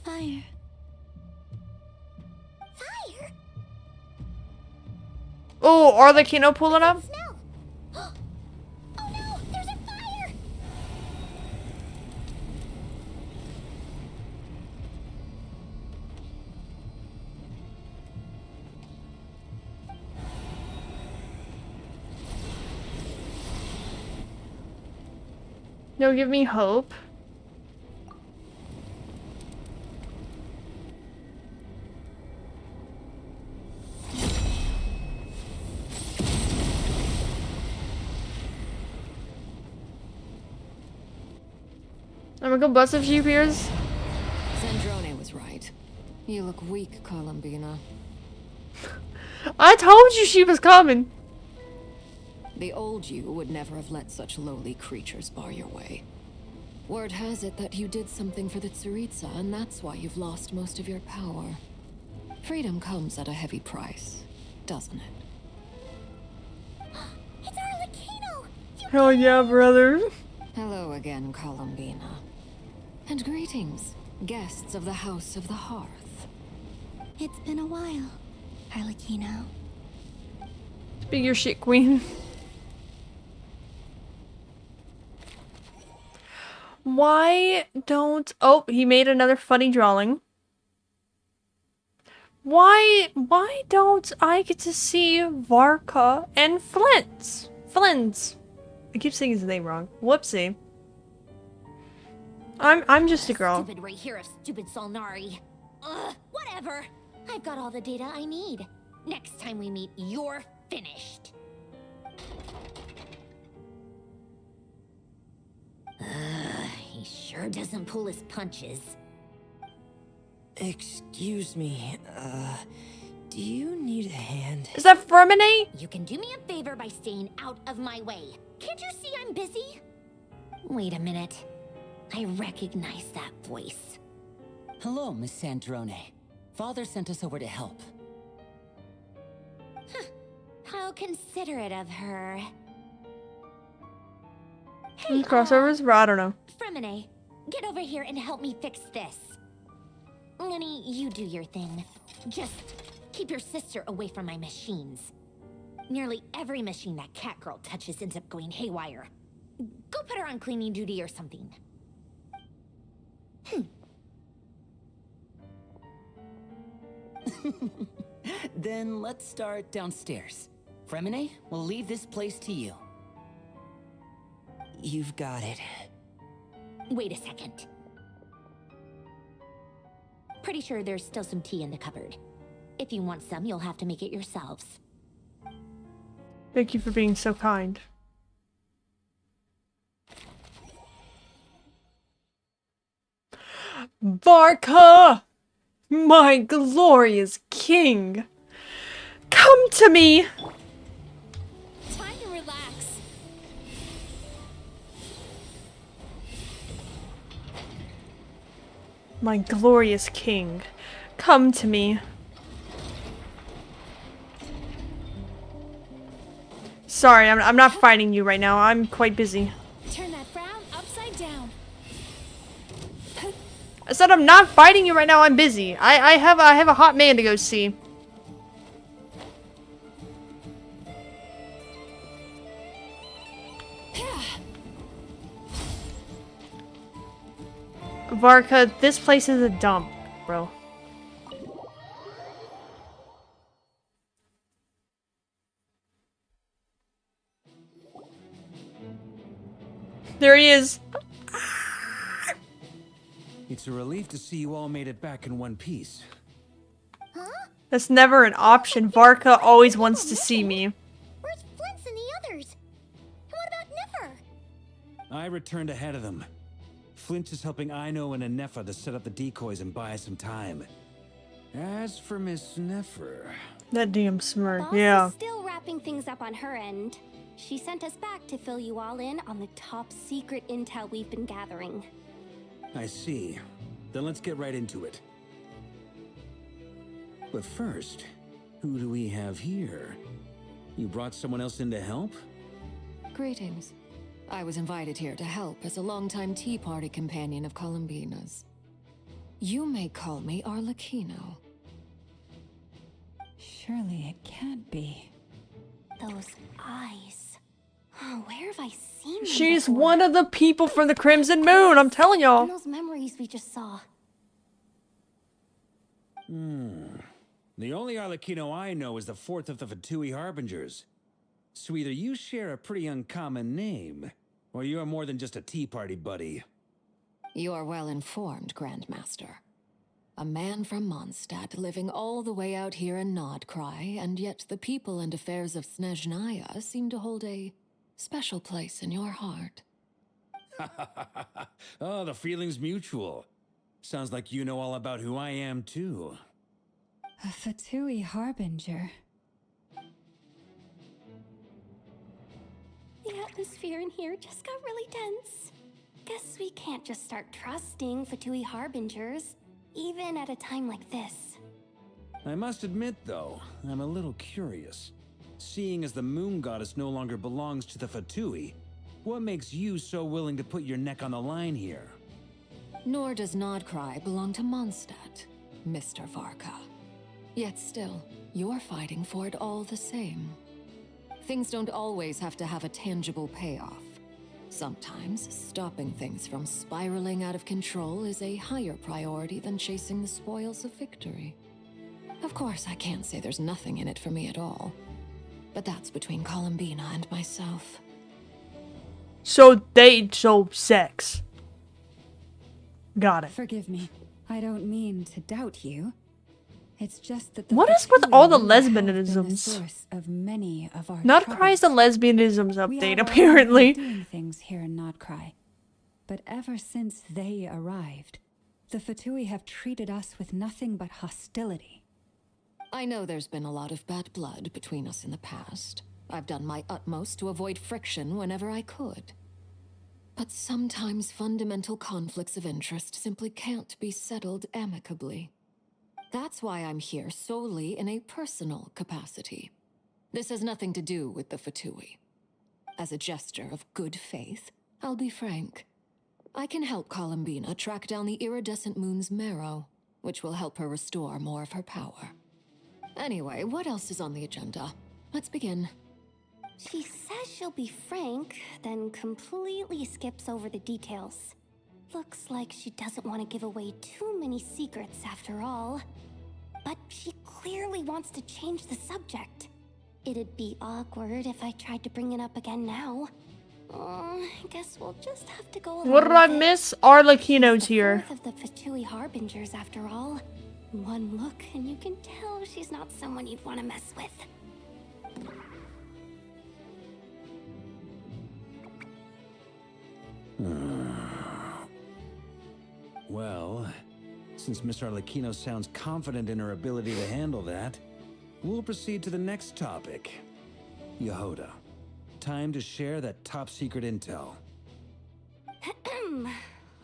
[SPEAKER 10] Fire.
[SPEAKER 3] Fire?
[SPEAKER 2] Oh, are the Kino pulling up?
[SPEAKER 3] Smell. Oh no, there's a fire.
[SPEAKER 2] No, give me hope. we go bust if she appears?
[SPEAKER 15] Zandrone was right. You look weak, Columbina.
[SPEAKER 2] I told you she was coming.
[SPEAKER 15] The old you would never have let such lowly creatures bar your way. Word has it that you did something for the Tsaritsa, and that's why you've lost most of your power. Freedom comes at a heavy price, doesn't it?
[SPEAKER 3] It's Arlecchino!
[SPEAKER 2] Hell yeah, brother.
[SPEAKER 15] Hello again, Columbina. And greetings, guests of the House of the Hearth.
[SPEAKER 3] It's been a while, Arlecchino.
[SPEAKER 2] Speak your shit, queen. Why don't... Oh, he made another funny drawing. Why don't I get to see Varka and Flint? I keep saying his name wrong. Whoopsie. I'm just a girl.
[SPEAKER 3] Stupid Rerir of stupid Solnari. Ugh, whatever. I've got all the data I need. Next time we meet, you're finished. He sure doesn't pull his punches.
[SPEAKER 16] Excuse me, do you need a hand?
[SPEAKER 2] Is that Fremine?
[SPEAKER 3] You can do me a favor by staying out of my way. Can't you see I'm busy? Wait a minute. I recognize that voice.
[SPEAKER 16] Hello, Miss Zandrone. Father sent us over to help.
[SPEAKER 3] How considerate of her.
[SPEAKER 2] Hey, crossovers? Bro, I don't know.
[SPEAKER 3] Fremine, get over here and help me fix this. Nani, you do your thing. Just keep your sister away from my machines. Nearly every machine that cat girl touches ends up going haywire. Go put her on cleaning duty or something.
[SPEAKER 16] Then let's start downstairs. Fremine, we'll leave this place to you. You've got it.
[SPEAKER 3] Wait a second. Pretty sure there's still some tea in the cupboard. If you want some, you'll have to make it yourselves.
[SPEAKER 2] Thank you for being so kind. Varka! My glorious king! Come to me!
[SPEAKER 1] Time to relax.
[SPEAKER 2] My glorious king, come to me. Sorry, I'm not fighting you right now. I'm quite busy.
[SPEAKER 1] Turn that frown upside down.
[SPEAKER 2] I said I'm not fighting you right now. I'm busy. I have a hot man to go see. Varka, this place is a dump, bro. There he is.
[SPEAKER 9] It's a relief to see you all made it back in one piece.
[SPEAKER 2] That's never an option. Varka always wants to see me.
[SPEAKER 3] Where's Flint's and the others? And what about Niffer?
[SPEAKER 9] I returned ahead of them. Flint is helping Aino and Anefa to set up the decoys and buy us some time. As for Miss Neffer...
[SPEAKER 2] That damn smirk,
[SPEAKER 1] Boss
[SPEAKER 2] yeah.
[SPEAKER 1] is still wrapping things up on her end. She sent us back to fill you all in on the top secret intel we've been gathering.
[SPEAKER 9] I see. Then let's get right into it. But first, who do we have here? You brought someone else in to help?
[SPEAKER 15] Greetings. I was invited here to help as a longtime Tea Party companion of Columbina's. You may call me Arlecchino.
[SPEAKER 5] Surely it can't be.
[SPEAKER 1] Those eyes. Oh, where have I seen them
[SPEAKER 2] She's
[SPEAKER 1] before?
[SPEAKER 2] one of the people from the Crimson Moon, I'm telling y'all.
[SPEAKER 1] And those memories we just saw.
[SPEAKER 9] The only Arlecchino I know is the fourth of the Fatui Harbingers. So either you share a pretty uncommon name, or you're more than just a Tea Party buddy.
[SPEAKER 15] You are well informed, Grandmaster. A man from Mondstadt living all the way out here in Nodcry, and yet the people and affairs of Snezhnaya seem to hold a special place in your heart.
[SPEAKER 9] Oh, the feeling's mutual. Sounds like you know all about who I am, too.
[SPEAKER 5] A Fatui harbinger.
[SPEAKER 1] The atmosphere in here just got really tense. Guess we can't just start trusting Fatui harbingers, even at a time like this.
[SPEAKER 9] I must admit, though, I'm a little curious. Seeing as the moon goddess no longer belongs to the Fatui, what makes you so willing to put your neck on the line here?
[SPEAKER 15] Nor does Nodcry belong to Mondstadt, Mr. Varka. Yet still, you're fighting for it all the same. Things don't always have to have a tangible payoff. Sometimes, stopping things from spiraling out of control is a higher priority than chasing the spoils of victory. Of course, I can't say there's nothing in it for me at all. But that's between Columbina and myself.
[SPEAKER 2] So sex. Got it.
[SPEAKER 5] Forgive me. I don't mean to doubt you. It's just that the
[SPEAKER 2] What is with
[SPEAKER 5] Fatui
[SPEAKER 2] all the
[SPEAKER 5] really have been the
[SPEAKER 2] lesbianisms?
[SPEAKER 5] source of many of our
[SPEAKER 2] Nodcry is the
[SPEAKER 5] troubles.
[SPEAKER 2] lesbianisms
[SPEAKER 5] We
[SPEAKER 2] update,
[SPEAKER 5] are
[SPEAKER 2] apparently.
[SPEAKER 5] doing things here in Nodcry. But ever since they arrived, the Fatui have treated us with nothing but hostility.
[SPEAKER 15] I know there's been a lot of bad blood between us in the past. I've done my utmost to avoid friction whenever I could. But sometimes fundamental conflicts of interest simply can't be settled amicably. That's why I'm here solely in a personal capacity. This has nothing to do with the Fatui. As a gesture of good faith, I'll be frank. I can help Columbina track down the iridescent moon's marrow, which will help her restore more of her power. Anyway, what else is on the agenda? Let's begin.
[SPEAKER 1] She says she'll be frank, then completely skips over the details. Looks like she doesn't want to give away too many secrets after all. But she clearly wants to change the subject. It'd be awkward if I tried to bring it up again now. I guess we'll just have to go along
[SPEAKER 2] What did I
[SPEAKER 1] with it.
[SPEAKER 2] miss? Arlecchino's here.
[SPEAKER 1] Fourth of the Fatui harbingers, after all. One look and you can tell she's not someone you'd want to mess with.
[SPEAKER 9] Well, since Miss Arlecchino sounds confident in her ability to handle that, we'll proceed to the next topic. Yehoda, time to share that top-secret intel.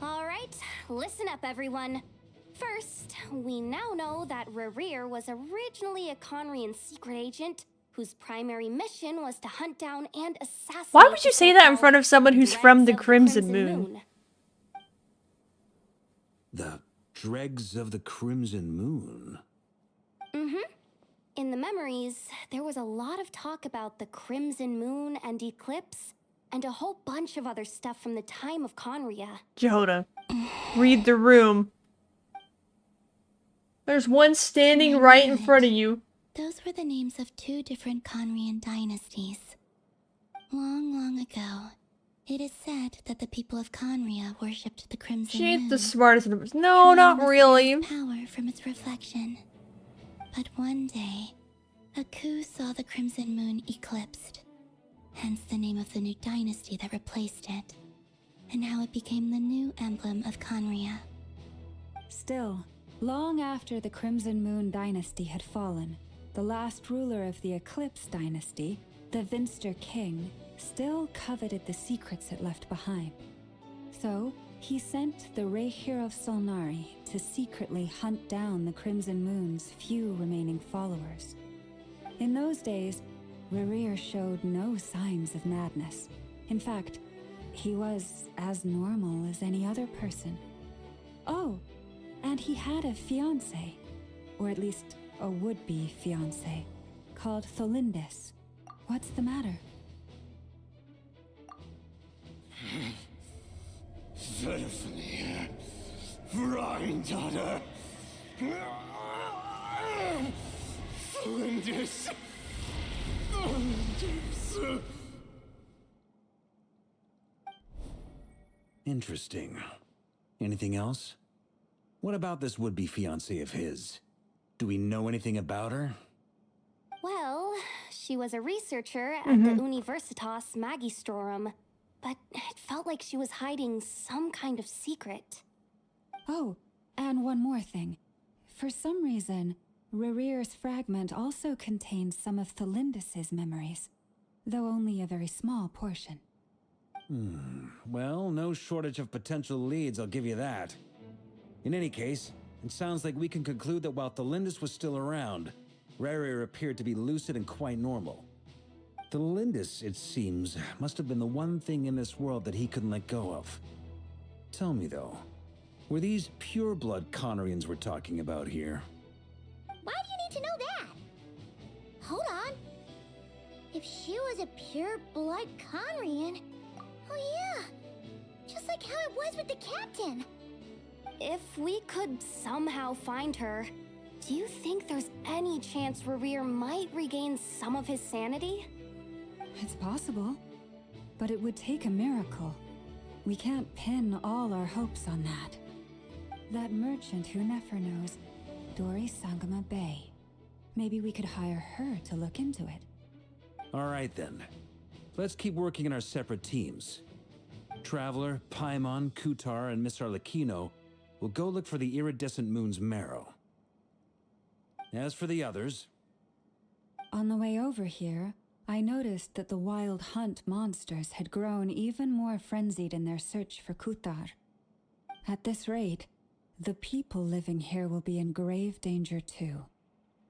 [SPEAKER 1] Alright, listen up everyone. First, we now know that Rerir was originally a Conrian secret agent whose primary mission was to hunt down and assassinate.
[SPEAKER 2] Why would you say that in front of someone who's from the Crimson Moon?
[SPEAKER 9] The dregs of the Crimson Moon?
[SPEAKER 1] In the memories, there was a lot of talk about the Crimson Moon and Eclipse, and a whole bunch of other stuff from the time of Conria.
[SPEAKER 2] Yehoda, read the room. There's one standing right in front of you.
[SPEAKER 3] Those were the names of two different Conrian dynasties. Long, long ago, it is said that the people of Conria worshipped the Crimson
[SPEAKER 2] She ain't
[SPEAKER 3] Moon.
[SPEAKER 2] the smartest of us. No, not really.
[SPEAKER 3] Power from its reflection. But one day, a coup saw the Crimson Moon eclipsed. Hence the name of the new dynasty that replaced it, and how it became the new emblem of Conria.
[SPEAKER 5] Still, long after the Crimson Moon dynasty had fallen, the last ruler of the Eclipse dynasty, the Vinster King, still coveted the secrets it left behind. So, he sent the Rerir of Solnari to secretly hunt down the Crimson Moon's few remaining followers. In those days, Rerir showed no signs of madness. In fact, he was as normal as any other person. Oh, and he had a fiancé, or at least a would-be fiancé, called Tholindis. What's the matter?
[SPEAKER 8] Verfnir, Vreindaughter, Flinders.
[SPEAKER 9] Interesting. Anything else? What about this would-be fiancé of his? Do we know anything about her?
[SPEAKER 1] Well, she was a researcher at the Universitas Magistrorum, but it felt like she was hiding some kind of secret.
[SPEAKER 5] Oh, and one more thing. For some reason, Rerir's fragment also contains some of Thelindis's memories, though only a very small portion.
[SPEAKER 9] Well, no shortage of potential leads, I'll give you that. In any case, it sounds like we can conclude that while Thelindis was still around, Rerir appeared to be lucid and quite normal. Thelindis, it seems, must have been the one thing in this world that he couldn't let go of. Tell me though, were these pure-blood Conorians we're talking about here?
[SPEAKER 3] Why do you need to know that? Hold on. If she was a pure-blood Conrian... Oh yeah, just like how it was with the captain.
[SPEAKER 1] If we could somehow find her, do you think there's any chance Rerir might regain some of his sanity?
[SPEAKER 5] It's possible, but it would take a miracle. We can't pin all our hopes on that. That merchant who Nefer knows, Dori Sangama Bay. Maybe we could hire her to look into it.
[SPEAKER 9] All right then. Let's keep working in our separate teams. Traveler, Paimon, Kutar, and Miss Arlecchino will go look for the iridescent moon's marrow. As for the others...
[SPEAKER 5] On the way over here, I noticed that the wild hunt monsters had grown even more frenzied in their search for Kutar. At this rate, the people living here will be in grave danger too.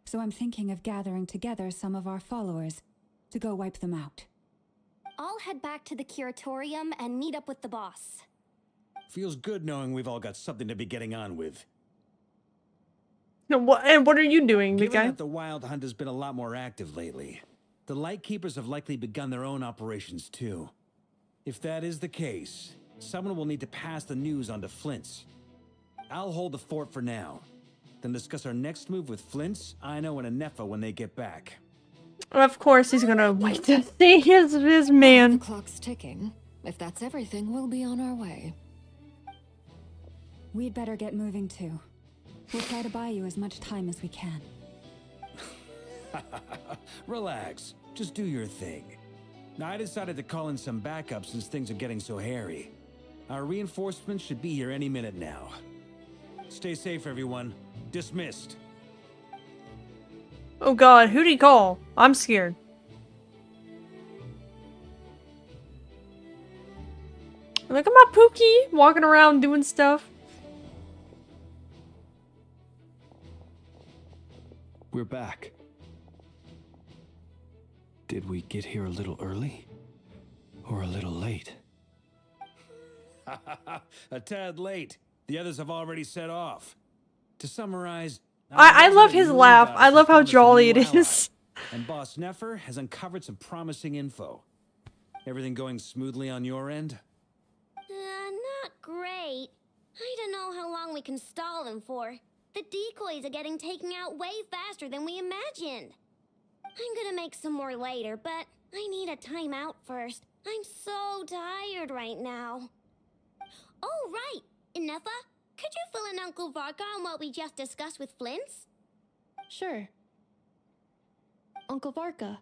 [SPEAKER 5] So I'm thinking of gathering together some of our followers to go wipe them out.
[SPEAKER 1] I'll head back to the curatorium and meet up with the boss.
[SPEAKER 9] Feels good knowing we've all got something to be getting on with.
[SPEAKER 2] And what are you doing, big
[SPEAKER 9] Given
[SPEAKER 2] guy?
[SPEAKER 9] that the Wild Hunt has been a lot more active lately, the Lightkeepers have likely begun their own operations too. If that is the case, someone will need to pass the news on to Flint's. I'll hold the fort for now, then discuss our next move with Flint's, Aino, and Anefa when they get back.
[SPEAKER 2] Of course he's gonna wait to see his man.
[SPEAKER 15] The clock's ticking. If that's everything, we'll be on our way.
[SPEAKER 5] We'd better get moving too. We'll try to buy you as much time as we can.
[SPEAKER 9] Relax. Just do your thing. Now, I decided to call in some backup since things are getting so hairy. Our reinforcements should be here any minute now. Stay safe, everyone. Dismissed.
[SPEAKER 2] Oh god, who'd he call? I'm scared. Look at my Pookie walking around doing stuff.
[SPEAKER 6] We're back. Did we get here a little early? Or a little late?
[SPEAKER 9] A tad late. The others have already set off. To summarize,
[SPEAKER 2] I love his laugh. I love how jolly it is.
[SPEAKER 9] And Boss Nefer has uncovered some promising info. Everything going smoothly on your end?
[SPEAKER 3] Not great. I don't know how long we can stall them for. The decoys are getting taken out way faster than we imagined. I'm gonna make some more later, but I need a timeout first. I'm so tired right now. Oh, right! Inefa, could you fill in Uncle Varka on what we just discussed with Flint's?
[SPEAKER 7] Sure. Uncle Varka,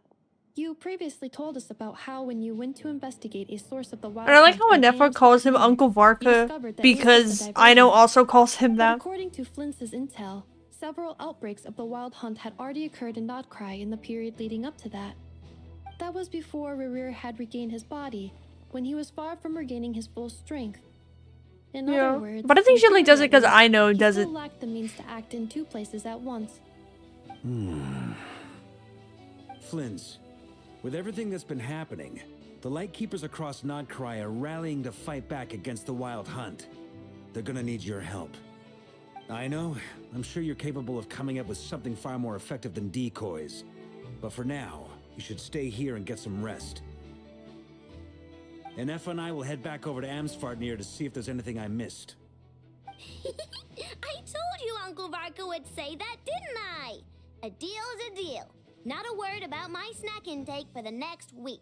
[SPEAKER 7] you previously told us about how when you went to investigate a source of the wild...
[SPEAKER 2] And I like how Anefa calls him Uncle Varka because Aino also calls him that.
[SPEAKER 7] According to Flint's intel, several outbreaks of the wild hunt had already occurred in Notcry in the period leading up to that. That was before Rerir had regained his body, when he was far from regaining his full strength. In other words,
[SPEAKER 2] but I think she only does it because Aino does it.
[SPEAKER 7] He still lacked the means to act in two places at once.
[SPEAKER 9] Flint's, with everything that's been happening, the Lightkeepers across Notcry are rallying to fight back against the Wild Hunt. They're gonna need your help. I know, I'm sure you're capable of coming up with something far more effective than decoys. But for now, you should stay here and get some rest. And Efa and I will head back over to Amsfartnir to see if there's anything I missed.
[SPEAKER 3] I told you Uncle Varka would say that, didn't I? A deal is a deal. Not a word about my snack intake for the next week.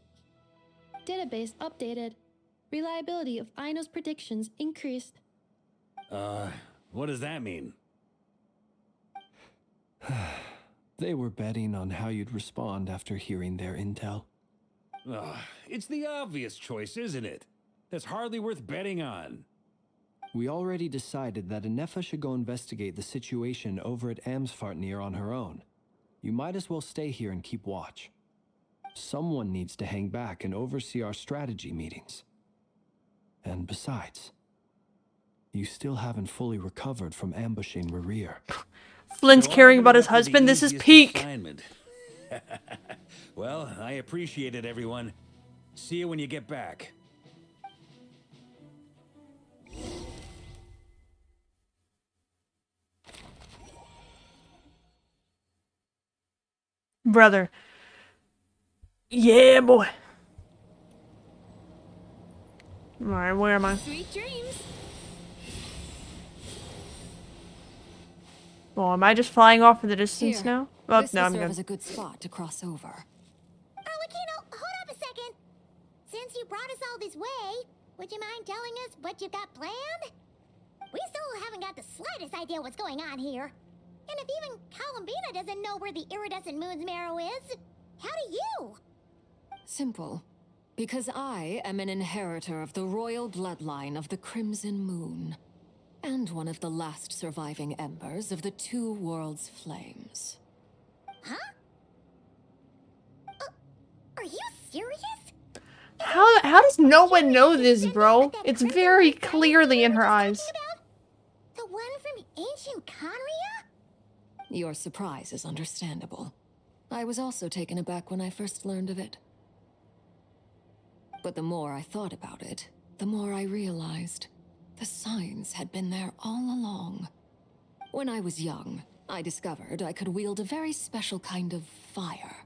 [SPEAKER 7] Database updated. Reliability of Aino's predictions increased.
[SPEAKER 9] What does that mean?
[SPEAKER 6] They were betting on how you'd respond after hearing their intel.
[SPEAKER 9] It's the obvious choice, isn't it? That's hardly worth betting on.
[SPEAKER 6] We already decided that Anefa should go investigate the situation over at Amsfartnir on her own. You might as well stay here and keep watch. Someone needs to hang back and oversee our strategy meetings. And besides, you still haven't fully recovered from ambushing Rerir.
[SPEAKER 2] Flint's
[SPEAKER 9] So
[SPEAKER 2] caring
[SPEAKER 9] I'm
[SPEAKER 2] about his
[SPEAKER 9] up to the
[SPEAKER 2] husband. This is
[SPEAKER 9] easiest
[SPEAKER 2] peak.
[SPEAKER 9] assignment. Well, I appreciate it, everyone. See you when you get back.
[SPEAKER 2] Brother. Yeah, boy. Alright, where am I?
[SPEAKER 1] Sweet dreams.
[SPEAKER 2] Oh, am I just flying off in the distance
[SPEAKER 11] Here,
[SPEAKER 2] now? Oh,
[SPEAKER 11] this
[SPEAKER 2] no,
[SPEAKER 11] will
[SPEAKER 2] I'm
[SPEAKER 11] serve
[SPEAKER 2] good.
[SPEAKER 11] as a good spot to cross over.
[SPEAKER 3] Arlecchino, hold up a second. Since you brought us all this way, would you mind telling us what you've got planned? We still haven't got the slightest idea what's going on here. And if even Columbina doesn't know where the iridescent moon's marrow is, how do you?
[SPEAKER 15] Simple. Because I am an inheritor of the royal bloodline of the Crimson Moon, and one of the last surviving embers of the Two Worlds' flames.
[SPEAKER 3] Huh? Are you serious?
[SPEAKER 2] How does no one know this, bro? It's very clearly in her eyes.
[SPEAKER 3] The one from ancient Conria?
[SPEAKER 15] Your surprise is understandable. I was also taken aback when I first learned of it. But the more I thought about it, the more I realized the signs had been there all along. When I was young, I discovered I could wield a very special kind of fire.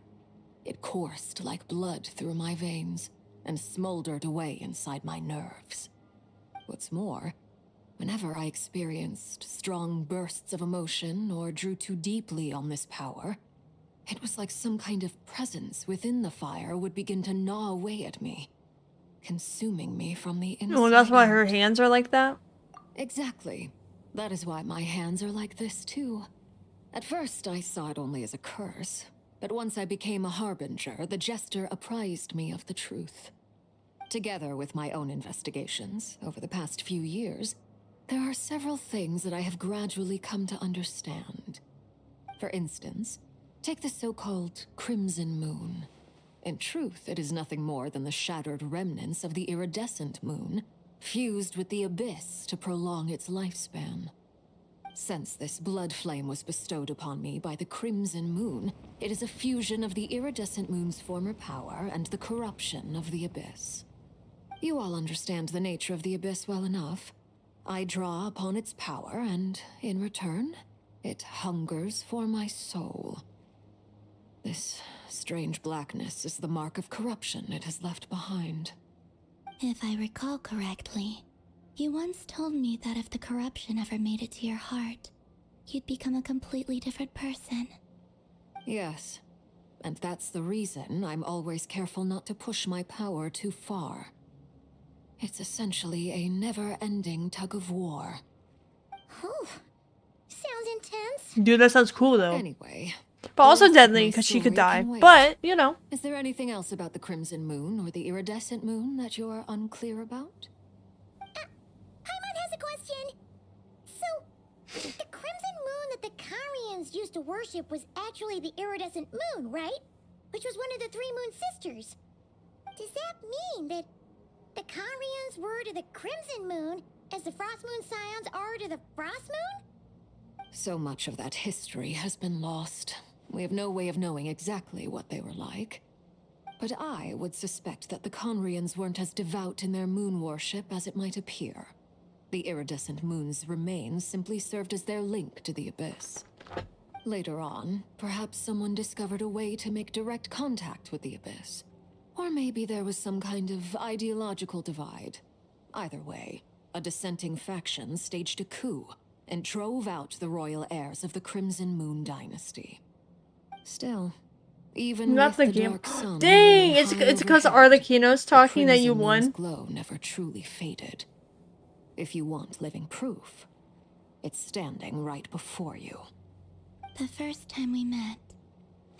[SPEAKER 15] It coursed like blood through my veins and smoldered away inside my nerves. What's more, whenever I experienced strong bursts of emotion or drew too deeply on this power, it was like some kind of presence within the fire would begin to gnaw away at me, consuming me from the inside.
[SPEAKER 2] Oh, that's why her
[SPEAKER 15] out.
[SPEAKER 2] hands are like that?
[SPEAKER 15] Exactly. That is why my hands are like this too. At first, I saw it only as a curse, but once I became a harbinger, the jester apprised me of the truth. Together with my own investigations over the past few years, there are several things that I have gradually come to understand. For instance, take the so-called Crimson Moon. In truth, it is nothing more than the shattered remnants of the iridescent moon, fused with the abyss to prolong its lifespan. Since this blood flame was bestowed upon me by the Crimson Moon, it is a fusion of the iridescent moon's former power and the corruption of the abyss. You all understand the nature of the abyss well enough. I draw upon its power, and in return, it hungers for my soul. This strange blackness is the mark of corruption it has left behind.
[SPEAKER 3] If I recall correctly, you once told me that if the corruption ever made it to your heart, you'd become a completely different person.
[SPEAKER 15] Yes, and that's the reason I'm always careful not to push my power too far. It's essentially a never-ending tug of war.
[SPEAKER 3] Whew. Sounds intense.
[SPEAKER 2] Dude, that sounds cool though.
[SPEAKER 15] Anyway.
[SPEAKER 2] But also
[SPEAKER 15] the rest of
[SPEAKER 2] deadly
[SPEAKER 15] my
[SPEAKER 2] because she could
[SPEAKER 15] story
[SPEAKER 2] die.
[SPEAKER 15] can wait.
[SPEAKER 2] But, you know.
[SPEAKER 15] Is there anything else about the Crimson Moon or the Iridescent Moon that you're unclear about?
[SPEAKER 3] Paimon has a question. So, the crimson moon that the Carians used to worship was actually the iridescent moon, right? Which was one of the three moon sisters. Does that mean that the Carians were to the crimson moon as the frost moon scions are to the frost moon?
[SPEAKER 15] So much of that history has been lost. We have no way of knowing exactly what they were like. But I would suspect that the Conrians weren't as devout in their moon worship as it might appear. The iridescent moon's remains simply served as their link to the abyss. Later on, perhaps someone discovered a way to make direct contact with the abyss. Or maybe there was some kind of ideological divide. Either way, a dissenting faction staged a coup and drove out the royal heirs of the Crimson Moon dynasty. Still, even
[SPEAKER 2] Not
[SPEAKER 15] with
[SPEAKER 2] the game.
[SPEAKER 15] dark sun
[SPEAKER 2] Dang,
[SPEAKER 15] looming
[SPEAKER 2] it's
[SPEAKER 15] high
[SPEAKER 2] because
[SPEAKER 15] overhead,
[SPEAKER 2] Arlecchino's
[SPEAKER 15] the
[SPEAKER 2] talking that you
[SPEAKER 15] Crimson Moon's
[SPEAKER 2] won.
[SPEAKER 15] glow never truly faded. If you want living proof, it's standing right before you.
[SPEAKER 3] The first time we met,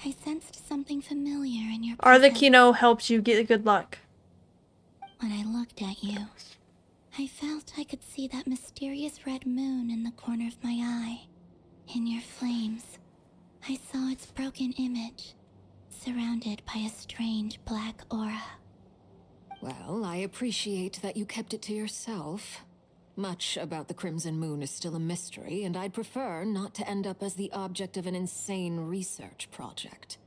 [SPEAKER 3] I sensed something familiar in your presence.
[SPEAKER 2] Arlecchino helps you get good luck.
[SPEAKER 3] When I looked at you, I felt I could see that mysterious red moon in the corner of my eye. In your flames, I saw its broken image, surrounded by a strange black aura.
[SPEAKER 15] Well, I appreciate that you kept it to yourself. Much about the Crimson Moon is still a mystery, and I'd prefer not to end up as the object of an insane research project.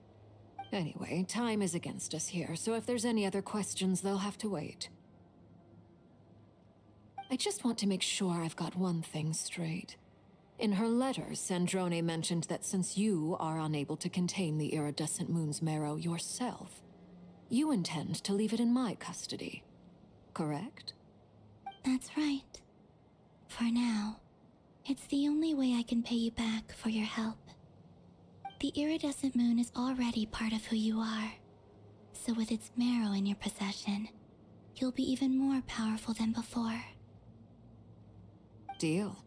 [SPEAKER 15] Anyway, time is against us here, so if there's any other questions, they'll have to wait. I just want to make sure I've got one thing straight. In her letter, Sandrone mentioned that since you are unable to contain the iridescent moon's marrow yourself, you intend to leave it in my custody. Correct?
[SPEAKER 3] That's right. For now, it's the only way I can pay you back for your help. The iridescent moon is already part of who you are, so with its marrow in your possession, you'll be even more powerful than before.
[SPEAKER 15] Deal.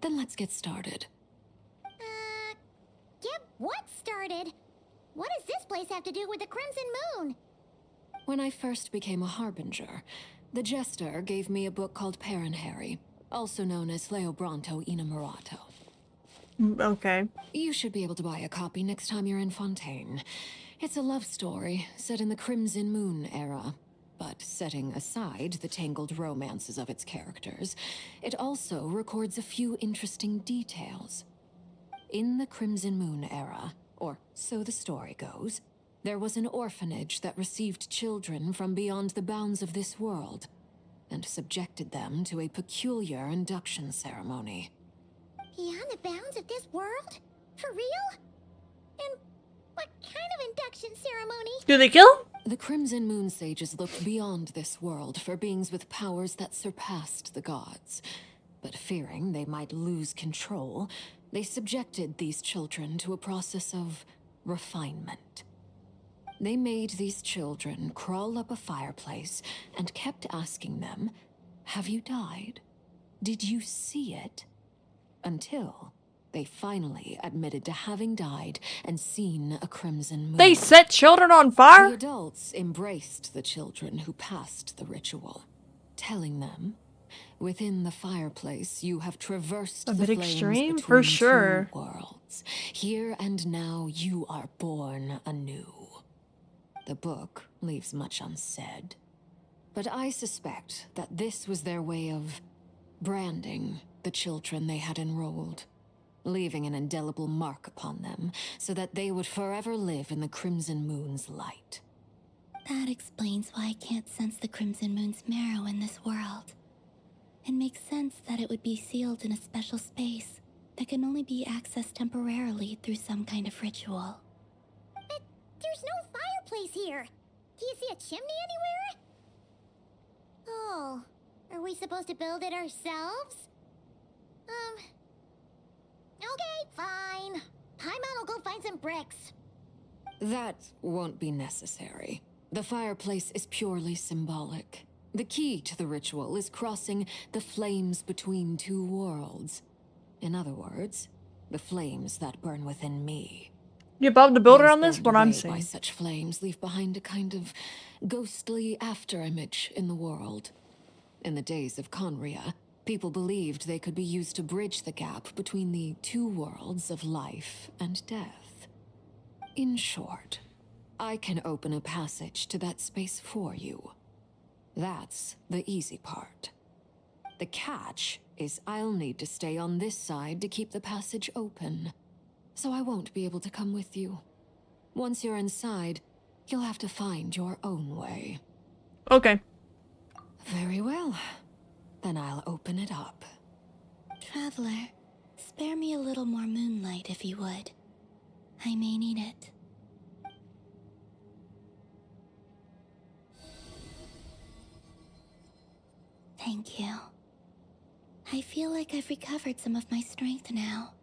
[SPEAKER 15] Then let's get started.
[SPEAKER 3] Get what started? What does this place have to do with the Crimson Moon?
[SPEAKER 15] When I first became a harbinger, the Jester gave me a book called Paranhari, also known as Leobranto Inamorato.
[SPEAKER 2] Okay.
[SPEAKER 15] You should be able to buy a copy next time you're in Fontaine. It's a love story set in the Crimson Moon era. But setting aside the tangled romances of its characters, it also records a few interesting details. In the Crimson Moon era, or so the story goes, there was an orphanage that received children from beyond the bounds of this world, and subjected them to a peculiar induction ceremony.
[SPEAKER 3] Beyond the bounds of this world? For real? And what kind of induction ceremony?
[SPEAKER 2] Do they kill him?
[SPEAKER 15] The Crimson Moon Sages looked beyond this world for beings with powers that surpassed the gods. But fearing they might lose control, they subjected these children to a process of refinement. They made these children crawl up a fireplace and kept asking them, "Have you died? Did you see it?" Until they finally admitted to having died and seen a crimson moon.
[SPEAKER 2] They set children on fire?
[SPEAKER 15] The adults embraced the children who passed the ritual, telling them, "Within the fireplace, you have traversed
[SPEAKER 2] a
[SPEAKER 15] the
[SPEAKER 2] bit
[SPEAKER 15] flames
[SPEAKER 2] extreme,
[SPEAKER 15] between
[SPEAKER 2] for sure.
[SPEAKER 15] two worlds. Here and now, you are born anew." The book leaves much unsaid, but I suspect that this was their way of branding the children they had enrolled, leaving an indelible mark upon them so that they would forever live in the Crimson Moon's light.
[SPEAKER 3] That explains why I can't sense the Crimson Moon's marrow in this world. It makes sense that it would be sealed in a special space that can only be accessed temporarily through some kind of ritual. But there's no fireplace here. Do you see a chimney anywhere? Oh, are we supposed to build it ourselves? Okay, fine. Paimon will go find some bricks.
[SPEAKER 15] That won't be necessary. The fireplace is purely symbolic. The key to the ritual is crossing the flames between two worlds. In other words, the flames that burn within me.
[SPEAKER 2] You above the builder
[SPEAKER 15] Those
[SPEAKER 2] on this?
[SPEAKER 15] burned
[SPEAKER 2] What I'm
[SPEAKER 15] away
[SPEAKER 2] saying.
[SPEAKER 15] by such flames leave behind a kind of ghostly afterimage in the world. In the days of Conria, people believed they could be used to bridge the gap between the two worlds of life and death. In short, I can open a passage to that space for you. That's the easy part. The catch is I'll need to stay on this side to keep the passage open, so I won't be able to come with you. Once you're inside, you'll have to find your own way.
[SPEAKER 2] Okay.
[SPEAKER 15] Very well. Then I'll open it up.
[SPEAKER 3] Traveler, spare me a little more moonlight if you would. I may need it. Thank you. I feel like I've recovered some of my strength now.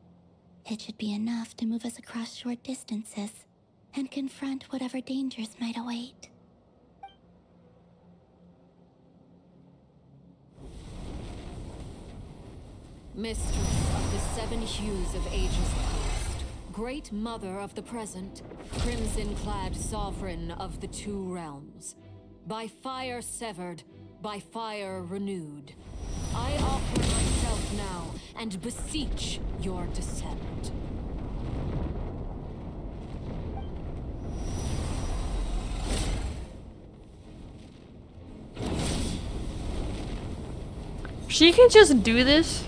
[SPEAKER 3] It should be enough to move us across short distances and confront whatever dangers might await.
[SPEAKER 15] Mistress of the seven hues of ages past, great mother of the present, crimson-clad sovereign of the two realms, By fire severed, by fire renewed. I offer myself now and beseech your descent.
[SPEAKER 2] She can just do this?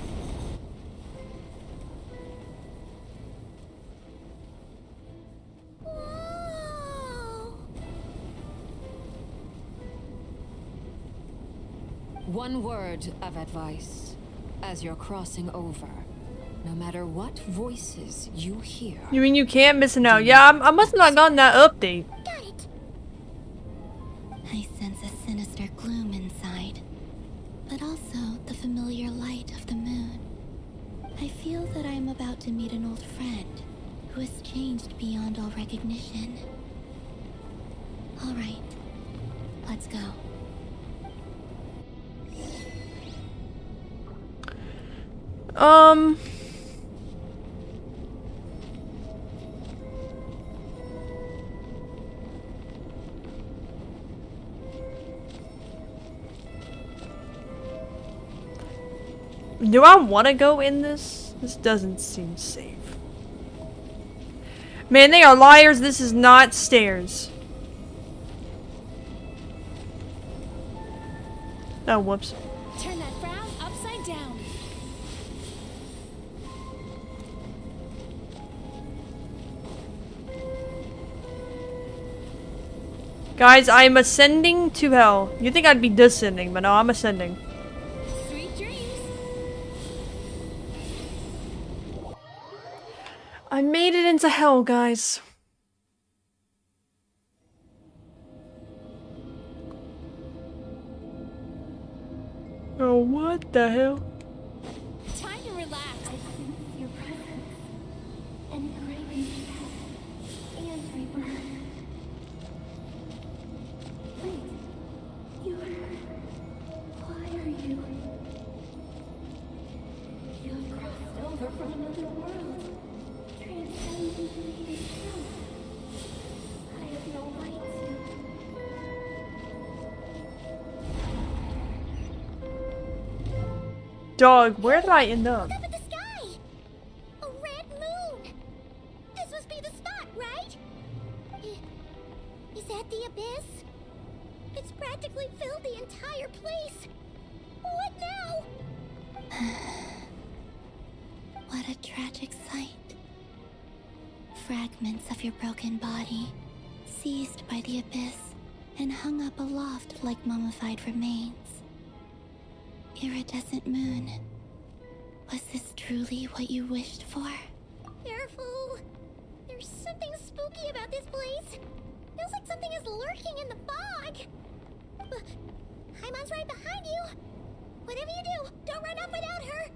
[SPEAKER 15] One word of advice. As you're crossing over, no matter what voices you hear...
[SPEAKER 2] You mean you can't missing out? Yeah, I must have not gotten that update.
[SPEAKER 3] Got it. I sense a sinister gloom inside, but also the familiar light of the moon. I feel that I am about to meet an old friend who has changed beyond all recognition. All right, let's go.
[SPEAKER 2] Do I want to go in this? This doesn't seem safe. Man, they are liars. This is not stairs. Oh, whoops.
[SPEAKER 1] Turn that frown upside down.
[SPEAKER 2] Guys, I'm ascending to hell. You think I'd be descending, but no, I'm ascending.
[SPEAKER 1] Sweet dreams.
[SPEAKER 2] I made it into hell, guys. Oh, what the hell?
[SPEAKER 1] Time to relax.
[SPEAKER 3] I sense your presence and craving death and rebirth. Wait, why are you? You have crossed over from another world, transcending fate itself. I have no right to.
[SPEAKER 2] Dog, where did I end up?
[SPEAKER 3] Look up at the sky! A red moon! This must be the spot, right? Is that the abyss? It's practically filled the entire place. What now? What a tragic sight. Fragments of your broken body, seized by the abyss, and hung up aloft like mummified remains. Iridescent moon. Was this truly what you wished for? Careful! There's something spooky about this place. Feels like something is lurking in the fog. Haimon's right behind you. Whatever you do, don't run off without her.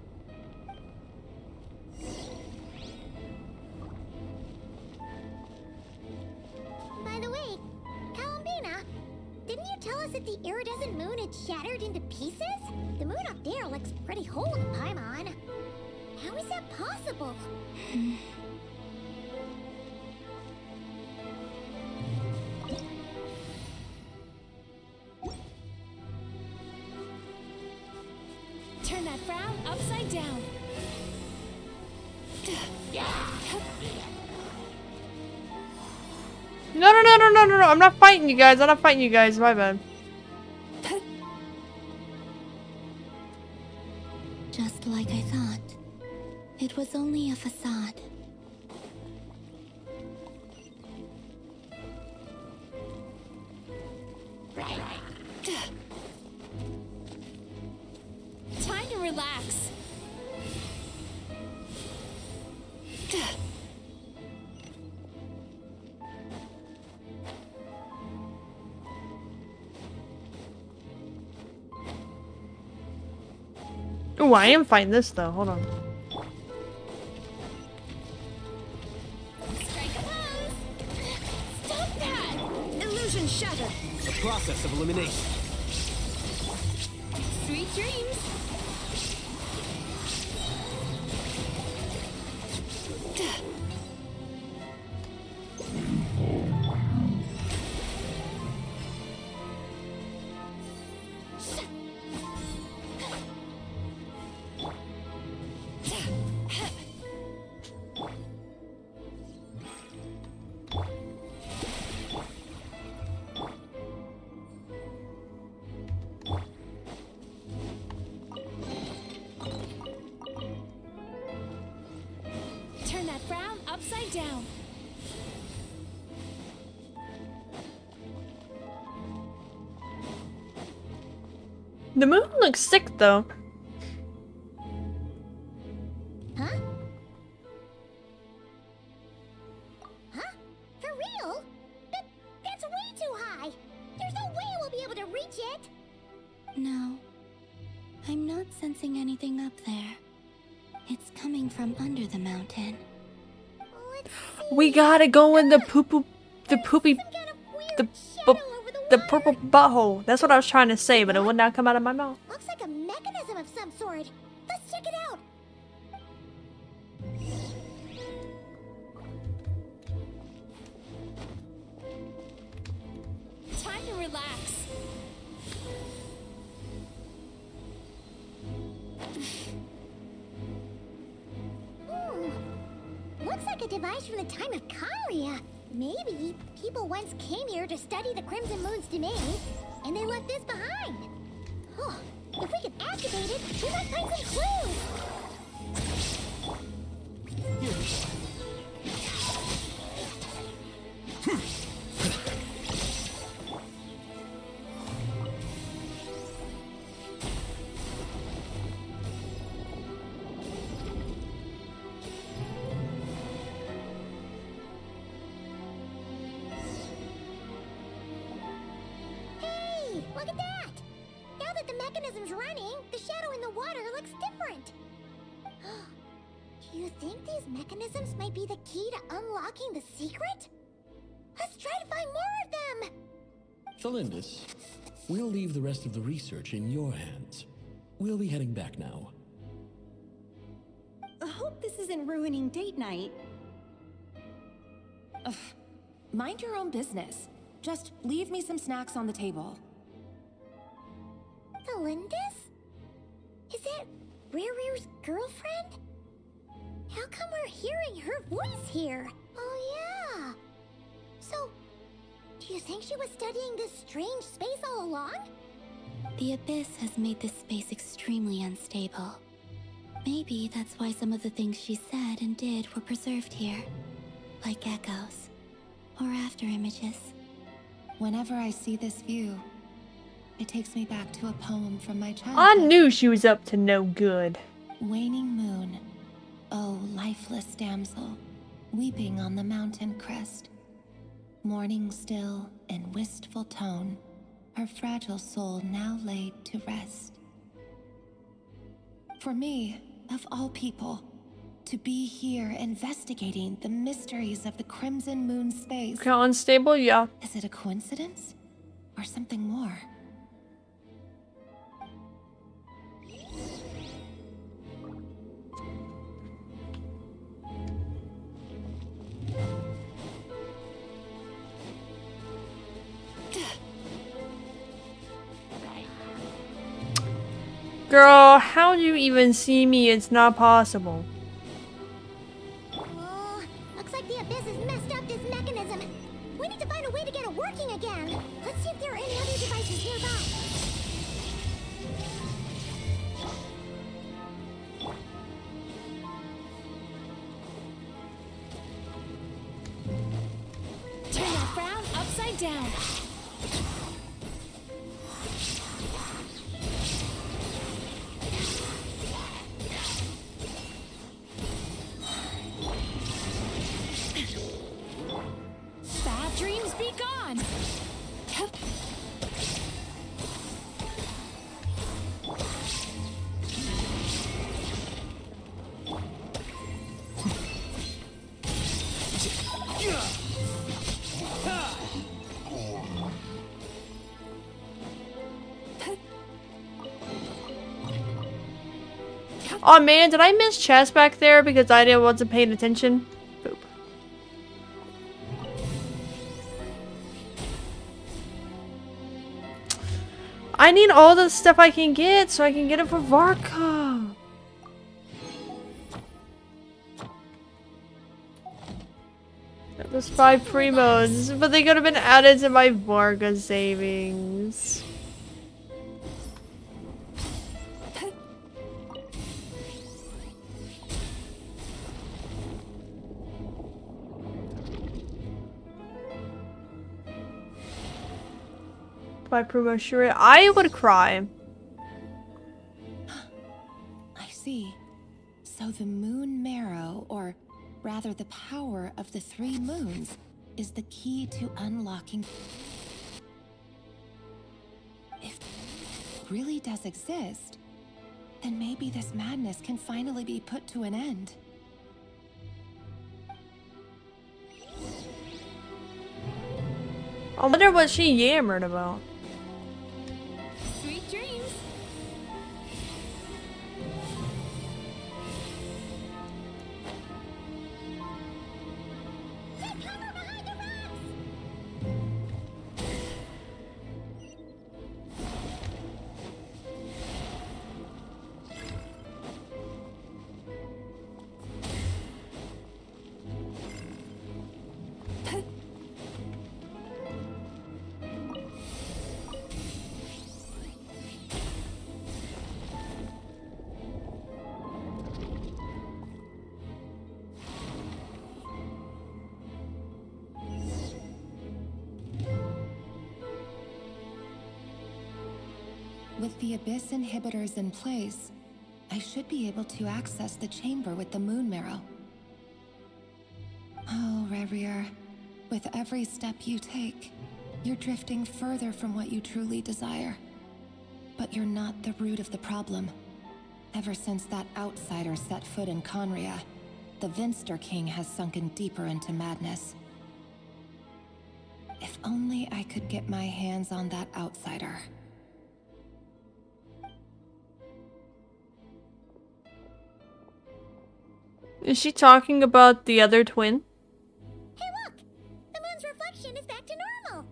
[SPEAKER 3] By the way, Columbina, didn't you tell us that the iridescent moon had shattered into pieces? The moon up there looks pretty whole to Paimon. How is that possible?
[SPEAKER 1] Turn that frown upside down.
[SPEAKER 2] No, I'm not fighting you guys. I'm not fighting you guys. My bad.
[SPEAKER 3] Just like I thought. It was only a facade.
[SPEAKER 1] Time to relax.
[SPEAKER 2] Ooh, I am fighting this though. Hold on.
[SPEAKER 1] Strike a pose. Stop that!
[SPEAKER 14] Illusion shattered. The process of elimination.
[SPEAKER 1] Sweet dreams. upside down.
[SPEAKER 2] The moon looks sick though.
[SPEAKER 3] Huh? Huh? For real? That's way too high! There's no way we'll be able to reach it!
[SPEAKER 1] No. I'm not sensing anything up there. It's coming from under the mountain.
[SPEAKER 2] We gotta go in the poopy, the purple butthole. That's what I was trying to say, but it would not come out of my mouth.
[SPEAKER 3] Looks like a mechanism of some sort. Let's check it out.
[SPEAKER 1] Time to relax.
[SPEAKER 3] Looks like a device from the time of Kyria. Maybe people once came here to study the Crimson Moon's domain, and they left this behind. Oh, if we could activate it, we might find some clues. Look at that! Now that the mechanism's running, the shadow in the water looks different. Do you think these mechanisms might be the key to unlocking the secret? Let's try to find more of them!
[SPEAKER 17] Thelindis, we'll leave the rest of the research in your hands. We'll be heading back now.
[SPEAKER 18] I hope this isn't ruining date night.
[SPEAKER 12] Ugh. Mind your own business. Just leave me some snacks on the table.
[SPEAKER 3] Thelindis? Is that Rerir's girlfriend? How come we're hearing her voice here? Oh yeah! So, do you think she was studying this strange space all along?
[SPEAKER 1] The Abyss has made this space extremely unstable. Maybe that's why some of the things she said and did were preserved here. Like echoes. Or after images.
[SPEAKER 12] Whenever I see this view, it takes me back to a poem from my
[SPEAKER 2] I
[SPEAKER 12] childhood.
[SPEAKER 2] knew she was up to no good.
[SPEAKER 12] Waning moon, oh lifeless damsel, weeping on the mountain crest. Mourning still in wistful tone, her fragile soul now laid to rest. For me, of all people, to be here investigating the mysteries of the Crimson Moon space.
[SPEAKER 2] Okay, unstable, yeah.
[SPEAKER 12] Is it a coincidence? Or something more?
[SPEAKER 2] Girl, how do you even see me? It's not possible.
[SPEAKER 3] Oh, looks like the Abyss has messed up this mechanism. We need to find a way to get it working again. Let's see if there are any other devices nearby.
[SPEAKER 1] Turn that frown upside down. Bad dreams be gone.
[SPEAKER 2] Oh man, did I miss chess back there because I wasn't paying attention? Boop. I need all the stuff I can get so I can get it for Varka. There's 5 primos, but they could have been added to my Varka savings. by Primo Shuri. I would cry.
[SPEAKER 12] I see. So the moon marrow, or rather the power of the 3 moons, is the key to unlocking. If it really does exist, then maybe this madness can finally be put to an end.
[SPEAKER 2] I wonder what she yammered about.
[SPEAKER 1] Sweet dreams.
[SPEAKER 12] With the Abyss inhibitors in place, I should be able to access the chamber with the moon marrow. Oh, Rerir, with every step you take, you're drifting further from what you truly desire. But you're not the root of the problem. Ever since that outsider set foot in Conria, the Vinster King has sunken deeper into madness. If only I could get my hands on that outsider.
[SPEAKER 2] Is she talking about the other twin?
[SPEAKER 3] Hey, look! The moon's reflection is back to normal.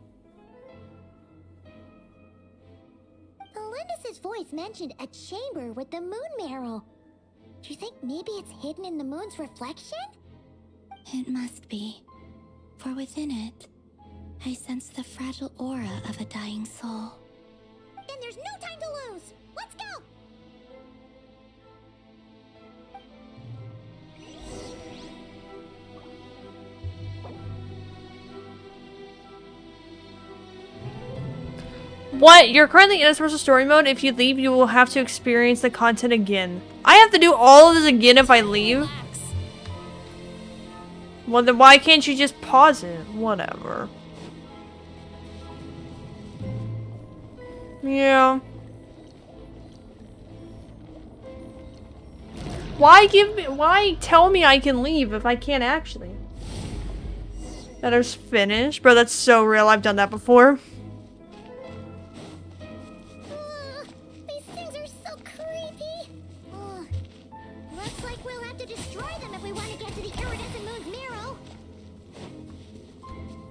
[SPEAKER 3] Elendis' voice mentioned a chamber with the moon marrow. Do you think maybe it's hidden in the moon's reflection?
[SPEAKER 19] It must be. For within it, I sense the fragile aura of a dying soul.
[SPEAKER 3] Then there's no time to lose! Let's go!
[SPEAKER 2] What? You're currently in Espresso story mode. If you leave, you will have to experience the content again. I have to do all of this again if I leave? Well, then why can't you just pause it? Whatever. Yeah. Why tell me I can leave if I can't actually? That is finished? Bro, that's so real. I've done that before.
[SPEAKER 3] These things are so creepy. Looks like we'll have to destroy them if we want to get to the iridescent moon's marrow.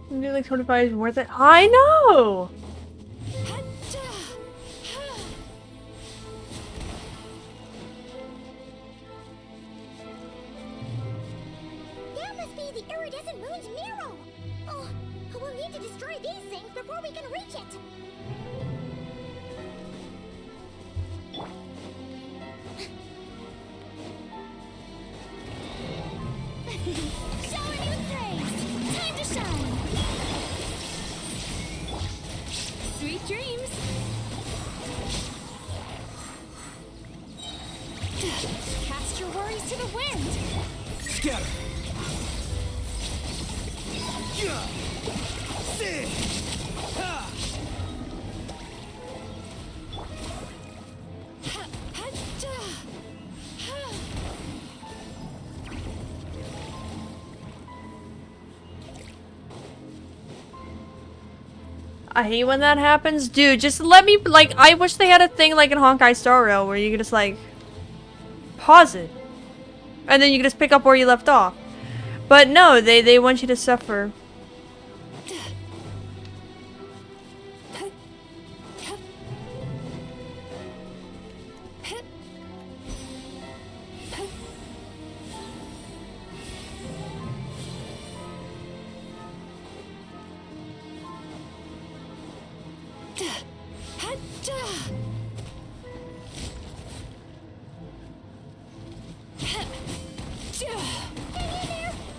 [SPEAKER 2] Nearly 25 is worth it. I know!
[SPEAKER 3] That must be the iridescent moon's marrow. Oh, we'll need to destroy these things before we can reach it.
[SPEAKER 1] Shower me with praise. Time to shine. Sweet dreams. Cast your worries to the wind.
[SPEAKER 9] Scatter!
[SPEAKER 2] I hate when that happens. Dude, just let me, like, I wish they had a thing like in Honkai Star Rail where you could just, like, pause it. And then you can just pick up where you left off. But no, they want you to suffer.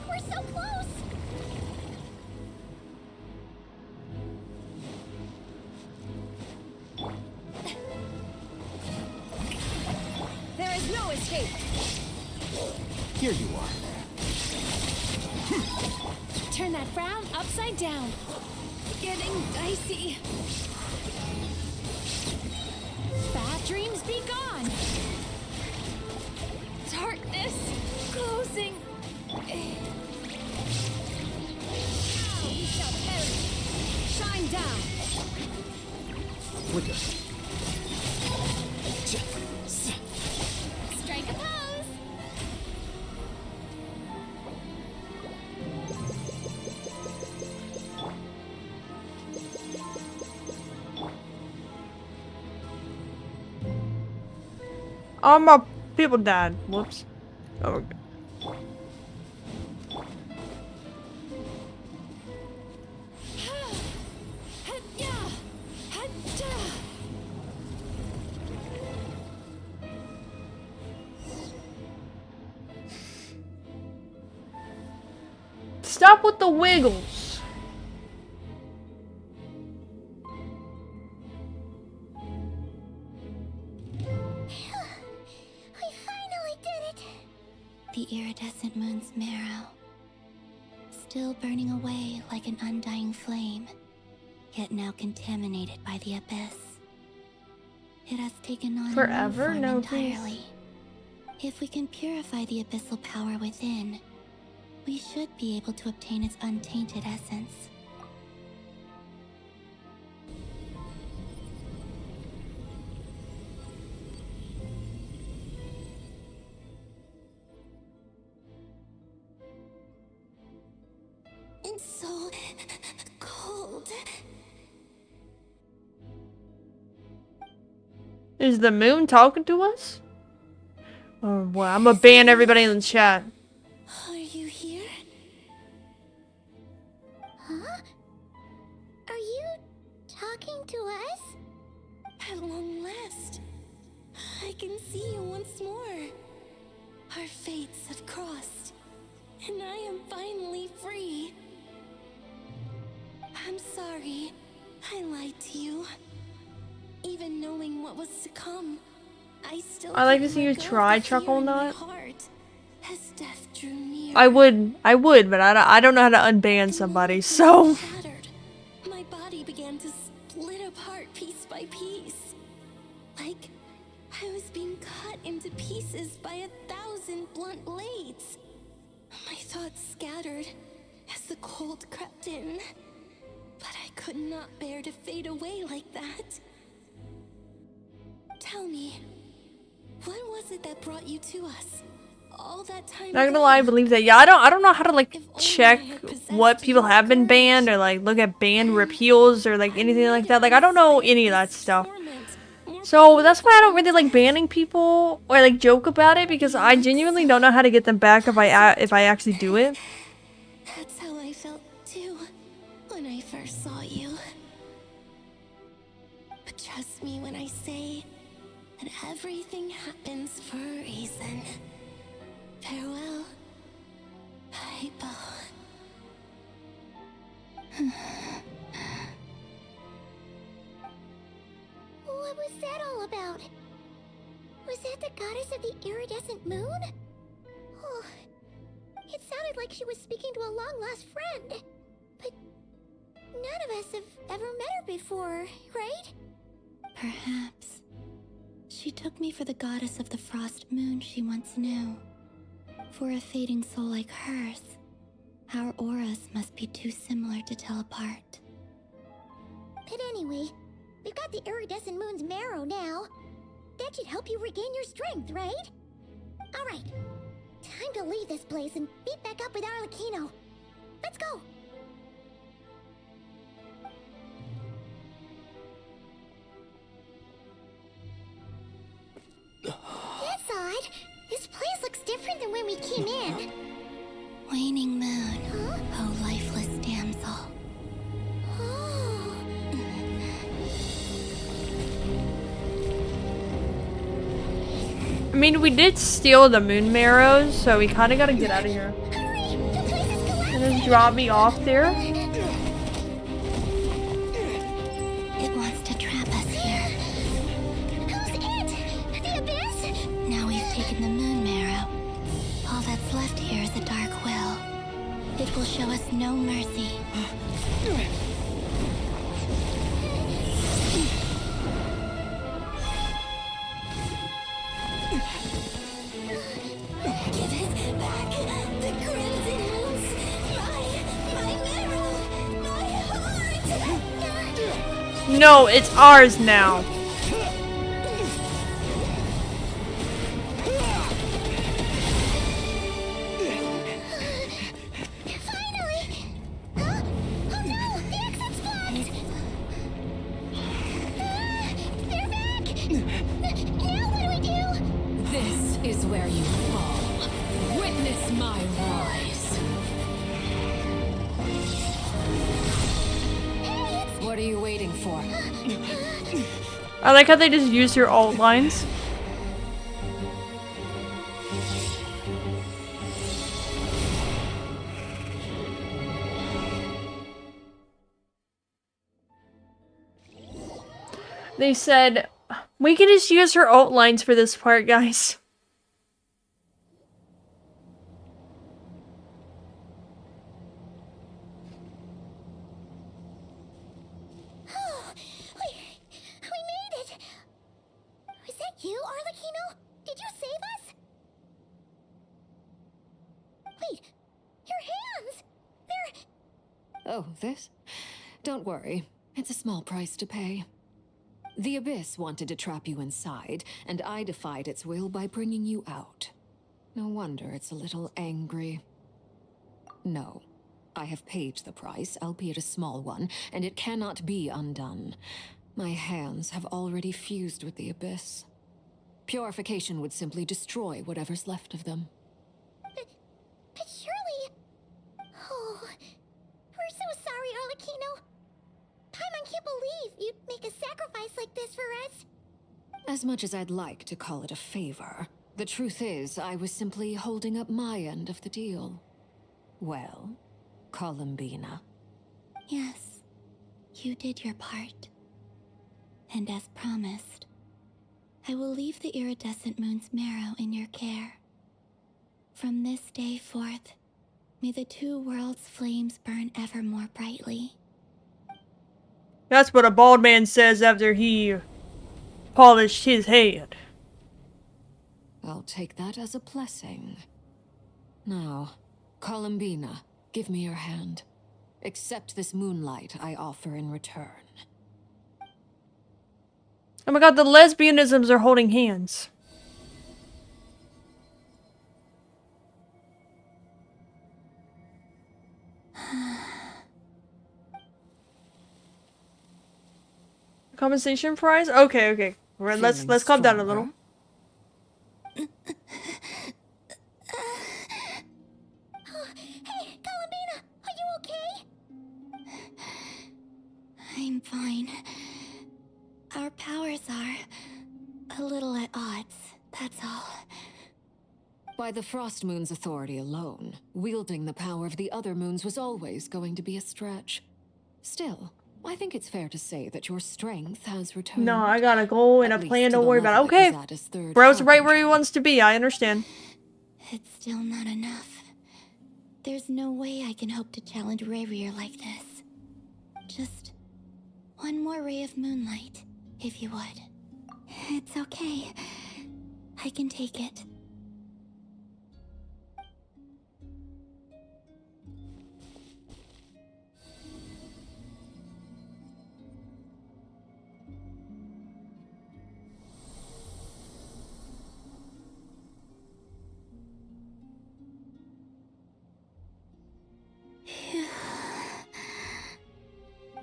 [SPEAKER 3] We're so close.
[SPEAKER 11] escape.
[SPEAKER 14] Here you are.
[SPEAKER 1] Turn that frown upside down.
[SPEAKER 11] Getting dicey.
[SPEAKER 1] Bad dreams be gone.
[SPEAKER 11] Darkness closing.
[SPEAKER 1] You shall perish. Shine down.
[SPEAKER 14] With
[SPEAKER 1] Strike a pose.
[SPEAKER 2] All my people died. Whoops. Oh, okay. Stop with the wiggles.
[SPEAKER 3] We finally did it!
[SPEAKER 19] The iridescent moon's marrow, still burning away like an undying flame, yet now contaminated by the abyss. It has taken on
[SPEAKER 2] Forever?
[SPEAKER 19] a new form
[SPEAKER 2] No,
[SPEAKER 19] entirely. If we can purify the abyssal power within, we should be able to obtain its untainted essence.
[SPEAKER 3] It's so cold.
[SPEAKER 2] Is the moon talking to us? Oh boy, I'm gonna ban everybody in the chat.
[SPEAKER 3] Are you here? Huh? Are you talking to us? At long last, I can see you once more. Our fates have crossed, and I am finally free. I'm sorry, I lied to you. Even knowing what was to come, I still
[SPEAKER 2] I like to
[SPEAKER 3] couldn't
[SPEAKER 2] see you
[SPEAKER 3] let go of
[SPEAKER 2] try
[SPEAKER 3] the fear
[SPEAKER 2] chuckle
[SPEAKER 3] in my
[SPEAKER 2] nut.
[SPEAKER 3] heart as death drew near.
[SPEAKER 2] I would, but I don't know how to unban somebody, so.
[SPEAKER 3] Shattered. My body began to split apart piece by piece. Like I was being cut into pieces by 1,000 blunt blades. My thoughts scattered as the cold crept in. But I could not bear to fade away like that. Tell me, what was it that brought you to us? All that time
[SPEAKER 2] Not gonna
[SPEAKER 3] ago?
[SPEAKER 2] lie, I believe that. Yeah, I don't know how to like check what people have been banned or like look at ban repeals or like anything like that. Like I don't know any of that stuff. So that's why I don't really like banning people or like joke about it because I genuinely don't know how to get them back if I actually do it.
[SPEAKER 3] That's how I felt too when I first saw you. But trust me when I say that everything happens for a reason. Farewell, Hypo. What was that all about? Was that the goddess of the iridescent moon? Oh, it sounded like she was speaking to a long-lost friend. But none of us have ever met her before, right?
[SPEAKER 19] Perhaps. She took me for the goddess of the frost moon she once knew. For a fading soul like hers, our auras must be too similar to tell apart.
[SPEAKER 3] But anyway, we've got the iridescent moon's marrow now. That should help you regain your strength, right? Alright, time to leave this place and meet back up with Arlecchino. Let's go! That's odd. This place looks different than when we came in.
[SPEAKER 19] Waning moon, oh lifeless damsel.
[SPEAKER 3] Oh.
[SPEAKER 2] I mean, we did steal the moon marrows, so we kind of gotta get out of here. And just drop me off there.
[SPEAKER 19] It wants to trap us here.
[SPEAKER 3] Who's it? The abyss?
[SPEAKER 19] Now we've taken the moon no mercy. Give it back! The crimson moons! My marrow! My heart!
[SPEAKER 2] No, it's ours now.
[SPEAKER 3] Finally! Huh? Oh no! The exit's blocked! They're back! Now what do we do?
[SPEAKER 15] This is where you fall. Witness my rise. What are you waiting for?
[SPEAKER 2] I like how they just use your alt lines. They said, we can just use her alt lines for this part, guys.
[SPEAKER 3] We made it! Was that you, Arlecchino? Did you save us? Wait, your hands! They're...
[SPEAKER 15] Oh, this? Don't worry. It's a small price to pay. The Abyss wanted to trap you inside, and I defied its will by bringing you out. No wonder it's a little angry. No. I have paid the price, albeit a small one, and it cannot be undone. My hands have already fused with the Abyss. Purification would simply destroy whatever's left of them.
[SPEAKER 3] But surely... Oh... We're so sorry, Arlecchino. Paimon can't believe you'd make a sacrifice like this for us.
[SPEAKER 15] As much as I'd like to call it a favor, the truth is I was simply holding up my end of the deal. Well, Columbina.
[SPEAKER 19] Yes, you did your part. And as promised, I will leave the iridescent moon's marrow in your care. From this day forth, may the two worlds' flames burn ever more brightly.
[SPEAKER 2] That's what a bald man says after he polished his head.
[SPEAKER 15] I'll take that as a blessing. Now, Columbina, give me your hand. Accept this moonlight I offer in return.
[SPEAKER 2] Oh my god, the lesbianisms are holding hands. Compensation prize? Okay, okay. Right, let's calm down a little.
[SPEAKER 3] Hey, Columbina, are you okay?
[SPEAKER 19] I'm fine. Our powers are a little at odds, that's all.
[SPEAKER 15] By the Frost Moon's authority alone, wielding the power of the other moons was always going to be a stretch. Still, I think it's fair to say that your strength has returned.
[SPEAKER 2] No, I got a goal and a plan, don't worry about it.
[SPEAKER 15] level it
[SPEAKER 2] Okay.
[SPEAKER 15] was at his third
[SPEAKER 2] Bro's right where he wants to be, I understand.
[SPEAKER 19] It's still not enough. There's no way I can hope to challenge Rerir like this. Just one more ray of moonlight, if you would. It's okay. I can take it.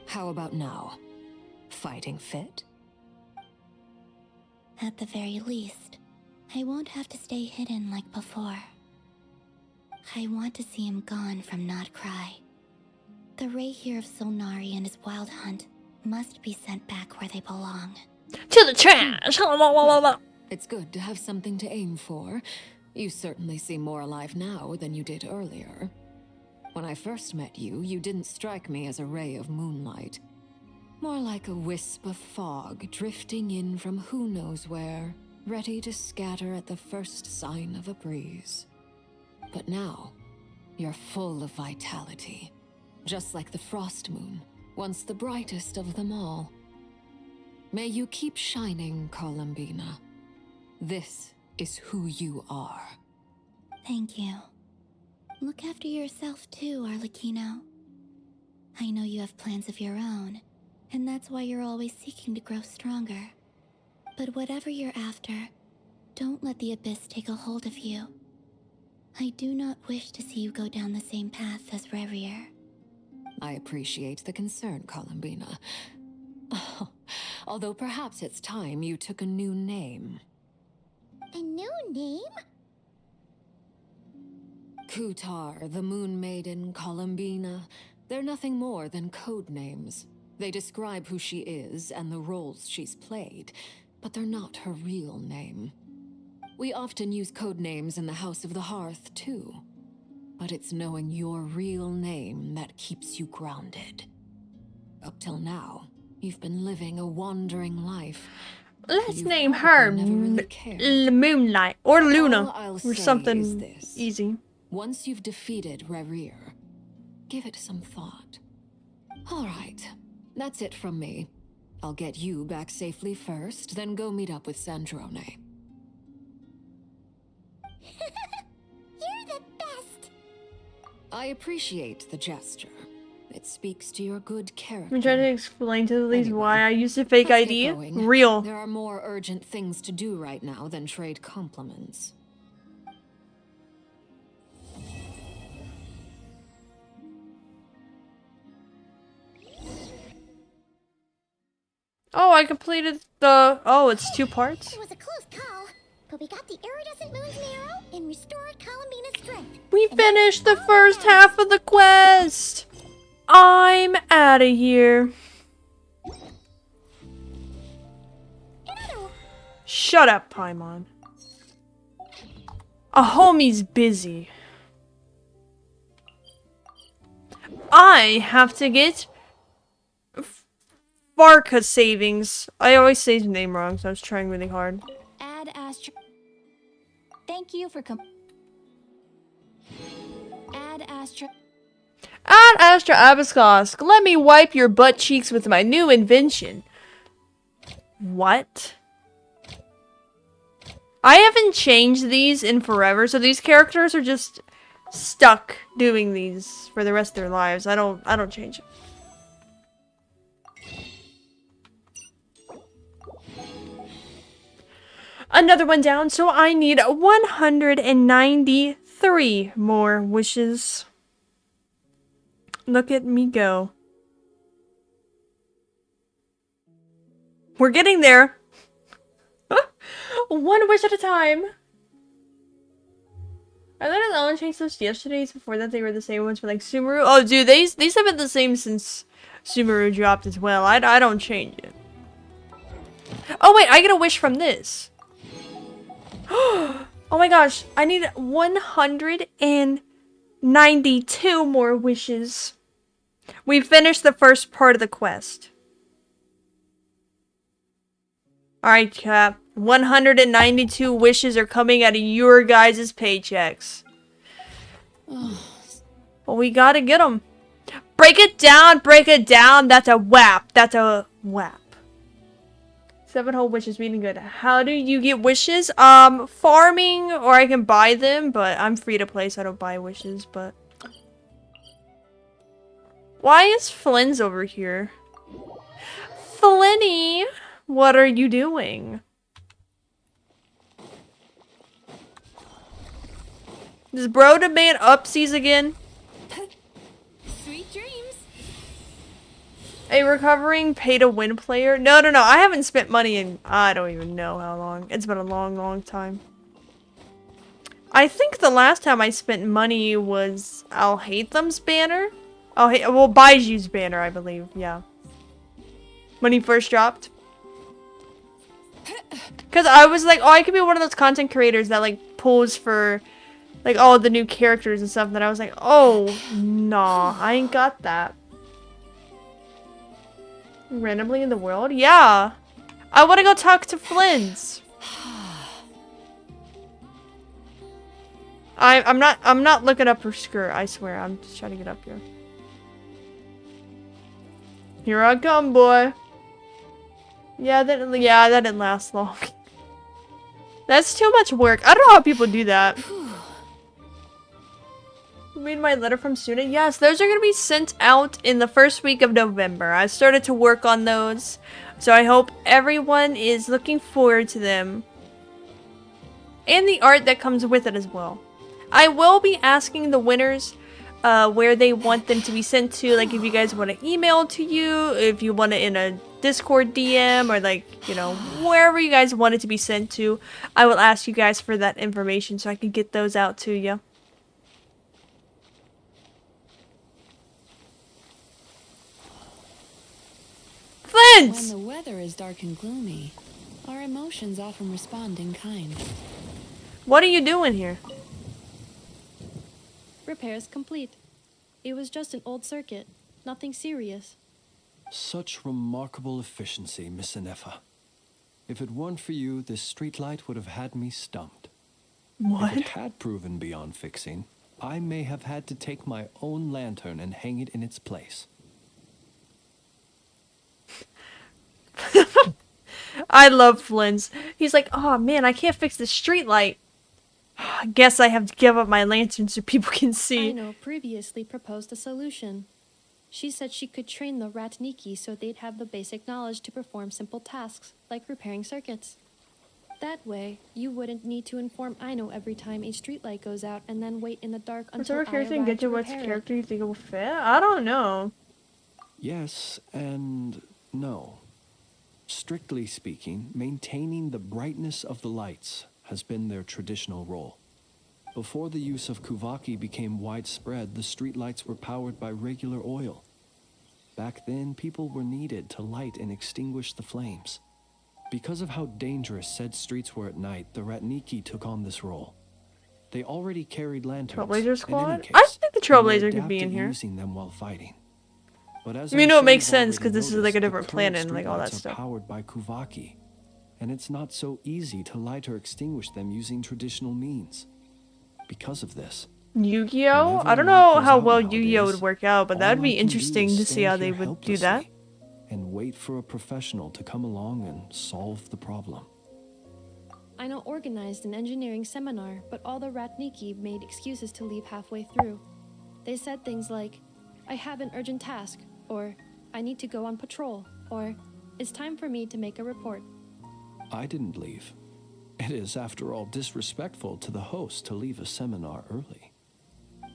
[SPEAKER 15] How about now? Fighting fit?
[SPEAKER 19] At the very least, I won't have to stay hidden like before. I want to see him gone from Not Cry. The Rerir of Solnari and his wild hunt must be sent back where they belong.
[SPEAKER 2] To the trash!
[SPEAKER 15] It's good to have something to aim for. You certainly seem more alive now than you did earlier. When I first met you, you didn't strike me as a ray of moonlight. More like a wisp of fog drifting in from who knows where, ready to scatter at the first sign of a breeze. But now, you're full of vitality. just like the frost moon, once the brightest of them all. May you keep shining, Columbina. This is who you are.
[SPEAKER 19] Thank you. Look after yourself too, Arlecchino. I know you have plans of your own, and that's why you're always seeking to grow stronger. But whatever you're after, don't let the Abyss take a hold of you. I do not wish to see you go down the same path as Rerir.
[SPEAKER 15] I appreciate the concern, Columbina. Although perhaps it's time you took a new name.
[SPEAKER 3] A new name?
[SPEAKER 15] Kutar, the Moon Maiden, Columbina. They're nothing more than code names. They describe who she is and the roles she's played, but they're not her real name. We often use code names in the House of the Hearth, too. But it's knowing your real name that keeps you grounded. Up till now, you've been living a wandering life.
[SPEAKER 2] Let's name her Moonlight or Luna or something easy.
[SPEAKER 15] Once you've defeated Rerir, give it some thought. All right, that's it from me. I'll get you back safely first, then go meet up with Sandrone.
[SPEAKER 3] You're the best!
[SPEAKER 15] I appreciate the gesture. It speaks to your good character.
[SPEAKER 2] I'm trying to explain to Lise why I used a fake
[SPEAKER 15] Let's
[SPEAKER 2] ID.
[SPEAKER 15] get going.
[SPEAKER 2] Real.
[SPEAKER 15] There are more urgent things to do right now than trade compliments.
[SPEAKER 2] Oh, I completed the... Oh, it's 2 parts?
[SPEAKER 3] It was a close call, but we got the iridescent moon's arrow and restored Columbina's strength.
[SPEAKER 2] We finished the first half of the quest! I'm out of here. Shut up, Paimon. A homie's busy. I have to get Varka savings. I always say his name wrong, so I was trying really hard.
[SPEAKER 1] Add Astra. Thank you for Add Astra.
[SPEAKER 2] Add Astra Abaskosk. Let me wipe your butt cheeks with my new invention. What? I haven't changed these in forever, so these characters are just stuck doing these for the rest of their lives. I don't change it. Another one down, so I need 193 more wishes. Look at me go. We're getting there. One wish at a time. I thought I only changed those yesterday's. Before that, they were the same ones for like Sumeru. Oh, dude, these have been the same since Sumeru dropped as well. I don't change it. Oh wait, I get a wish from this. Oh my gosh, I need 192 more wishes. We finished the first part of the quest. Alright, Cap. 192 wishes are coming out of your guys' paychecks. Well, we gotta get them. Break it down, break it down. That's a whap. That's a whap. 7 whole wishes, meaning good. How do you get wishes? Farming, or I can buy them, but I'm free to play, so I don't buy wishes, but... Why is Flynn's over here? Flinny, what are you doing? Does bro demand upsies again?
[SPEAKER 1] Sweet dreams.
[SPEAKER 2] A recovering pay-to-win player? No. I haven't spent money in... I don't even know how long. It's been a long time. I think the last time I spent money was I'll Hate Them's banner. Well, Baiju's banner, I believe. Yeah. When he first dropped. Because I was like, oh, I could be one of those content creators that, like, pulls for... like, all the new characters and stuff. That I was like, oh, nah, I ain't got that. Randomly in the world? Yeah. I want to go talk to Flynn's. I'm not looking up her skirt, I swear. I'm just trying to get up here. Here I come, boy. Yeah, that didn't last long. That's too much work. I don't know how people do that. You made my letter from Suna? Yes, those are going to be sent out in the first week of November. I started to work on those. So I hope everyone is looking forward to them. And the art that comes with it as well. I will be asking the winners where they want them to be sent to. Like if you guys want to email to you, if you want it in a Discord DM, or like, you know, wherever you guys want it to be sent to. I will ask you guys for that information so I can get those out to you. Flint!
[SPEAKER 5] When the weather is dark and gloomy, our emotions often respond in kind.
[SPEAKER 2] What are you doing here?
[SPEAKER 7] Repairs complete. It was just an old circuit. Nothing serious.
[SPEAKER 6] Such remarkable efficiency, Miss Inefa. If it weren't for you, this streetlight would have had me stumped.
[SPEAKER 2] What?
[SPEAKER 6] If it had proven beyond fixing, I may have had to take my own lantern and hang it in its place.
[SPEAKER 2] I love Flynn's. He's like, oh man, I can't fix the street light. I guess I have to give up my lantern so people can see.
[SPEAKER 7] Aino previously proposed a solution. She said she could train the Ratniki so they'd have the basic knowledge to perform simple tasks, like repairing circuits. That way, you wouldn't need to inform Aino every time a streetlight goes out and then wait in the dark until I
[SPEAKER 2] character
[SPEAKER 7] arrive
[SPEAKER 2] get
[SPEAKER 7] to
[SPEAKER 2] you what's
[SPEAKER 7] repair it.
[SPEAKER 2] character you think it will fit? I don't know.
[SPEAKER 6] Yes and no. Strictly speaking, maintaining the brightness of the lights has been their traditional role. Before the use of Kuvaki became widespread, the streetlights were powered by regular oil. Back then, people were needed to light and extinguish the flames. Because of how dangerous said streets were at night, the Ratniki took on this role. They already carried lanterns.
[SPEAKER 2] Trailblazer Squad?
[SPEAKER 6] In any case,
[SPEAKER 2] I think the
[SPEAKER 6] and were
[SPEAKER 2] Trailblazer could be in
[SPEAKER 6] adept at
[SPEAKER 2] here.
[SPEAKER 6] using them while fighting. But as
[SPEAKER 2] I mean,
[SPEAKER 6] I'm
[SPEAKER 2] no, it
[SPEAKER 6] sure
[SPEAKER 2] makes
[SPEAKER 6] you've
[SPEAKER 2] sense
[SPEAKER 6] already
[SPEAKER 2] because this is like
[SPEAKER 6] noticed,
[SPEAKER 2] a
[SPEAKER 6] the
[SPEAKER 2] different
[SPEAKER 6] current
[SPEAKER 2] planet and like all that
[SPEAKER 6] streetlights are
[SPEAKER 2] stuff.
[SPEAKER 6] powered by Kuvaki, and it's not so easy to light or extinguish them using traditional means. Because of this,
[SPEAKER 2] Yu-Gi-Oh?
[SPEAKER 6] whenever
[SPEAKER 2] I
[SPEAKER 6] a
[SPEAKER 2] don't
[SPEAKER 6] light
[SPEAKER 2] know
[SPEAKER 6] goes
[SPEAKER 2] how
[SPEAKER 6] out
[SPEAKER 2] well
[SPEAKER 6] nowadays,
[SPEAKER 2] Yu-Gi-Oh would work out, but
[SPEAKER 6] all
[SPEAKER 2] that would
[SPEAKER 6] I
[SPEAKER 2] be
[SPEAKER 6] can do
[SPEAKER 2] interesting
[SPEAKER 6] is
[SPEAKER 2] to see
[SPEAKER 6] stand
[SPEAKER 2] how they
[SPEAKER 6] here
[SPEAKER 2] would do that.
[SPEAKER 6] helplessly and wait for a professional to come along and solve the problem.
[SPEAKER 7] Aino organized an engineering seminar, but all the Ratniki made excuses to leave halfway through. They said things like, I have an urgent task, or I need to go on patrol, or it's time for me to make a report.
[SPEAKER 6] I didn't leave. It is, after all, disrespectful to the host to leave a seminar early.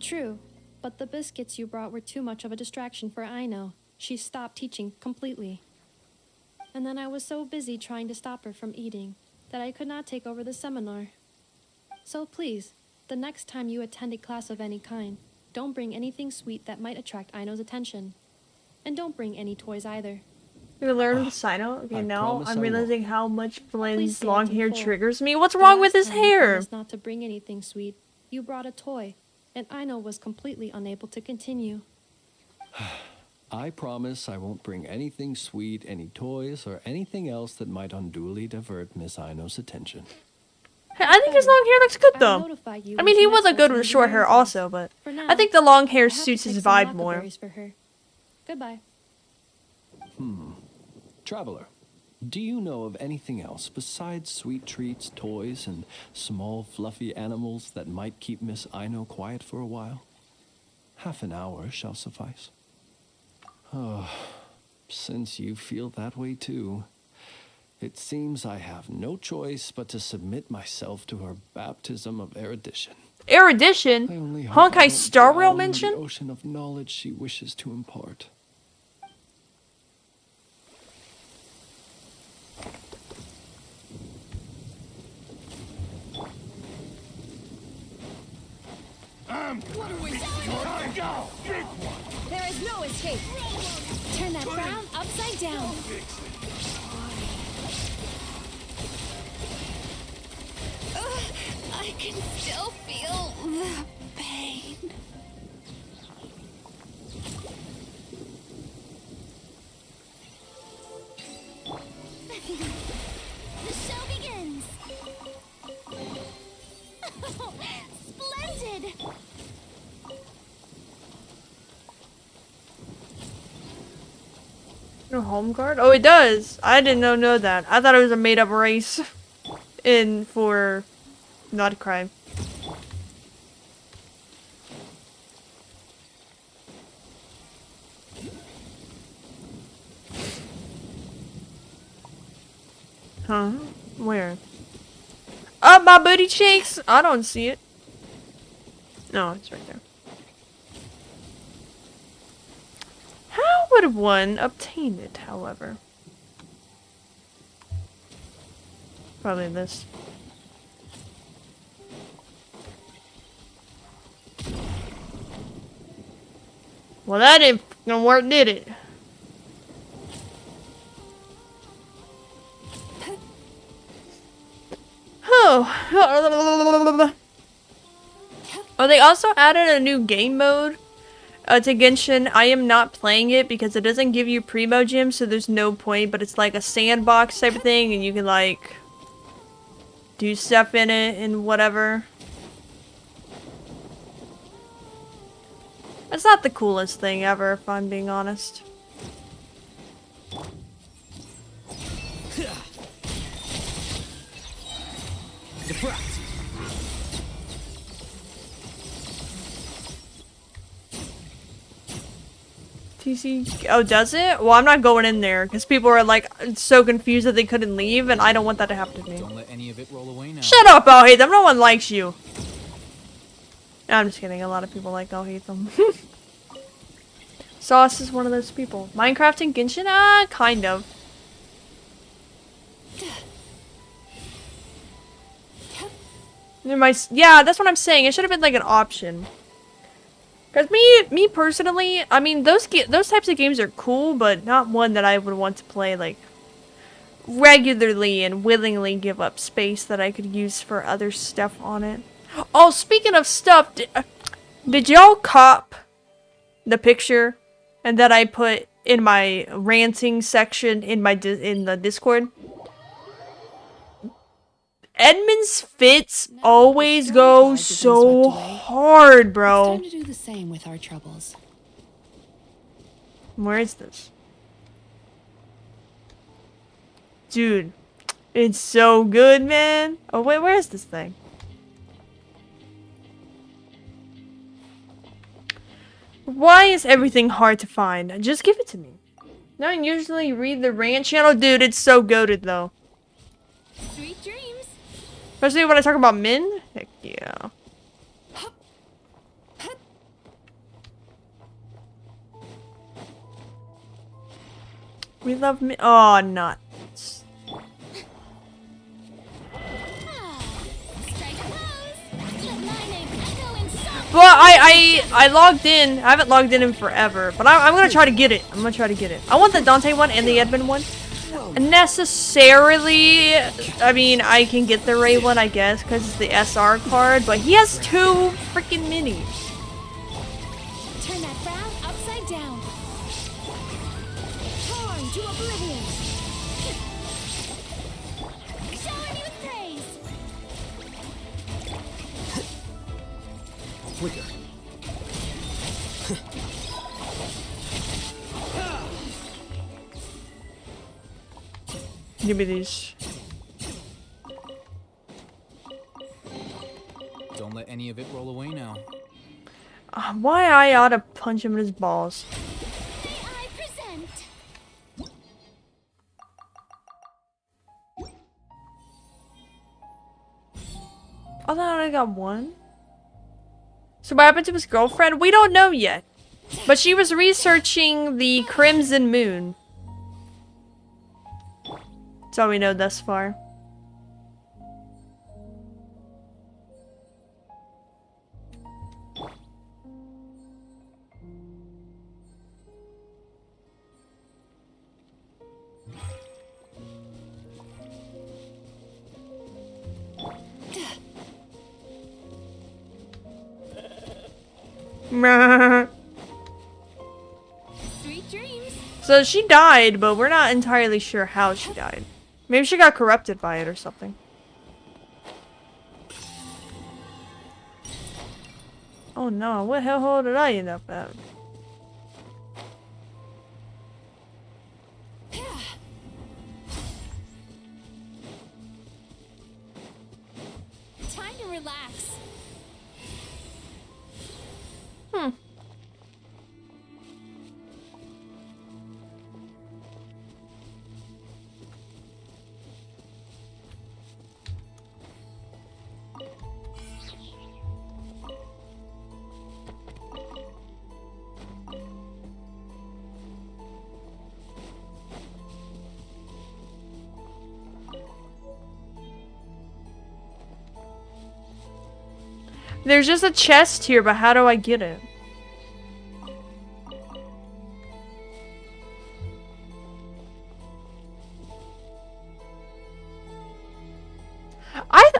[SPEAKER 7] True, but the biscuits you brought were too much of a distraction for Aino. She stopped teaching completely. And then I was so busy trying to stop her from eating that I could not take over the seminar. So please, the next time you attend a class of any kind, don't bring anything sweet that might attract Aino's attention. And don't bring any toys either.
[SPEAKER 2] You learn the Sino? Okay, now
[SPEAKER 6] promise
[SPEAKER 2] I'm
[SPEAKER 6] I
[SPEAKER 2] realizing how much
[SPEAKER 7] Please
[SPEAKER 2] Flynn's
[SPEAKER 7] stay
[SPEAKER 2] long
[SPEAKER 7] until
[SPEAKER 2] hair
[SPEAKER 7] full.
[SPEAKER 2] triggers me. What's
[SPEAKER 7] The
[SPEAKER 2] wrong with
[SPEAKER 7] last
[SPEAKER 2] his
[SPEAKER 7] time you
[SPEAKER 2] hair?
[SPEAKER 7] promised not to bring anything sweet, you brought a toy, and Aino was completely unable to continue.
[SPEAKER 6] I promise I won't bring anything sweet, any toys, or anything else that might unduly divert Miss Aino's attention.
[SPEAKER 2] Hey, I think his long hair looks good
[SPEAKER 7] I'll
[SPEAKER 2] though.
[SPEAKER 7] notify you
[SPEAKER 2] I
[SPEAKER 7] when
[SPEAKER 2] mean,
[SPEAKER 7] she
[SPEAKER 2] he
[SPEAKER 7] next
[SPEAKER 2] would look good
[SPEAKER 7] goes
[SPEAKER 2] with
[SPEAKER 7] to
[SPEAKER 2] short hair
[SPEAKER 7] engineering
[SPEAKER 2] also, but
[SPEAKER 7] For now,
[SPEAKER 2] I think the long hair
[SPEAKER 7] I have to
[SPEAKER 2] suits
[SPEAKER 7] pick
[SPEAKER 2] his
[SPEAKER 7] some
[SPEAKER 2] vibe more.
[SPEAKER 7] lacquerberries for her. Goodbye.
[SPEAKER 6] Traveler, do you know of anything else besides sweet treats, toys, and small fluffy animals that might keep Miss Aino quiet for a while? Half an hour shall suffice. Oh, since you feel that way too, it seems I have no choice but to submit myself to her baptism of erudition. I
[SPEAKER 2] Erudition?
[SPEAKER 6] only hope I
[SPEAKER 2] Honkai
[SPEAKER 6] don't
[SPEAKER 2] Star Rail
[SPEAKER 6] drown in
[SPEAKER 2] mention?
[SPEAKER 6] the ocean of knowledge she wishes to impart.
[SPEAKER 1] What are we doing?
[SPEAKER 8] Go! Big one!
[SPEAKER 1] There is no escape. Turn that frown upside down. I can still feel the pain.
[SPEAKER 3] The show begins! Splendid!
[SPEAKER 2] No home guard? Oh, it does. I didn't know that. I thought it was a made-up race for not a crime. Huh? Where? Up my booty cheeks? I don't see it. No, it's right there. How would one obtain it, however? Probably this. Well, that didn't f***ing work, did it? Oh. Oh, they also added a new game mode to Genshin. I am not playing it because it doesn't give you primo gems, so there's no point, but it's like a sandbox type of thing, and you can like do stuff in it and whatever. It's not the coolest thing ever, if I'm being honest. TC. Oh, does it? Well, I'm not going in there because people are like so confused that they couldn't leave, and I don't want that to happen to me.
[SPEAKER 20] Don't let any of it roll away now.
[SPEAKER 2] Shut up, I'll hate them. No one likes you. I'm just kidding. A lot of people like I'll hate them. Sauce is one of those people. Minecraft and Genshin? Kind of. Yeah, that's what I'm saying. It should have been like an option. Cause me personally, I mean those types of games are cool, but not one that I would want to play like regularly and willingly give up space that I could use for other stuff on it. Oh, speaking of stuff, did y'all cop the picture and that I put in my ranting section in the Discord? Edmund's fits always go so hard, bro.
[SPEAKER 12] It's time to do the same with our troubles.
[SPEAKER 2] Where is this? Dude, it's so good, man. Oh, wait, where is this thing? Why is everything hard to find? Just give it to me. No, I usually read the rant channel. Dude, it's so goated, though.
[SPEAKER 1] Sweet dreams.
[SPEAKER 2] Especially when I talk about men. Heck yeah. We love men. Oh, nuts. Well, I logged in. I haven't logged in forever, but I'm gonna try to get it. I'm gonna try to get it. I want the Dante one and the Edmund one. Necessarily, I mean, I can get the Ray one, I guess, because it's the SR card, but he has 2 freaking minis.
[SPEAKER 1] Turn that frown upside down. Torn to oblivion. Shower me with praise.
[SPEAKER 20] Flicker.
[SPEAKER 2] Give me these.
[SPEAKER 20] Don't let any of it roll away now.
[SPEAKER 2] Why I ought to punch him in his balls.
[SPEAKER 1] I present.
[SPEAKER 2] Oh, then I only got 1. So what happened to his girlfriend? We don't know yet. But she was researching the Crimson Moon. That's all we know thus far.
[SPEAKER 1] Sweet dreams.
[SPEAKER 2] So she died, but we're not entirely sure how she died. Maybe she got corrupted by it or something. Oh no, what hellhole did I end up at?
[SPEAKER 1] relax.
[SPEAKER 2] Hmm. There's just a chest here, but how do I get it?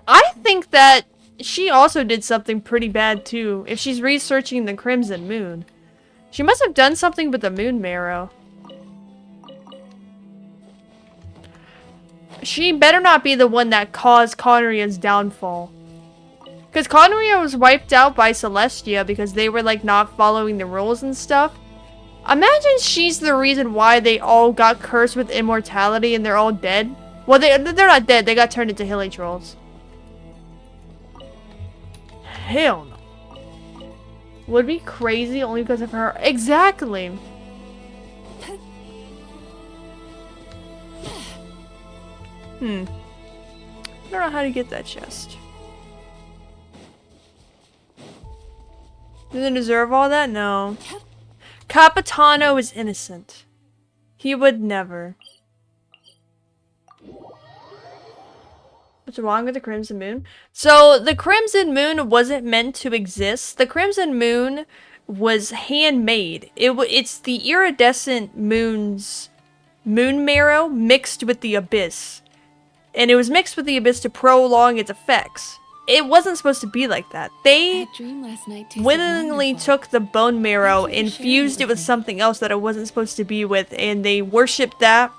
[SPEAKER 2] I think that she also did something pretty bad too, if she's researching the Crimson Moon. She must have done something with the moon marrow. She better not be the one that caused Conria's downfall. Because Conria was wiped out by Celestia because they were like not following the rules and stuff. Imagine she's the reason why they all got cursed with immortality and they're all dead. Well, they're not dead. They got turned into hilly trolls. Hell no. Would be crazy only because of her. Exactly. I don't know how to get that chest. Doesn't deserve all that? No. Capitano is innocent. He would never. What's wrong with the Crimson Moon? So, the Crimson Moon wasn't meant to exist. The Crimson Moon was handmade. It's the iridescent moon's moon marrow mixed with the abyss. And it was mixed with the abyss to prolong its effects. It wasn't supposed to be like that. They willingly took the bone marrow, infused it with something else that it wasn't supposed to be with, and they worshipped that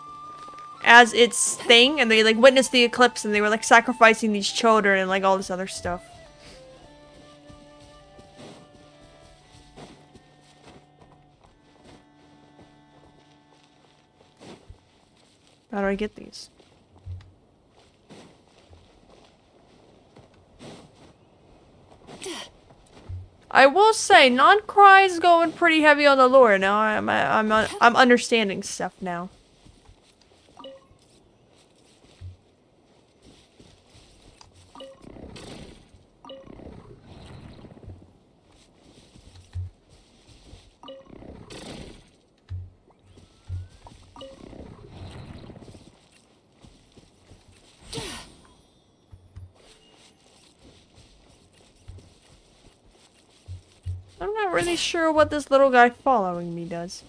[SPEAKER 2] as its thing, and they like witnessed the eclipse, and they were like sacrificing these children and like all this other stuff. How do I get these? I will say, Non-Cry's going pretty heavy on the lore now. I'm understanding stuff now. I'm not really sure what this little guy following me does.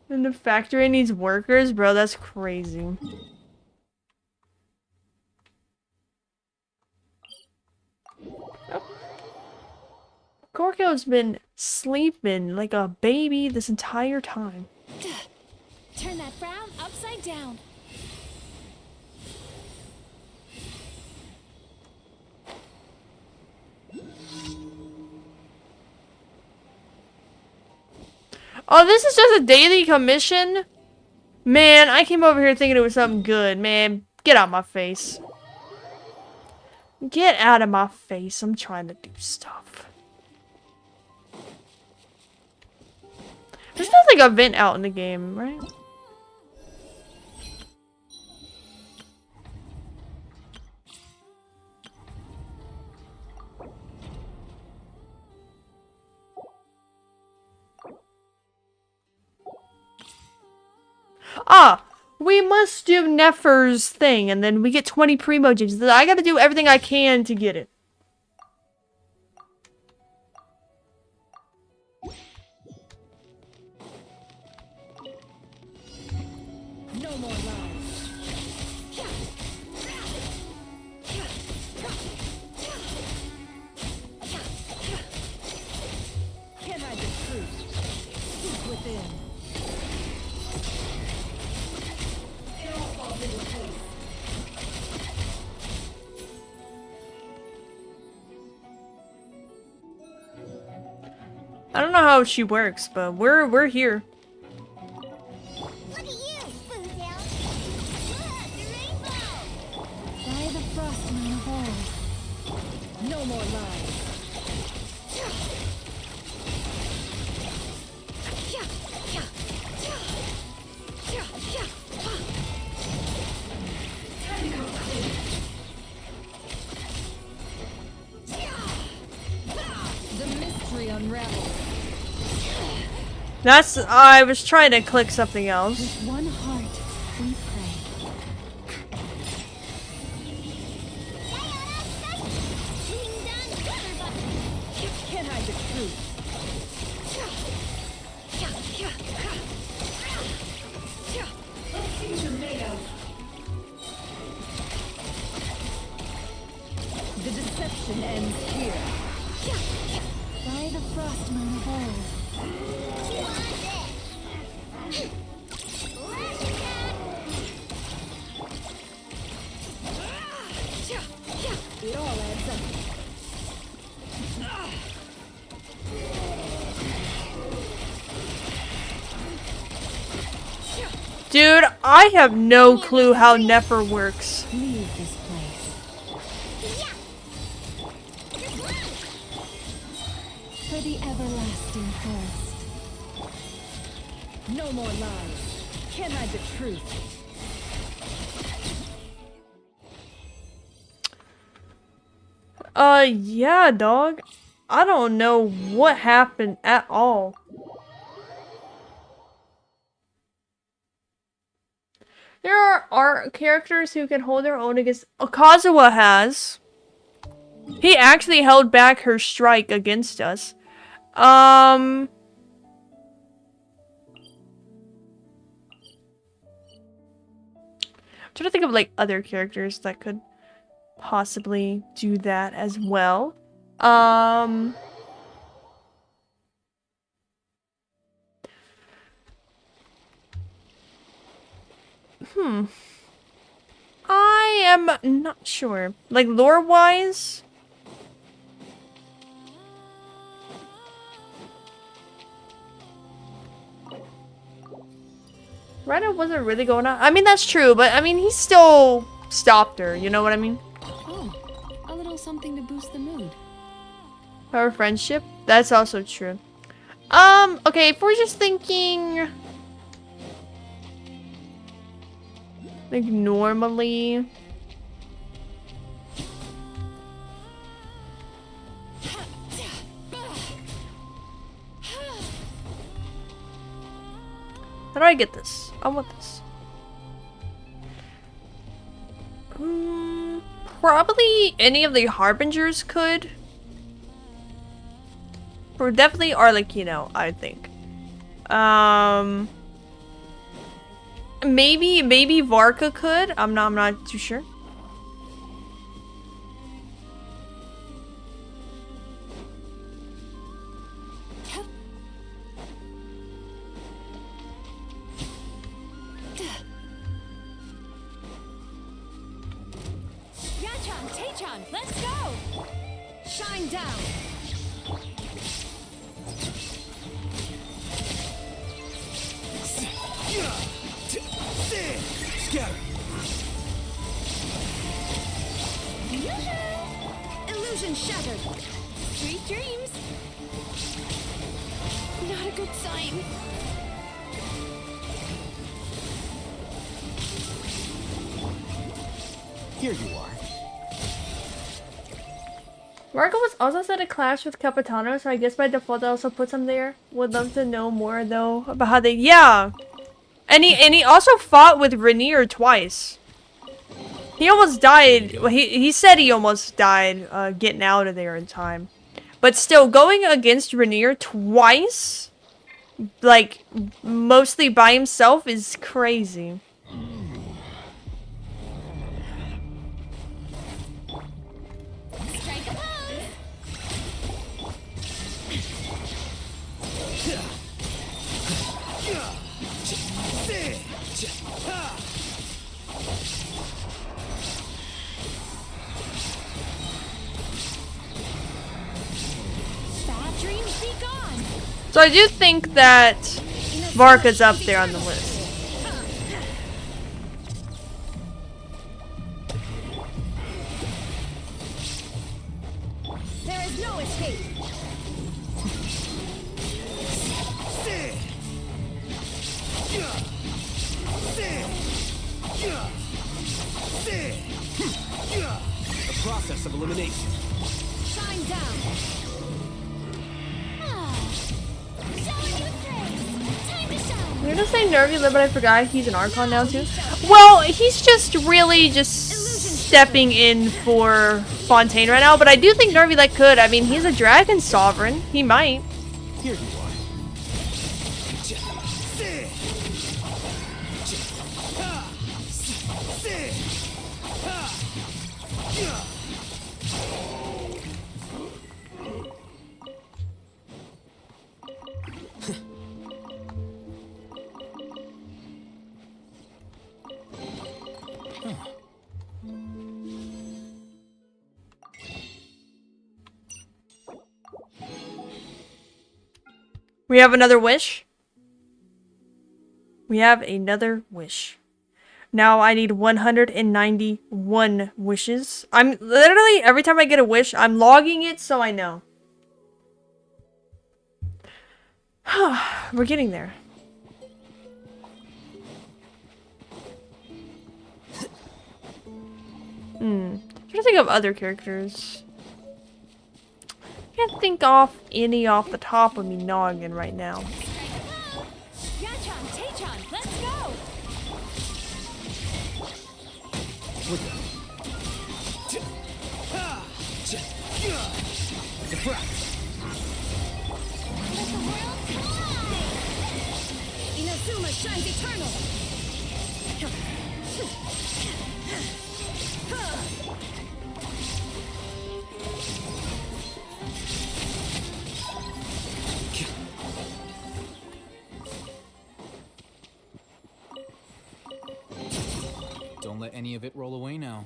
[SPEAKER 2] And the factory needs workers? Bro, that's crazy. Gorko's been sleeping like a baby this entire time.
[SPEAKER 1] Turn that frown upside down.
[SPEAKER 2] Oh, this is just a daily commission? Man, I came over here thinking it was something good. Man, get out my face. Get out of my face. I'm trying to do stuff. There's nothing a vent out in the game, right? Ah! We must do Nefer's thing, and then we get 20 Primogems. I gotta do everything I can to get it.
[SPEAKER 3] No more lies. Can't hide the truth. Seek within.
[SPEAKER 2] I don't know how she works, but we're here.
[SPEAKER 3] Look at you, Boozle. Look, the rainbow.
[SPEAKER 5] By the frost moon of old. No more lies.
[SPEAKER 15] The mystery unravels.
[SPEAKER 2] That's I was trying to click something else.
[SPEAKER 5] With one heart, we pray.
[SPEAKER 15] Can't hide the truth. The deception ends here.
[SPEAKER 5] By the frost moon of old.
[SPEAKER 15] It all adds up.
[SPEAKER 2] Dude, I have no clue how Nefer works.
[SPEAKER 5] Leave this place. For the everlasting forest.
[SPEAKER 15] No more lies. Can't hide the truth.
[SPEAKER 2] Yeah, dog. I don't know what happened at all. There are characters who can hold their own against... Kazuha has. He actually held back her strike against us. I'm trying to think of, like, other characters that could possibly do that as well. I am not sure. Like, lore-wise? Ryder wasn't really going on. I mean, that's true, but I mean, he still stopped her. You know what I mean?
[SPEAKER 15] Oh, a little something to boost the mood.
[SPEAKER 2] Our friendship? That's also true. Okay, if we're just thinking... like, normally... How do I get this? I want this. Probably any of the Harbingers could. Or definitely Arlecchino, I think. Maybe Varka could. I'm not too sure.
[SPEAKER 15] Let's go! Shine down!
[SPEAKER 9] Scatter!
[SPEAKER 15] Illusion shattered! Sweet dreams! Not a good sign.
[SPEAKER 14] Here you are.
[SPEAKER 2] Varka was also set a clash with Capitano, so I guess by default I also put some there. Would love to know more though about how they... Yeah! And he also fought with Rerir twice. He almost died. Well, he said he almost died getting out of there in time. But still, going against Rerir twice, like, mostly by himself is crazy.
[SPEAKER 15] Bad dreams be gone!
[SPEAKER 2] So I do think that Varka's up there on the list.
[SPEAKER 3] There is no escape.
[SPEAKER 14] The process of elimination.
[SPEAKER 3] Shine down.
[SPEAKER 2] You're gonna say Nervy Lib, but I forgot he's an Archon now too. Well, he's just really just stepping in for Fontaine right now, but I do think Nervy Lib could. I mean, he's a dragon sovereign. He might.
[SPEAKER 14] Here you are.
[SPEAKER 2] We have another wish. We have another wish. Now I need 191 wishes. I'm literally, every time I get a wish, I'm logging it so I know. We're getting there. I'm trying to think of other characters. Can't think off any off the top of me noggin right now.
[SPEAKER 3] Let's go. Inazuma shines eternal.
[SPEAKER 20] Don't let any of it roll away now.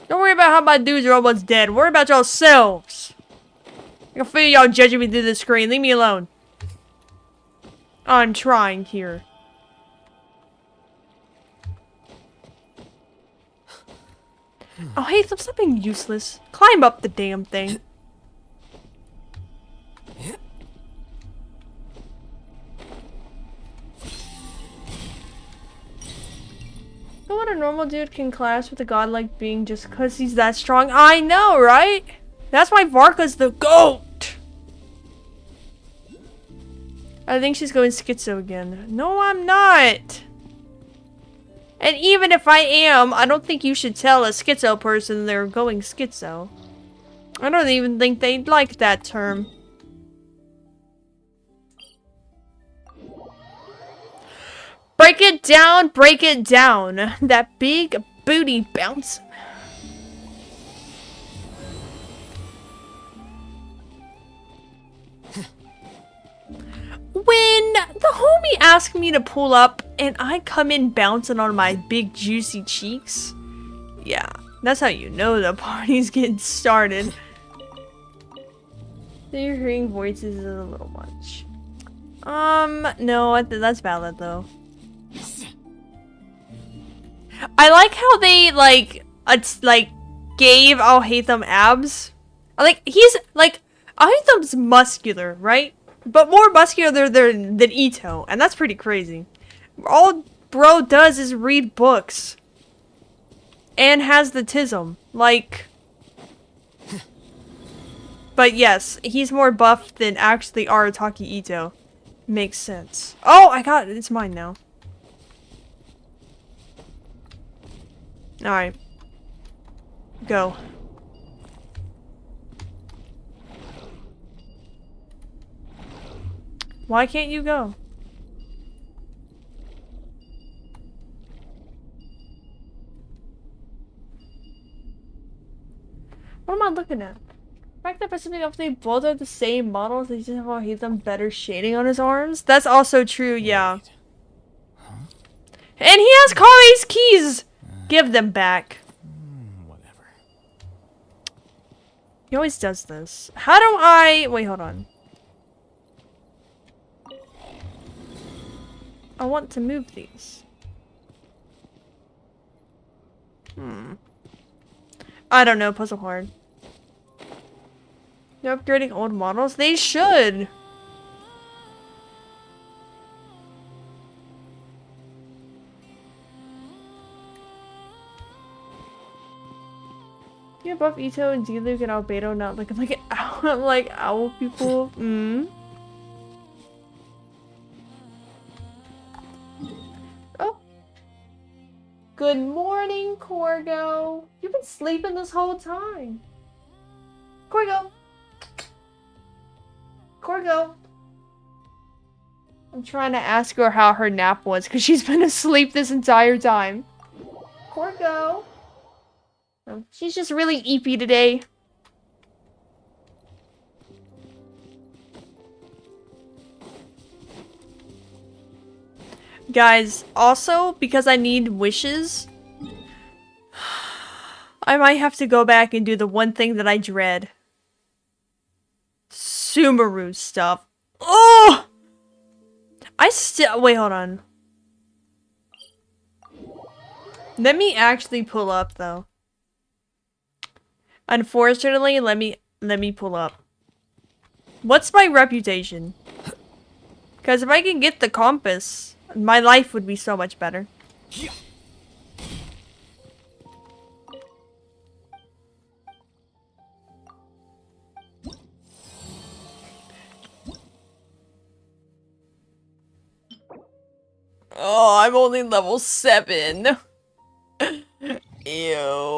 [SPEAKER 2] Don't worry about how my dudes are almost dead. Worry about yourselves. I can feel y'all judging me through the screen. Leave me alone. I'm trying here. Oh, hey, stop being useless. Climb up the damn thing. You know what a normal dude can clash with a godlike being just because he's that strong? I know, right? That's why Varka's the GOAT! I think she's going schizo again. No, I'm not! And even if I am, I don't think you should tell a schizo person they're going schizo. I don't even think they'd like that term. Break it down, break it down. That big booty bouncing. When the homie asked me to pull up and I come in bouncing on my big juicy cheeks, yeah, that's how you know the party's getting started. You're hearing voices is a little much. No, that's valid though. I like how they gave I'll hate them abs. He's I'll hate them's muscular, right? But more muscular than Ito, and that's pretty crazy. All bro does is read books. And has the tism. But yes, he's more buff than actually Arataki Ito. Makes sense. Oh, I got it. It's mine now. Alright. Go. Why can't you go? What am I looking at? Right fact that specifically if they both are the same models, they just have hate them better shading on his arms. That's also true, yeah. And he has Kare's keys! Give them back.
[SPEAKER 20] Whatever.
[SPEAKER 2] He always does this. How do I... Wait, hold on. I want to move these. I don't know, puzzle hard. They're upgrading old models? They should! Yeah, buff Ito and D-Luke and Albedo not looking like owl, like owl people. Oh. Good morning, Corgo. You've been sleeping this whole time. Corgo. Corgo. I'm trying to ask her how her nap was because she's been asleep this entire time. Corgo. Oh, she's just really eepy today. Guys, also, because I need wishes, I might have to go back and do the one thing that I dread. Sumeru stuff. Oh! Wait, hold on. Let me actually pull up, though. Unfortunately, let me pull up. What's my reputation? Because if I can get the compass, my life would be so much better. Oh, I'm only level 7. Ew.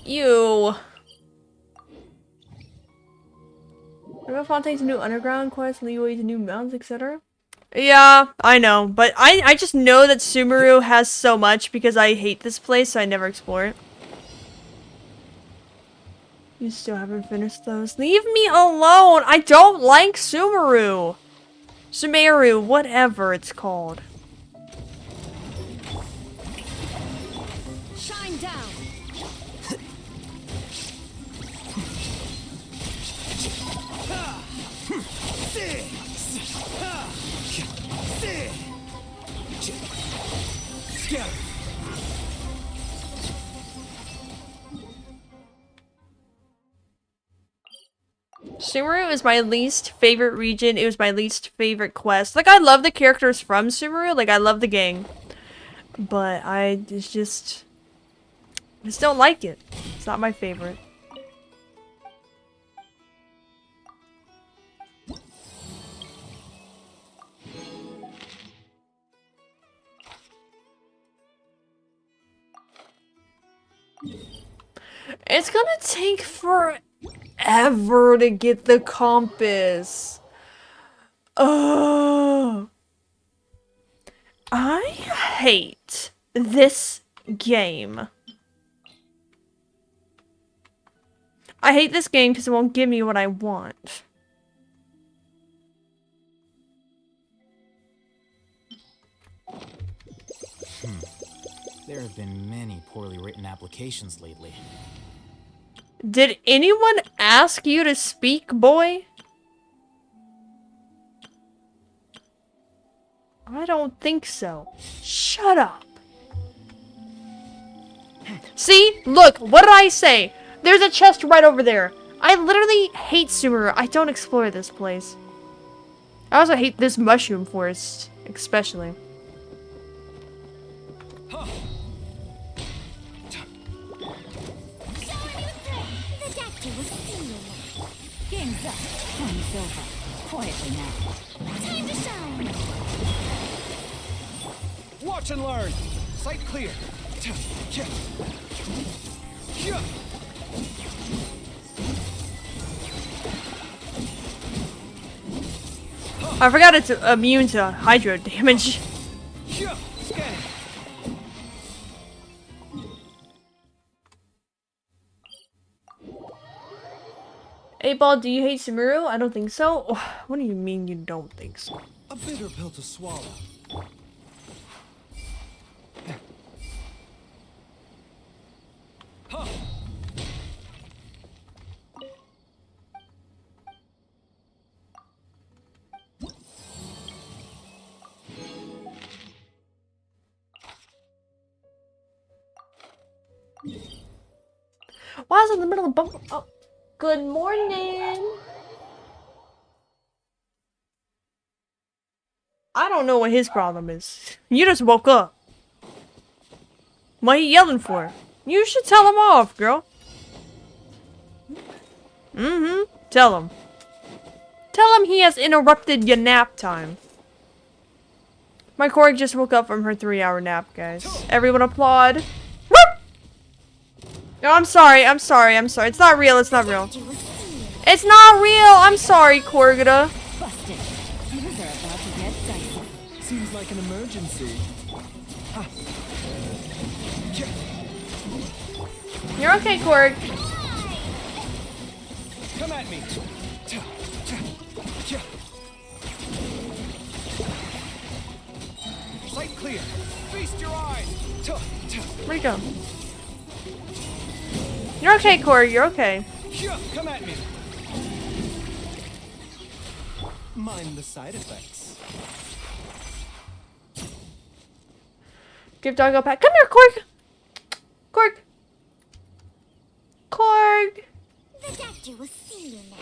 [SPEAKER 2] Ew. River Fontaine's new underground quest, leeway to new mountains, etc. Yeah, I know, but I just know that Sumeru has so much because I hate this place, so I never explore it. You still haven't finished those. Leave me alone! I don't like Sumeru! Sumeru, whatever it's called.
[SPEAKER 1] Shine down.
[SPEAKER 2] Sumeru is my least favorite region. It was my least favorite quest. Like, I love the characters from Sumeru. Like, I love the gang. But I just don't like it. It's not my favorite. It's gonna take forever to get the compass. Oh, I hate this game. I hate this game because it won't give me what I want.
[SPEAKER 20] There have been many poorly written applications lately.
[SPEAKER 2] Did anyone ask you to speak, boy? I don't think so. Shut up. See? Look, what did I say? There's a chest right over there. I literally hate Sumeru. I don't explore this place. I also hate this mushroom forest, especially.
[SPEAKER 5] Game's up. Time's over. Quietly now.
[SPEAKER 3] Time to shine.
[SPEAKER 14] Watch and learn. Sight clear.
[SPEAKER 2] I forgot it's immune to hydro damage. 8-Ball, do you hate Sumeru? I don't think so. What do you mean you don't think so?
[SPEAKER 14] A bitter pill to swallow.
[SPEAKER 2] Why is it in the middle of the bump? Oh, good morning. I don't know what his problem is. You just woke up. What are you yelling for? You should tell him off, girl. Tell him. Tell him he has interrupted your nap time. My Korg just woke up from her 3-hour nap, guys. Everyone applaud. Woo! No, I'm sorry. It's not real. It's not real. It's not real. I'm sorry, Korgida.
[SPEAKER 14] Seems like an emergency.
[SPEAKER 2] You're okay, Korg.
[SPEAKER 14] Come at me. Sight clear. Feast your eyes.
[SPEAKER 2] Where'd he go? You're okay, Korg. You're okay.
[SPEAKER 14] Come at me. Mind the side effects.
[SPEAKER 2] Give doggo a pat. Come here, Korg. Korg. Korg.
[SPEAKER 3] The doctor will see you now.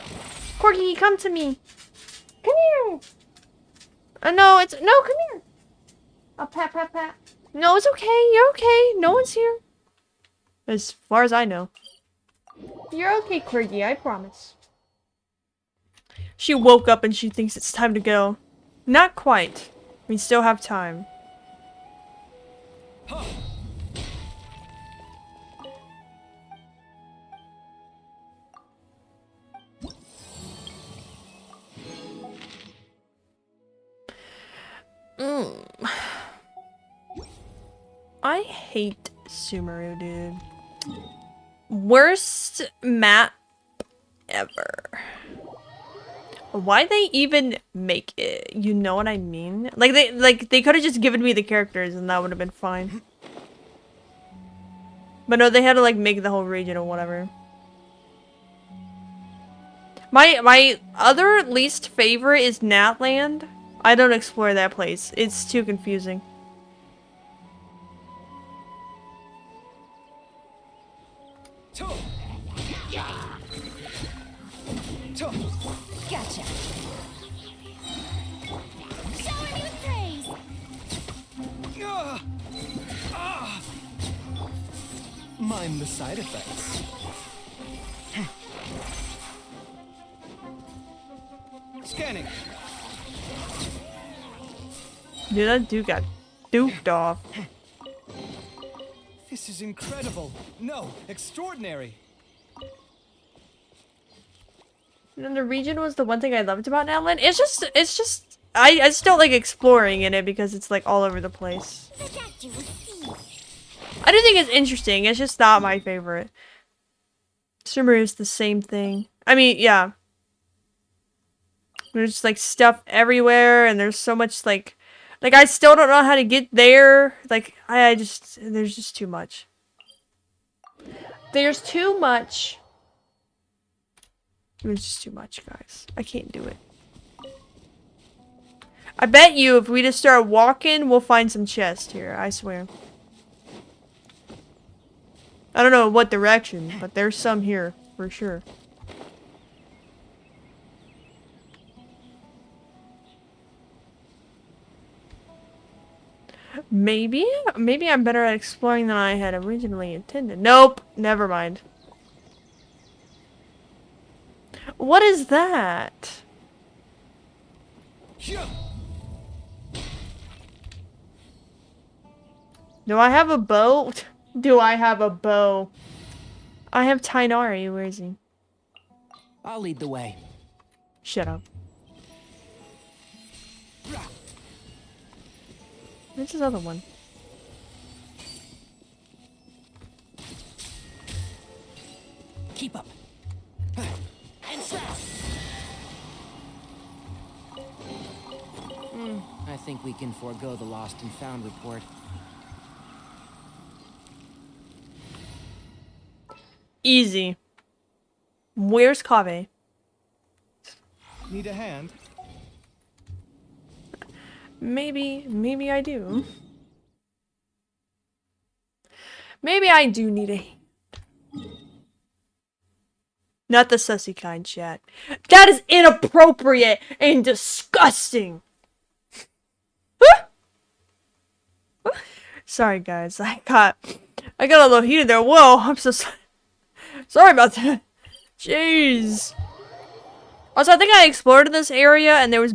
[SPEAKER 2] Corgi, come to me. Come here. No, come here. A pat, pat, pat. No, it's okay. You're okay. No one's here. As far as I know. You're okay, Corgi. I promise. She woke up and she thinks it's time to go. Not quite. We still have time. I hate Sumeru, dude. Worst map ever. Why'd they even make it? You know what I mean? Like they could have just given me the characters and that would have been fine. But no, they had to like make the whole region or whatever. My other least favorite is Natland. I don't explore that place. It's too confusing.
[SPEAKER 3] Gotcha. Showing you praise.
[SPEAKER 14] Mind the side effects. Scanning.
[SPEAKER 2] Dude, that dude got duped off.
[SPEAKER 14] This is incredible. No, extraordinary.
[SPEAKER 2] And then the region was the one thing I loved about Natland. It's just I just don't like exploring in it because it's like all over the place. I do think it's interesting. It's just not my favorite. Sumeru is the same thing. I mean, yeah. There's like stuff everywhere and there's so much like I still don't know how to get there. Like there's just too much. There's too much. There's just too much, guys. I can't do it. I bet you if we just start walking, we'll find some chests here. I swear. I don't know what direction, but there's some here for sure. Maybe I'm better at exploring than I had originally intended. Nope, never mind. What is that? Do I have a bow? Do I have a bow? I have Tainari. Where is he?
[SPEAKER 16] I'll lead the way.
[SPEAKER 2] Shut up. Where's his other one?
[SPEAKER 16] Keep up. And track.
[SPEAKER 21] I think we can forego the lost and found report.
[SPEAKER 2] Easy. Where's Kave?
[SPEAKER 22] Need a hand?
[SPEAKER 2] Maybe I do. Maybe I do need a hand. Not the sussy kind, chat. That is inappropriate and disgusting. Sorry, guys. I got a little heated there. Whoa, I'm so sorry about that. Jeez. Also, I think I explored this area and there was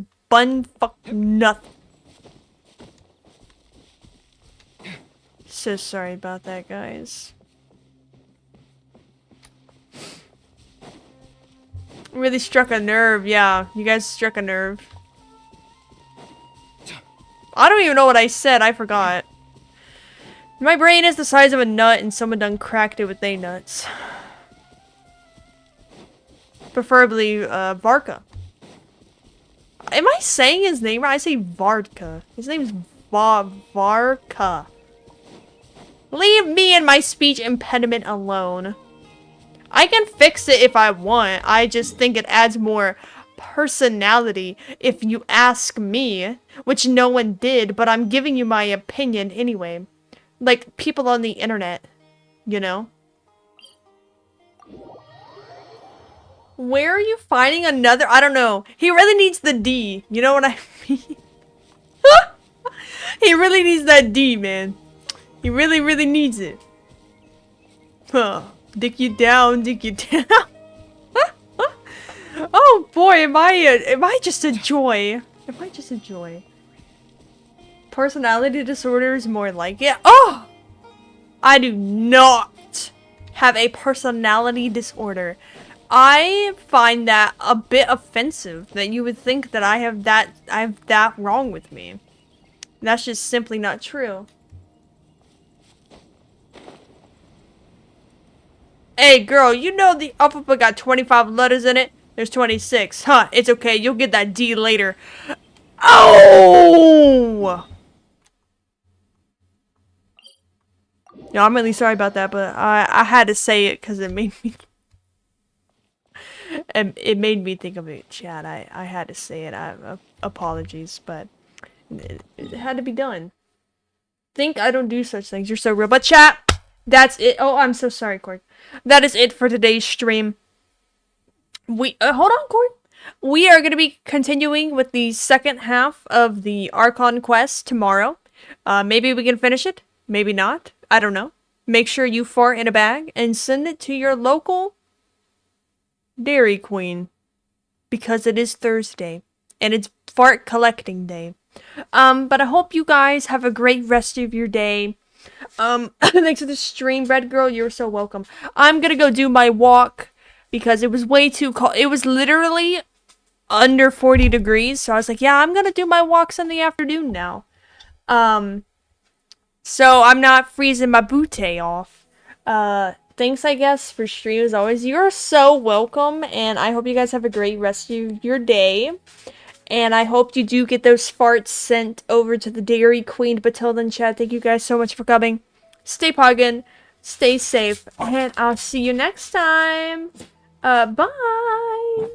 [SPEAKER 2] nothing. So sorry about that, guys. Really struck a nerve. Yeah, you guys struck a nerve. I don't even know what I said. I forgot. My brain is the size of a nut and someone done cracked it with they nuts. Preferably, Varka. Am I saying his name right? I say Varka. His name's Varka. Leave me and my speech impediment alone. I can fix it if I want. I just think it adds more personality if you ask me, which no one did, but I'm giving you my opinion anyway. Like people on the internet, you know? Where are you finding another? I don't know. He really needs the D. You know what I mean? He really needs that D, man. He really, really needs it. Huh. Dick you down, dick you down. Oh boy, am I just a joy? Am I just a joy? Personality disorder is more like it. Oh! I do not have a personality disorder. I find that a bit offensive that you would think that I have that wrong with me. That's just simply not true. Hey girl, you know the alphabet got 25 letters in it? There's 26. Huh, it's okay, you'll get that D later. Oh! No, I'm really sorry about that, but I had to say it because it made me... it made me think of it, chat. I had to say it. Apologies, but it had to be done. Think I don't do such things. You're so real. But chat, that's it. Oh, I'm so sorry, Cord. That is it for today's stream. Hold on, Cord. We are going to be continuing with the second half of the Archon Quest tomorrow. Maybe we can finish it. Maybe not. I don't know. Make sure you fart in a bag and send it to your local Dairy Queen. Because it is Thursday. And it's fart collecting day. But I hope you guys have a great rest of your day. Thanks for the stream, Red Girl. You're so welcome. I'm gonna go do my walk because it was way too cold. It was literally under 40 degrees. So I was like, yeah, I'm gonna do my walks in the afternoon now. So I'm not freezing my booty off. Thanks, I guess, for stream as always. You're so welcome. And I hope you guys have a great rest of your day. And I hope you do get those farts sent over to the Dairy Queen. But till then, chat, thank you guys so much for coming. Stay poggin', stay safe, and I'll see you next time. Bye.